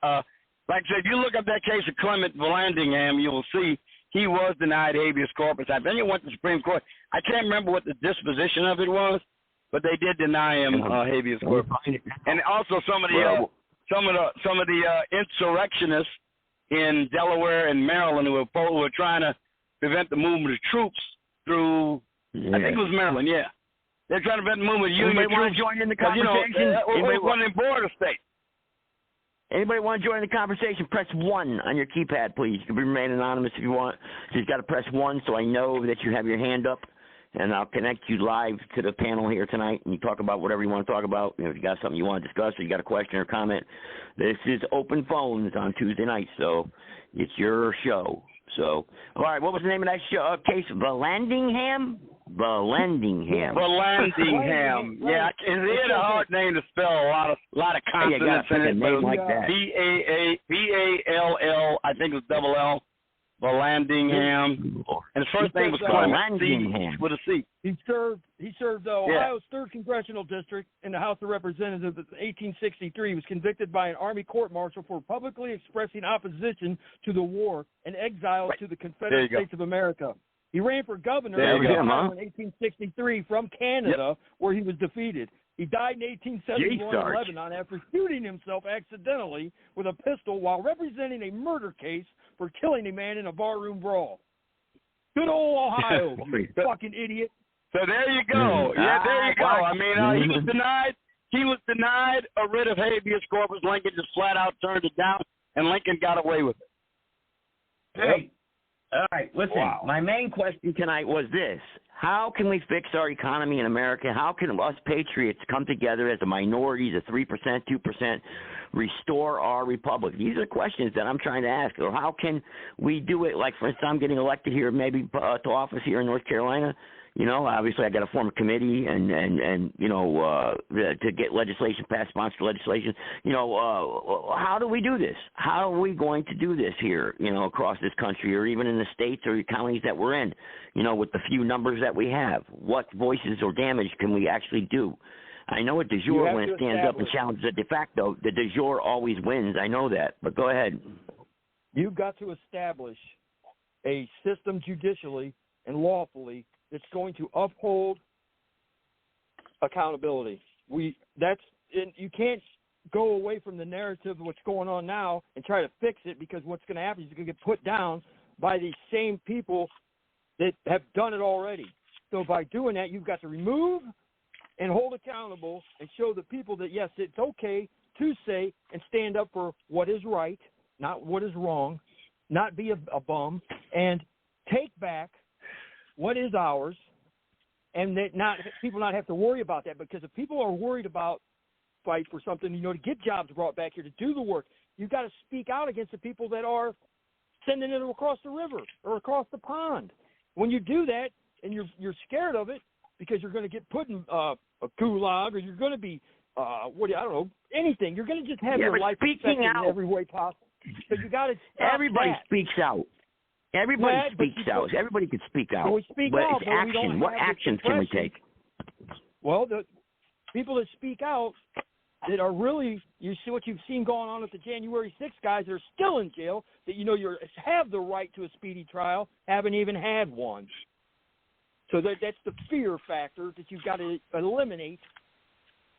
like I said, if you look up that case of Clement Blandingham, you will see he was denied habeas corpus. I think it went to the Supreme Court. I can't remember what the disposition of it was, but they did deny him habeas corpus. And also some of the insurrectionists in Delaware and Maryland who were trying to prevent the movement of troops through, I think it was Maryland, yeah. They're trying to prevent the movement of Union troops. Anybody want to join in the conversation? Anybody want in border states? Anybody want to join the conversation? Press 1 on your keypad, please. You can remain anonymous if you want. So you've got to press 1 so I know that you have your hand up, and I'll connect you live to the panel here tonight, and you talk about whatever you want to talk about. If you got something you want to discuss or you got a question or comment, this is open phones on Tuesday night, so it's your show. So, all right, what was the name of that show, case? Blandingham? Blandingham. Yeah, it had a hard name to spell. A lot of consonants in it. Name like that. B-A-L-L, I think it was double L. Blandingham. And his first name was Clement with a C. He served Ohio's 3rd Congressional District in the House of Representatives in 1863. He was convicted by an Army court-martial for publicly expressing opposition to the war and exiled to the Confederate States of America. He ran for governor in 1863 from Canada, where he was defeated. He died in 1871 in Lebanon after shooting himself accidentally with a pistol while representing a murder case for killing a man in a barroom brawl. Good old Ohio, you fucking idiot. So there you go. Yeah, there you go. I mean, he was denied a writ of habeas corpus. Lincoln just flat out turned it down, and Lincoln got away with it. Hey. All right, listen, my main question tonight was this. How can we fix our economy in America? How can us patriots come together as a minority, the 3%, 2%, restore our republic? These are questions that I'm trying to ask. Or how can we do it? Like, for instance, I'm getting elected here maybe to office here in North Carolina. You know, obviously I got to form a committee and you know, to get legislation passed, sponsor legislation. You know, how do we do this? How are we going to do this here, you know, across this country or even in the states or counties that we're in, you know, with the few numbers that we have? What voices or damage can we actually do? I know a de jure when it stands up and challenges a de facto. The de jure always wins. I know that. But go ahead. You've got to establish a system judicially and lawfully that's going to uphold accountability. You can't go away from the narrative of what's going on now and try to fix it, because what's going to happen is you're going to get put down by these same people that have done it already. So by doing that, you've got to remove and hold accountable and show the people that, yes, it's okay to say and stand up for what is right, not what is wrong, not be a bum, and take back what is ours, and that people not have to worry about that. Because if people are worried about fight for something, to get jobs brought back here, to do the work, you've got to speak out against the people that are sending it across the river or across the pond. When you do that and you're scared of it because you're going to get put in a gulag, or you're going to be anything. You're going to just have your life affected in every way possible. So you got to stop Everybody that. speaks out. Everybody speaks out. Everybody can speak out. We speak but out, it's but action. What actions can we take? Well, the people that speak out that are really, you see what you've seen going on with the January 6th guys that are still in jail, that you have the right to a speedy trial, haven't even had one. So that's the fear factor that you've got to eliminate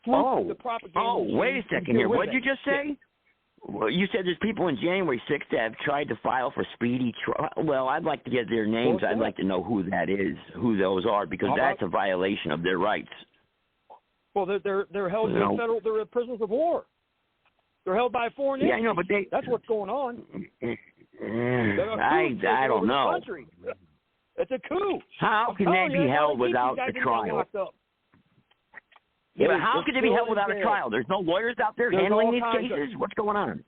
through the propaganda. Oh, wait a second here. What did you just say? Well, you said there's people in January 6th that have tried to file for speedy trial. Well, I'd like to get their names. I'd like to know who that is, who those are, because that's a violation of their rights. Well, they're held in federal. They're prisoners of war. They're held by foreign entities. Yeah, I know, but that's what's going on. I don't know. It's a coup. How can they be held without a trial? Yeah, but how could they be held without a trial? There's no lawyers out there handling these cases? What's going on?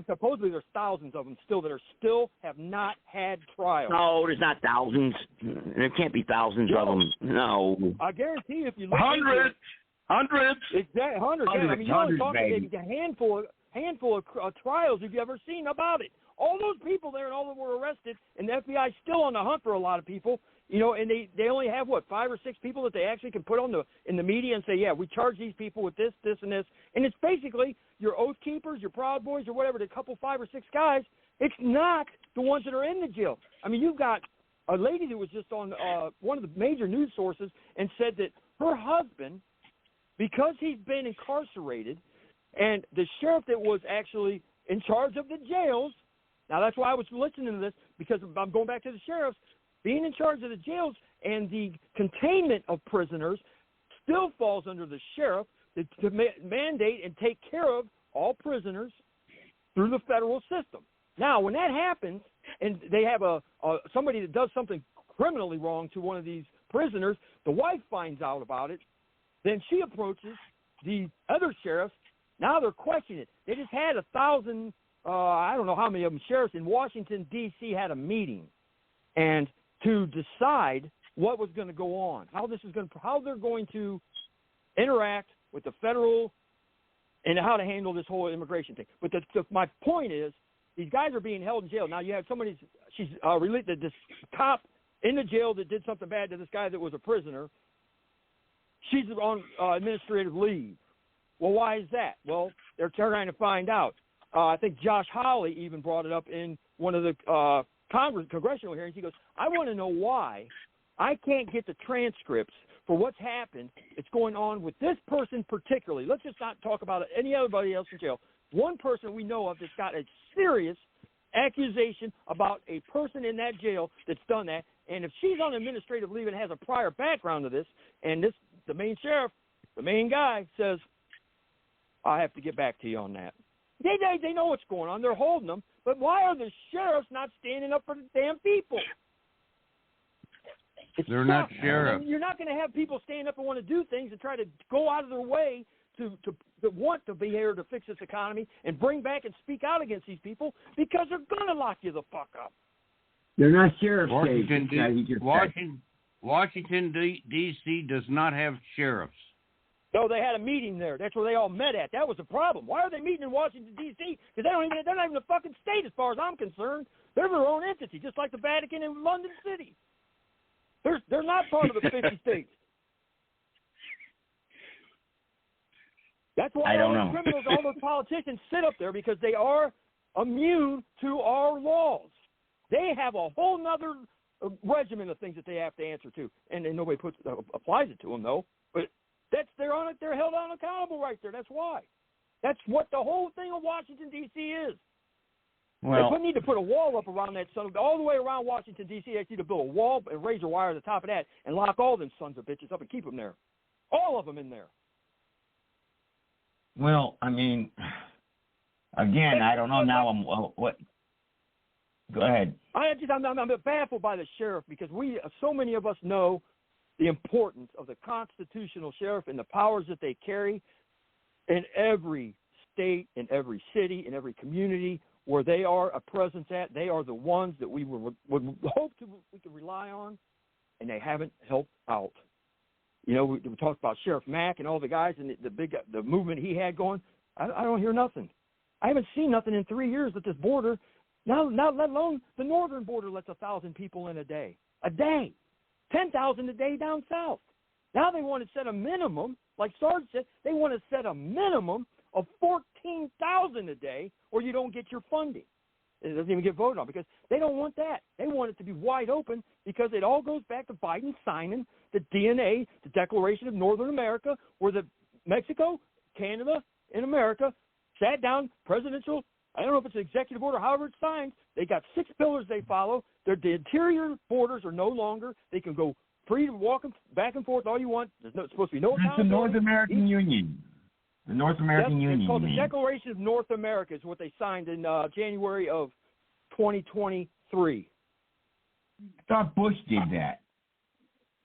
Supposedly there's thousands of them still that have not had trials. No, there's not thousands. There can't be thousands of them. No. I guarantee you, if you look hundreds. Exactly, hundreds. I mean, you're only talking maybe a handful of trials have you ever seen about it. All those people there and all of them were arrested, and the FBI's still on the hunt for a lot of people. And they only have, 5 or 6 people that they actually can put in the media and say, yeah, we charge these people with this, this, and this. And it's basically your Oath Keepers, your Proud Boys, or whatever, the couple 5 or 6 guys. It's not the ones that are in the jail. I mean, you've got a lady that was just on one of the major news sources and said that her husband, because he's been incarcerated, and the sheriff that was actually in charge of the jails, now that's why I was listening to this, because I'm going back to the sheriffs, being in charge of the jails and the containment of prisoners still falls under the sheriff to mandate and take care of all prisoners through the federal system. Now, when that happens and they have somebody that does something criminally wrong to one of these prisoners, the wife finds out about it, then she approaches the other sheriffs. Now they're questioning it. They just had 1,000, I don't know how many of them, sheriffs in Washington, D.C. had a meeting and to decide what was going to go on, how they're going to interact with the federal and how to handle this whole immigration thing. But my point is, these guys are being held in jail. Now you have she's related this cop in the jail that did something bad to this guy that was a prisoner. She's on administrative leave. Well, why is that? Well, they're trying to find out. I think Josh Hawley even brought it up in one of the congressional hearings. He goes, I want to know why I can't get the transcripts for what's happened. It's going on with this person particularly. Let's just not talk about anybody else in jail. One person we know of that's got a serious accusation about a person in that jail that's done that. And if she's on administrative leave and has a prior background to this, and the main sheriff, the main guy says, I have to get back to you on that. They know what's going on. They're holding them. But why are the sheriffs not standing up for the damn people? They're not sheriffs. I mean, you're not going to have people stand up and want to do things and try to go out of their way to want to be here to fix this economy and bring back and speak out against these people because they're going to lock you the fuck up. They're not sheriffs. Washington D.C. does not have sheriffs. No, they had a meeting there. That's where they all met at. That was the problem. Why are they meeting in Washington, D.C.? Because they're not even a fucking state as far as I'm concerned. They're their own entity, just like the Vatican in London City. They're not part of the 50 states. That's why all those criminals, all those politicians sit up there, because they are immune to our laws. They have a whole nother regimen of things that they have to answer to, and nobody applies it to them though. But they're on it. They're held unaccountable right there. That's why. That's what the whole thing of Washington D.C. is. Well, they need to put a wall up around that all the way around Washington D.C. They need to build a wall and razor wire at the top of that and lock all them sons of bitches up and keep them there, all of them in there. Well, I mean, again, I don't know now. What? Go ahead. I'm baffled by the sheriff because so many of us know the importance of the constitutional sheriff and the powers that they carry in every state, in every city, in every community where they are a presence at. They are the ones that we would hope we could rely on, and they haven't helped out. You know, we talked about Sheriff Mack and all the guys and the movement he had going. I don't hear nothing. I haven't seen nothing in 3 years at this border. Now, let alone the northern border lets 1,000 people in a day. 10,000 a day down south. Now they want to set a minimum, like Sarge said, they want to set a minimum of 14,000 a day, or you don't get your funding. It doesn't even get voted on because they don't want that. They want it to be wide open because it all goes back to Biden signing the DNA, the Declaration of Northern America, where the Mexico, Canada, and America sat down, presidential, I don't know if it's an executive order, however it's signed. They got 6 pillars they follow. The interior borders are no longer. They can go free to walk back and forth all you want. There's supposed to be no accountability. It's the North American Union. The North American Union. It's called the Declaration of North America. Is what they signed in January of 2023. I thought Bush did that.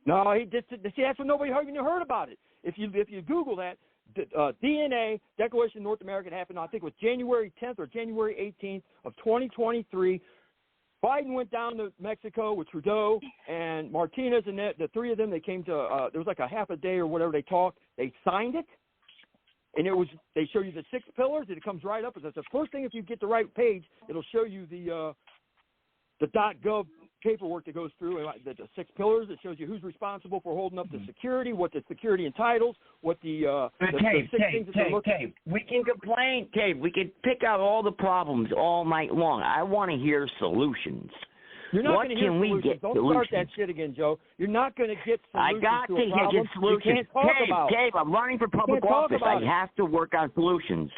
No, he did. See, that's what nobody even heard about it. If you Google that, DNA, Declaration of North America, happened, I think it was January 10th or January 18th of 2023. Biden went down to Mexico with Trudeau and Martinez, and the three of them, they came to, there was like a half a day or whatever they talked. They signed it, and they show you the 6 pillars, and it comes right up. That's the first thing. If you get the right page, it'll show you the .gov paperwork that goes through, and the 6 pillars. It shows you who's responsible for holding up the security, what the security entitles, what the 6 things that they're looking at. We can complain, Dave. We can pick out all the problems all night long. I want to hear solutions. You're not going to hear solutions. Don't start that shit again, Joe. You're not going to get solutions. I got to get solutions. You can't talk about it. Dave, I'm running for public office. I have to work on solutions.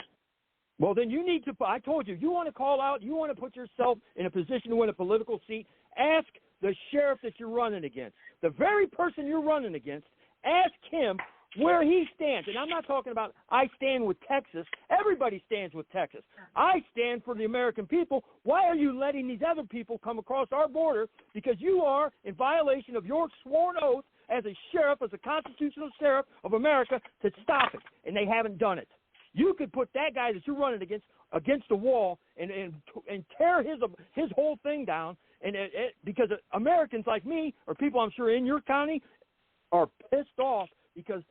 Well, then you need to, I told you, you want to call out, you want to put yourself in a position to win a political seat, ask the sheriff that you're running against, the very person you're running against, ask him where he stands. And I'm not talking about I stand with Texas. Everybody stands with Texas. I stand for the American people. Why are you letting these other people come across our border? Because you are in violation of your sworn oath as a sheriff, as a constitutional sheriff of America, to stop it. And they haven't done it. You could put that guy that you're running against the wall and tear his whole thing down, and because Americans like me or people I'm sure in your county are pissed off because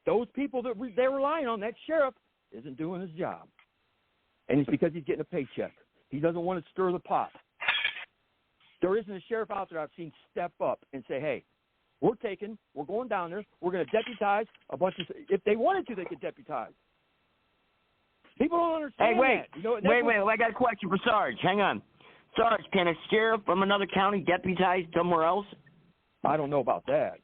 those people that they're relying on, that sheriff isn't doing his job, and it's because he's getting a paycheck. He doesn't want to stir the pot. There isn't a sheriff out there I've seen step up and say, "Hey, we're going down there. We're going to deputize a bunch of." If they wanted to, they could deputize. People don't understand. Hey, wait. That. You know, wait. I got a question for Sarge. Hang on. Sarge, can a sheriff from another county deputize somewhere else? I don't know about that.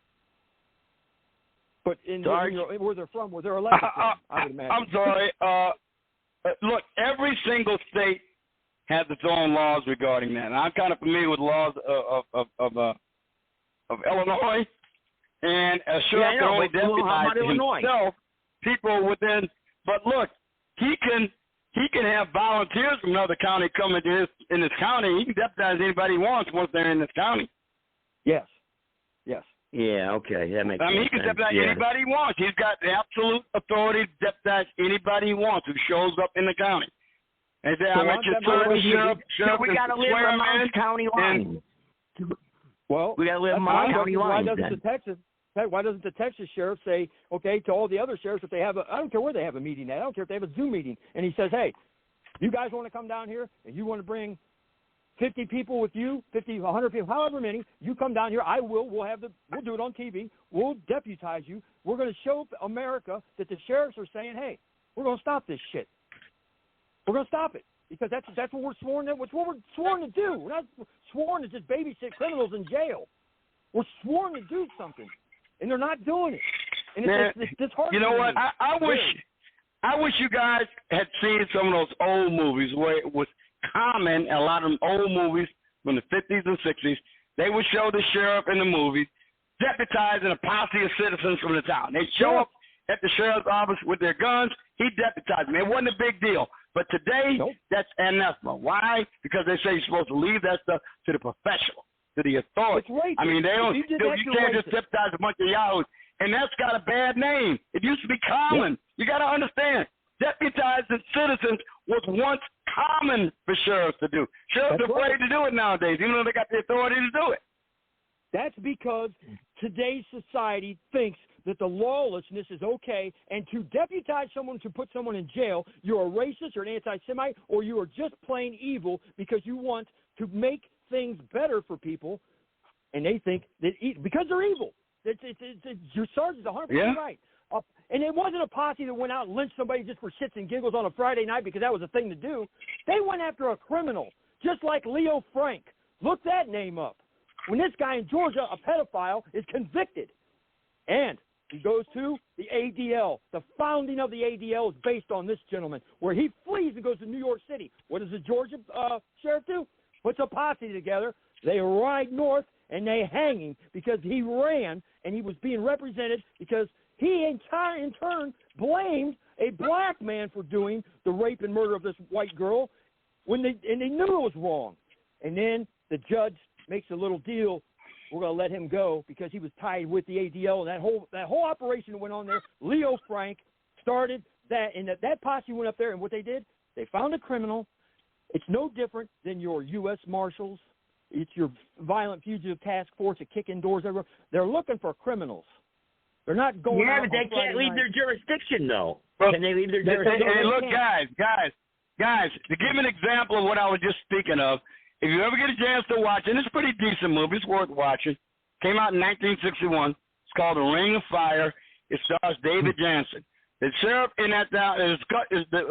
But where they're from, where they're elected from, I would imagine. I'm sorry. Look, every single state has its own laws regarding that. And I'm kind of familiar with laws of Illinois. And a sheriff can only deputize himself, people within. But look, he can have volunteers from another county come into in this county. He can deputize anybody he wants once they're in this county. Yes. Yeah, okay. That makes sense. I mean, he can deputize anybody he wants. He's got the absolute authority to deputize anybody he wants who shows up in the county. And say, I'm at your service, sheriff. We got to live among county lines. Well, we got to live among county lines. Why doesn't the Texas sheriff say, okay, to all the other sheriffs, if they have I don't care where they have a meeting at, I don't care if they have a Zoom meeting, and he says, hey, you guys want to come down here and you want to bring 50 people with you, 50, 100 people, however many, you come down here, we'll do it on TV, we'll deputize you, we're going to show America that the sheriffs are saying, hey, we're going to stop this shit. We're going to stop it. because that's what we're sworn to. What's what we're sworn to do. We're not sworn to just babysit criminals in jail. We're sworn to do something, and they're not doing it. And it's disheartening. You know what? I wish you guys had seen some of those old movies where it was common. A lot of them old movies from the 50s and 60s, they would show the sheriff in the movies deputizing a posse of citizens from the town. They'd show up at the sheriff's office with their guns. He deputized them. It wasn't a big deal. But today, that's anathema. Why? Because they say you're supposed to leave that stuff to the professional, to the authority. I mean, they don't. You can't just deputize a bunch of yahoos, and that's got a bad name. It used to be common. You got to understand, deputizing citizens was once common for sheriffs to do. Sheriffs are afraid to do it nowadays, even though they got the authority to do it. That's because today's society thinks that the lawlessness is okay, and to deputize someone, to put someone in jail, you're a racist or an anti-Semite, or you are just plain evil because you want to make things better for people, and they think that because they're evil. Your sergeant's 100% right. And it wasn't a posse that went out and lynched somebody just for shits and giggles on a Friday night because that was a thing to do. They went after a criminal, just like Leo Frank. Look that name up. When this guy in Georgia, a pedophile, is convicted, and he goes to the ADL. The founding of the ADL is based on this gentleman, where he flees and goes to New York City. What does the Georgia sheriff do? Puts a posse together. They ride north, and they hang him because he ran, and he was being represented because he in turn blamed a black man for doing the rape and murder of this white girl and they knew it was wrong. And then the judge makes a little deal. We're going to let him go because he was tied with the ADL, and that whole operation that went on there. Leo Frank started that, and that posse went up there, and what they did, they found a criminal. It's no different than your U.S. Marshals. It's your violent fugitive task force that kick in doors everywhere. They're looking for criminals. They're not going. Yeah, out but they on can't Friday leave night. their jurisdiction, though. Well, Can they leave their jurisdiction? Hey, look, guys, to give an example of what I was just speaking of, if you ever get a chance to watch it, it's a pretty decent movie. It's worth watching. Came out in 1961. It's called The Ring of Fire. It stars David Jansen. The sheriff in that town,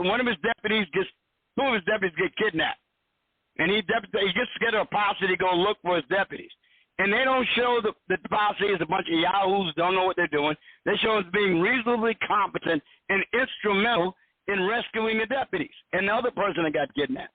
one of his deputies two of his deputies get kidnapped. And he gets together a posse to go look for his deputies. And they don't show the posse is a bunch of yahoos, don't know what they're doing. They show us being reasonably competent and instrumental in rescuing the deputies and the other person that got kidnapped.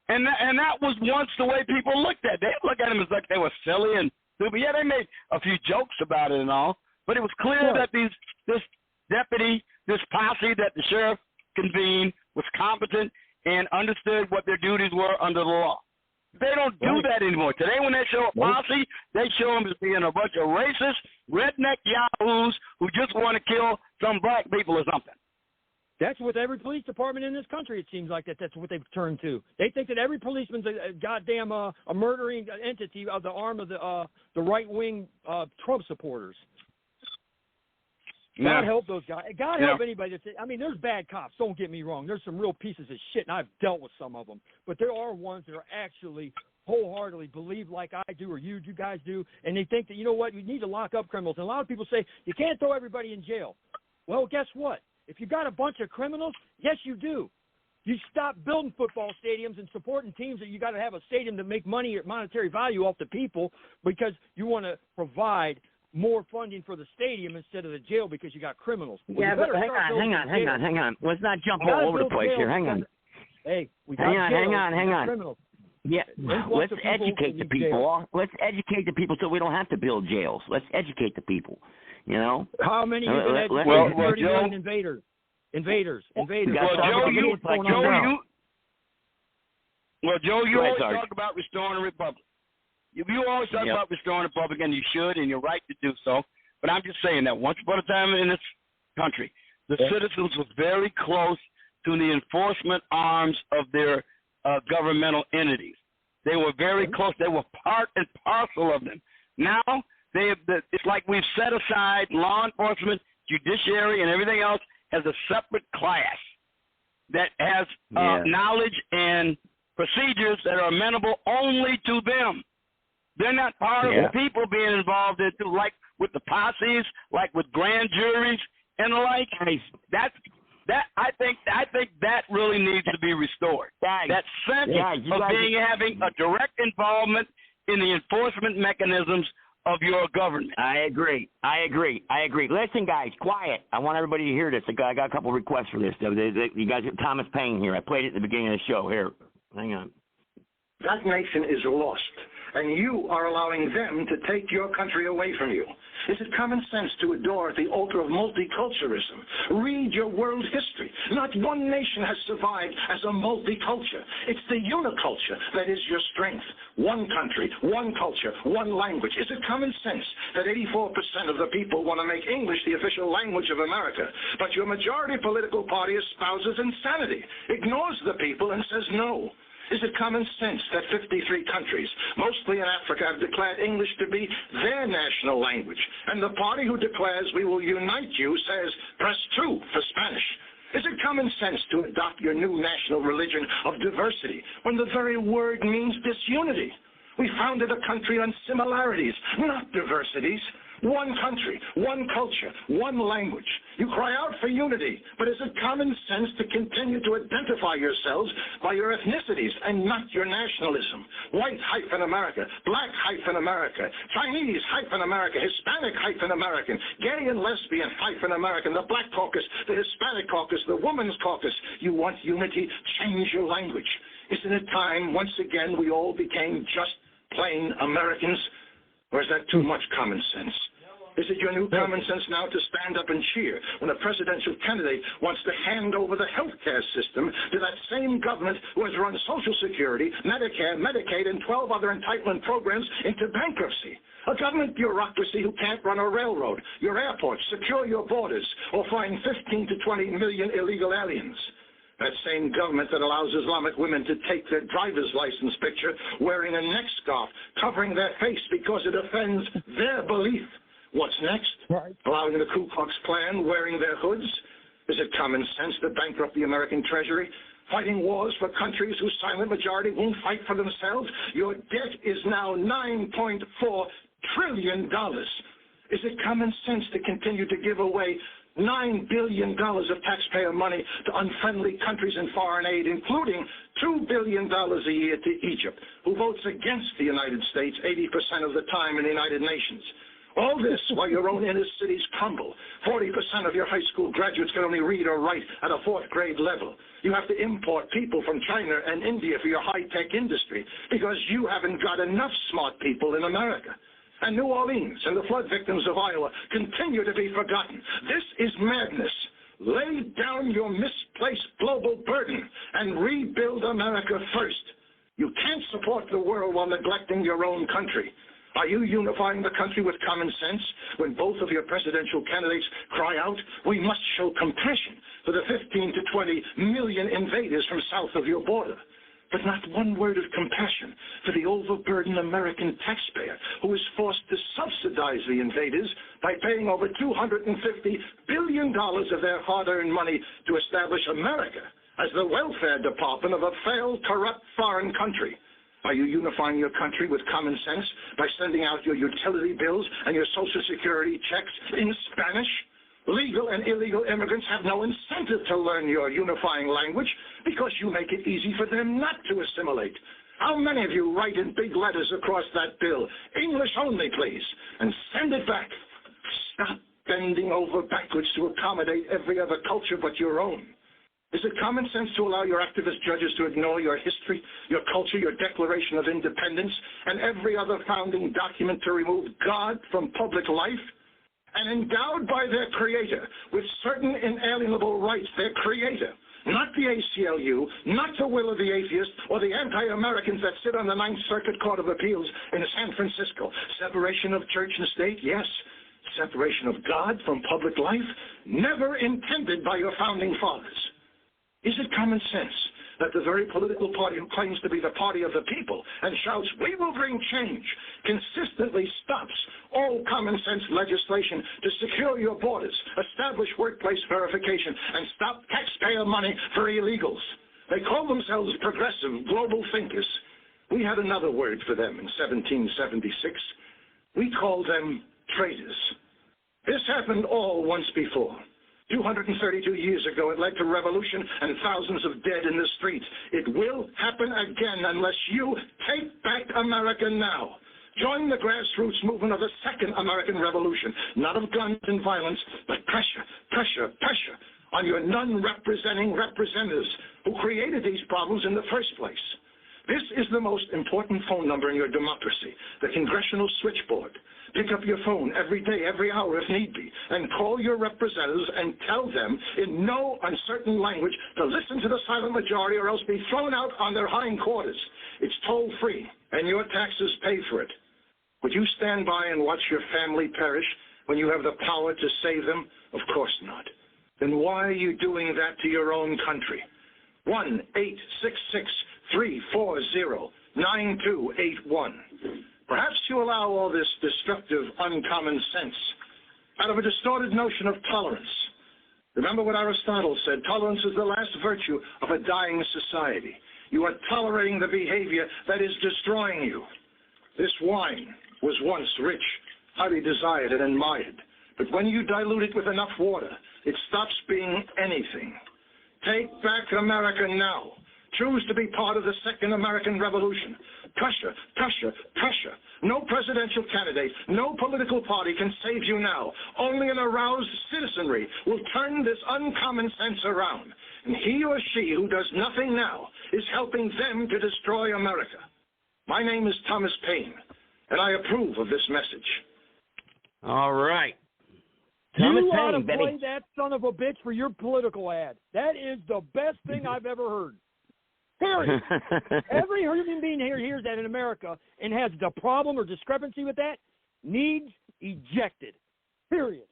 And that was once the way people looked at it. They looked at them as like they were silly and stupid. Yeah, they made a few jokes about it and all, but it was clear that this deputy, this posse that the sheriff convened was competent and understood what their duties were under the law. They don't do that anymore. Today when they show a posse, they show them as being a bunch of racist, redneck yahoos who just want to kill some black people or something. That's with every police department in this country. It seems like that's what they've turned to. They think that every policeman's a goddamn a murdering entity of the arm of the right wing Trump supporters. God help those guys. God help anybody that's. I mean, there's bad cops. Don't get me wrong. There's some real pieces of shit, and I've dealt with some of them. But there are ones that are actually wholeheartedly believe like I do or you guys do, and they think that, you know what, you need to lock up criminals. And a lot of people say you can't throw everybody in jail. Well, guess what? If you got a bunch of criminals, yes, you do. You stop building football stadiums and supporting teams that you got to have a stadium to make money or monetary value off the people because you want to provide more funding for the stadium instead of the jail because you got criminals. Well, yeah, but hang on. Let's not jump all over the place here. Hang on. Hey, we got hang on. Criminals. Yeah, let's educate the people. Let's educate the people so we don't have to build jails. Let's educate the people. You know? How many of you can educate 30 million invaders? Invaders. Joe, you always talk about restoring the republic. You always talk about restoring the republic, and you should, and you're right to do so. But I'm just saying that once upon a time in this country, the citizens were very close to the enforcement arms of their governmental entities. They were very close. They were part and parcel of them. Now, it's like we've set aside law enforcement, judiciary, and everything else as a separate class that has knowledge and procedures that are amenable only to them. They're not part of the people being involved in, like with the posses, like with grand juries and the like. I think that really needs to be restored. That sense of having a direct involvement in the enforcement mechanisms of your government. I agree. Listen, guys, quiet. I want everybody to hear this. I got a couple requests for this. You guys, Thomas Paine here. I played it at the beginning of the show. Here, hang on. That nation is lost, and you are allowing them to take your country away from you. Is it common sense to adore at the altar of multiculturalism? Read your world history. Not one nation has survived as a multiculture. It's the uniculture that is your strength. One country, one culture, one language. Is it common sense that 84% of the people want to make English the official language of America, but your majority political party espouses insanity, ignores the people, and says no? Is it common sense that 53 countries, mostly in Africa, have declared English to be their national language, and the party who declares we will unite you says press 2 for Spanish? Is it common sense to adopt your new national religion of diversity when the very word means disunity? We founded a country on similarities, not diversities. One country, one culture, one language. You cry out for unity, but is it common sense to continue to identify yourselves by your ethnicities and not your nationalism? White-America, Black-America, Chinese-America, Hispanic-American, gay and lesbian-American, the Black Caucus, the Hispanic Caucus, the Women's Caucus. You want unity? Change your language. Isn't it time, once again, we all became just plain Americans? Or is that too much common sense? Is it your new common sense now to stand up and cheer when a presidential candidate wants to hand over the health care system to that same government who has run Social Security, Medicare, Medicaid, and 12 other entitlement programs into bankruptcy? A government bureaucracy who can't run a railroad, your airports, secure your borders, or find 15 to 20 million illegal aliens. That same government that allows Islamic women to take their driver's license picture wearing a neck scarf, covering their face because it offends their belief. What's next? Right. Allowing the Ku Klux Klan wearing their hoods? Is it common sense to bankrupt the American Treasury? Fighting wars for countries whose silent majority won't fight for themselves? Your debt is now $9.4 trillion. Is it common sense to continue to give away $9 billion of taxpayer money to unfriendly countries in foreign aid, including $2 billion a year to Egypt, who votes against the United States 80% of the time in the United Nations? All this while your own inner cities crumble. 40% of your high school graduates can only read or write at a 4th grade level. You have to import people from China and India for your high-tech industry because you haven't got enough smart people in America. And New Orleans and the flood victims of Iowa continue to be forgotten. This is madness. Lay down your misplaced global burden and rebuild America first. You can't support the world while neglecting your own country. Are you unifying the country with common sense when both of your presidential candidates cry out, we must show compassion for the 15 to 20 million invaders from south of your border? But not one word of compassion for the overburdened American taxpayer who is forced to subsidize the invaders by paying over $250 billion of their hard-earned money to establish America as the welfare department of a failed, corrupt foreign country. Are you unifying your country with common sense by sending out your utility bills and your Social Security checks in Spanish? Legal and illegal immigrants have no incentive to learn your unifying language because you make it easy for them not to assimilate. How many of you write in big letters across that bill, English only, please, and send it back? Stop bending over backwards to accommodate every other culture but your own. Is it common sense to allow your activist judges to ignore your history, your culture, your Declaration of Independence, and every other founding document to remove God from public life? And endowed by their creator with certain inalienable rights, their creator, not the ACLU, not the will of the atheist, or the anti-Americans that sit on the Ninth Circuit Court of Appeals in San Francisco. Separation of church and state, yes. Separation of God from public life, never intended by your founding fathers. Is it common sense that the very political party who claims to be the party of the people and shouts, we will bring change, consistently stops all common sense legislation to secure your borders, establish workplace verification, and stop taxpayer money for illegals? They call themselves progressive global thinkers. We had another word for them in 1776. We called them traitors. This happened all once before. 232 years ago, it led to revolution and thousands of dead in the streets. It will happen again unless you take back America now. Join the grassroots movement of the Second American Revolution, not of guns and violence, but pressure, pressure, pressure on your non-representing representatives who created these problems in the first place. This is the most important phone number in your democracy, the Congressional Switchboard. Pick up your phone every day, every hour if need be, and call your representatives and tell them in no uncertain language to listen to the silent majority or else be thrown out on their hindquarters. It's toll-free, and your taxes pay for it. Would you stand by and watch your family perish when you have the power to save them? Of course not. Then why are you doing that to your own country? 1-866-340-9281. Perhaps you allow all this destructive, uncommon sense out of a distorted notion of tolerance. Remember what Aristotle said, tolerance is the last virtue of a dying society. You are tolerating the behavior that is destroying you. This wine was once rich, highly desired and admired, but when you dilute it with enough water, it stops being anything. Take back America now. Choose to be part of the Second American Revolution. Pressure, pressure, pressure. No presidential candidate, no political party can save you now. Only an aroused citizenry will turn this uncommon sense around. And he or she who does nothing now is helping them to destroy America. My name is Thomas Paine, and I approve of this message. All right. Thomas you ought to Paine, play that son of a bitch for your political ad. That is the best thing I've ever heard. Period. Every human being here hears that in America and has the problem or discrepancy with that needs ejected. Period.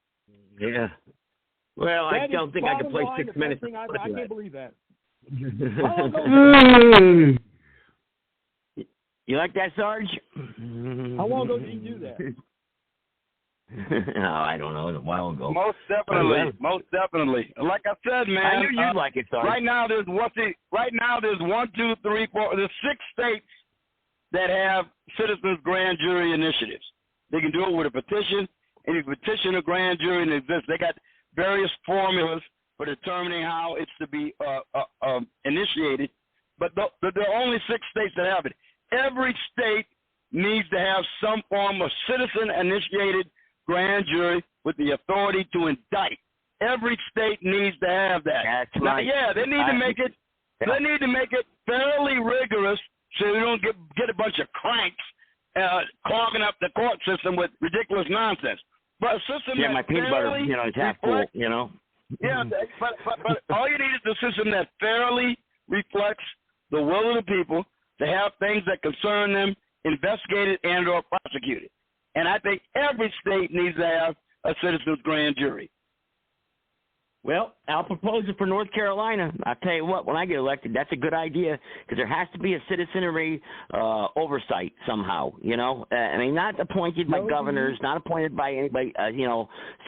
Yeah. Well, that I don't think I can play 6 minutes. I can't believe that. You like that, Sarge? How long ago did he do that? No, I don't know. A while ago. Most definitely. Like I said, man. I knew you'd like it, Sarge. Right now, there's 1, 2, 3, 4. There's 6 states that have citizens' grand jury initiatives. They can do it with a petition, and you petition a grand jury, and they got various formulas for determining how it's to be initiated. But there are only 6 states that have it. Every state needs to have some form of citizen-initiated grand jury with the authority to indict. Every state needs to have that. That's now, right. Yeah, they need to make it. They need to make it fairly rigorous, so you don't get a bunch of cranks clogging up the court system with ridiculous nonsense. But a system my peanut butter, is half full, Yeah, but all you need is a system that fairly reflects the will of the people to have things that concern them investigated and or prosecuted. And I think every state needs to have a citizens' grand jury. Well, I'll propose it for North Carolina. I'll tell you what, when I get elected, that's a good idea because there has to be a citizenry oversight somehow, I mean, not appointed by governors, not appointed by anybody,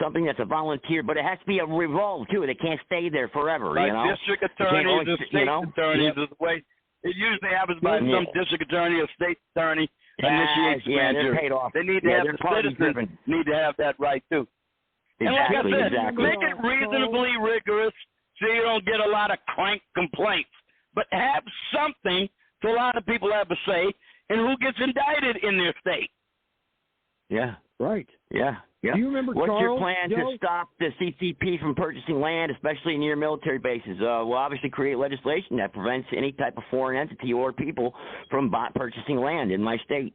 something that's a volunteer, but it has to be a revolve, too. They can't stay there forever, like district attorneys and state attorneys is the way. It usually happens by some district attorney or state attorney initiates grand jury. Paid off. They need to have the citizens need to have that right too. Exactly, and like I said, exactly. Make it reasonably rigorous so you don't get a lot of crank complaints. But have something so a lot of people have a say in who gets indicted in their state. Yeah. Right. Yeah. Yeah. Do you remember What's Charles, your plan to stop the CCP from purchasing land, especially near military bases? We'll obviously create legislation that prevents any type of foreign entity or people from purchasing land in my state.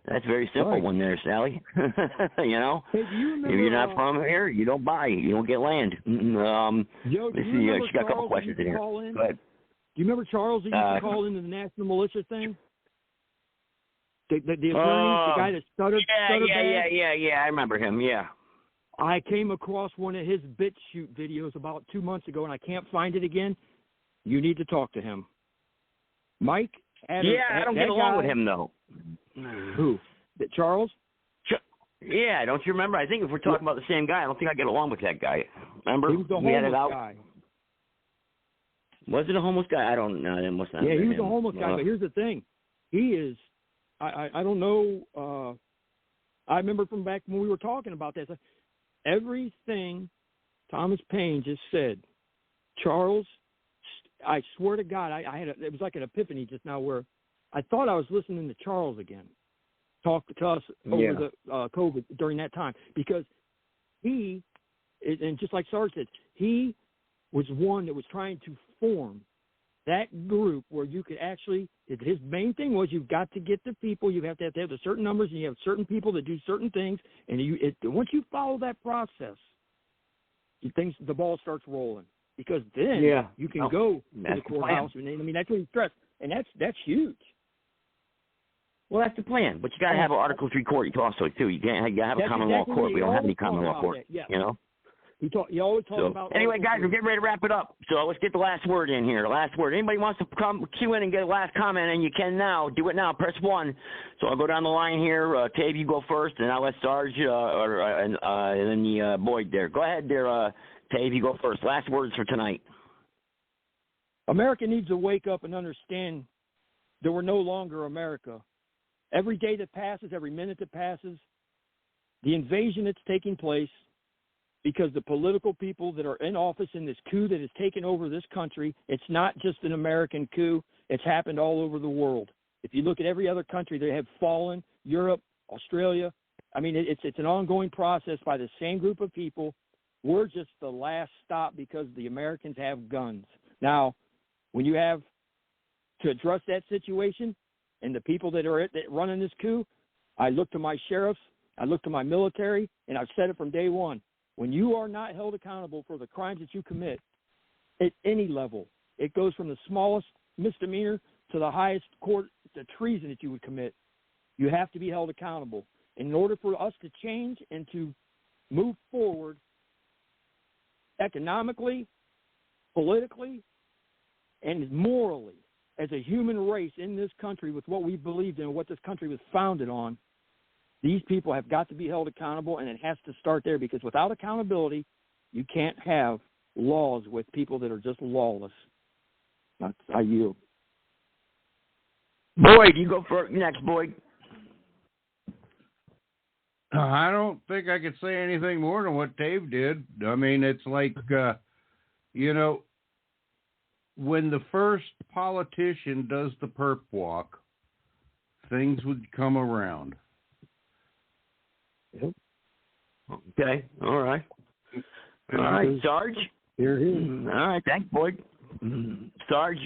That's a very simple one there, Sally. Hey, do you remember, if you're not from here, you don't buy. You don't get land. Joe, she got a couple questions in here. Go ahead. Do you remember Charles that used to call into the national militia thing? The attorney, the guy that stuttered. Yeah. I remember him. Yeah. I came across one of his BitChute videos about 2 months ago, and I can't find it again. You need to talk to him. Mike. I don't get along with him though. Who? Charles? Yeah, don't you remember? I think if we're talking about the same guy, I don't think I get along with that guy. Remember? He was the homeless guy. Was it a homeless guy? I don't know. It must not. Yeah, he was a homeless guy. But here's the thing: he is. I don't know. I remember from back when we were talking about this. Everything Thomas Paine just said, Charles, I swear to God, it was like an epiphany just now where I thought I was listening to Charles again talk to us over the COVID during that time, because he, and just like Sarge said, he was one that was trying to form that group where you could actually, his main thing was you've got to get the people, you have to have the certain numbers, and you have certain people that do certain things, and once you follow that process, the ball starts rolling, because then you can go to the courthouse, and I mean, that's what he stressed, and that's huge. Well, that's the plan, but you got to have an Article 3 court also, too. You can't have a common law court. We don't have any common law court, you know? You always talk about. Anyway, guys, we're getting ready to wrap it up. So let's get the last word in here. Last word. Anybody wants to come queue in and get a last comment, and you can now. Do it now. Press 1. So I'll go down the line here. Tabe, you go first, and I'll let Sarge and then the Boyd there. Go ahead there, Tabe. You go first. Last words for tonight. America needs to wake up and understand that we're no longer America. Every day that passes, every minute that passes, the invasion that's taking place, because the political people that are in office in this coup that has taken over this country, it's not just an American coup. It's happened all over the world. If you look at every other country, they have fallen, Europe, Australia. I mean, it's an ongoing process by the same group of people. We're just the last stop because the Americans have guns. Now, when you have to address that situation and the people that are running this coup, I look to my sheriffs, I look to my military, and I've said it from day one. When you are not held accountable for the crimes that you commit at any level, it goes from the smallest misdemeanor to the highest court, the treason that you would commit. You have to be held accountable. In order for us to change and to move forward economically, politically, and morally as a human race in this country with what we believed in and what this country was founded on, these people have got to be held accountable, and it has to start there, because without accountability, you can't have laws with people that are just lawless. I yield. Boyd, you go for next, Boyd. I don't think I could say anything more than what Dave did. I mean, it's like, when the first politician does the perp walk, things would come around. Yep. Okay. All right. All right, Sarge. Here. All right. Thanks, Boyd. Sarge.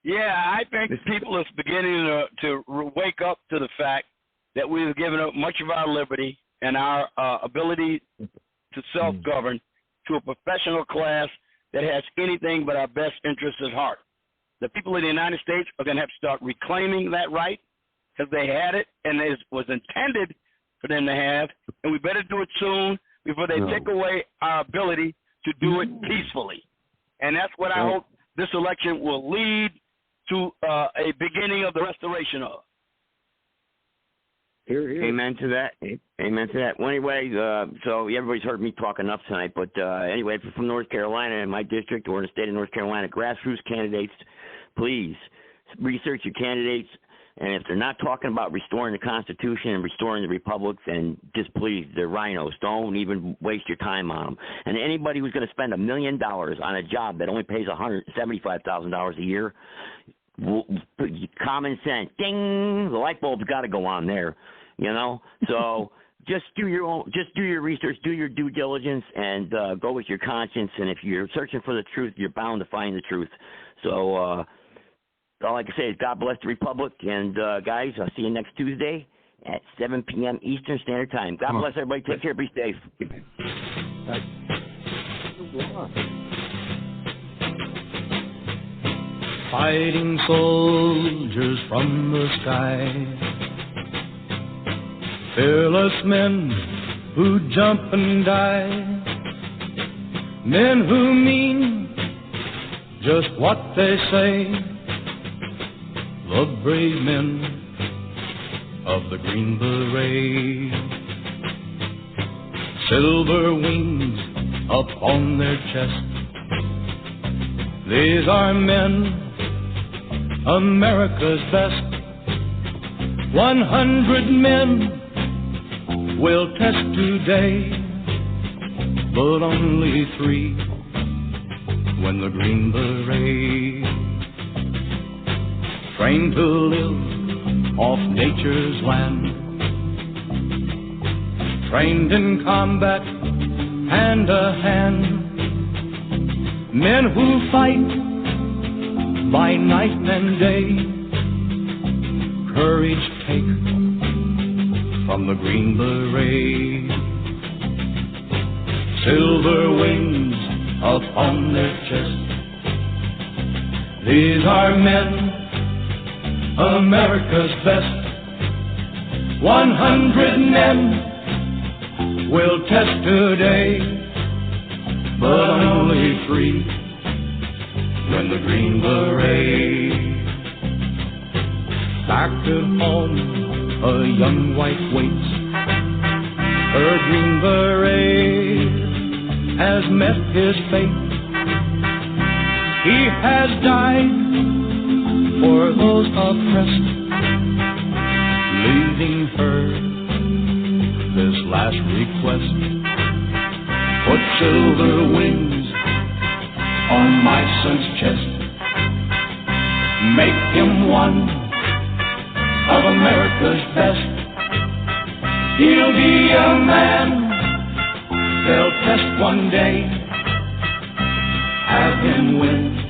Yeah, I think people are beginning to wake up to the fact that we've given up much of our liberty and our ability to self-govern to a professional class that has anything but our best interests at heart. The people of the United States are going to have to start reclaiming that right, because they had it and it was intended for them to have, and we better do it soon before they take away our ability to do it peacefully. And that's what I hope this election will lead to a beginning of the restoration of. Here. Amen to that. Amen to that. Well, anyway, so everybody's heard me talk enough tonight, but anyway, if you're from North Carolina, in my district or in the state of North Carolina, grassroots candidates, please research your candidates. And if they're not talking about restoring the Constitution and restoring the Republic, then just please, they're rhinos. Don't even waste your time on them. And anybody who's going to spend $1 million on a job that only pays $175,000 a year, common sense, ding, the light bulb's got to go on there, So just do your research, do your due diligence, and go with your conscience. And if you're searching for the truth, you're bound to find the truth. So. All I can say is God bless the Republic, and guys, I'll see you next Tuesday at 7 p.m. Eastern Standard Time. God bless everybody. Take care. Be safe. Fighting soldiers from the sky, fearless men who jump and die, men who mean just what they say. The brave men of the Green Beret, silver wings upon their chest. These are men, America's best. 100 men will test today but only 3 when the Green Beret trained to live off nature's land, trained in combat hand to hand, men who fight by night and day, courage take from the Green Beret, silver wings upon their chest. These are men, America's best. 100 men will test today, but only 3 when the Green Beret. Back at home, a young wife waits. Her Green Beret has met his fate. He has died for those oppressed, leaving her this last request. Put silver wings on my son's chest. Make him one of America's best. He'll be a man they'll test one day. Have him win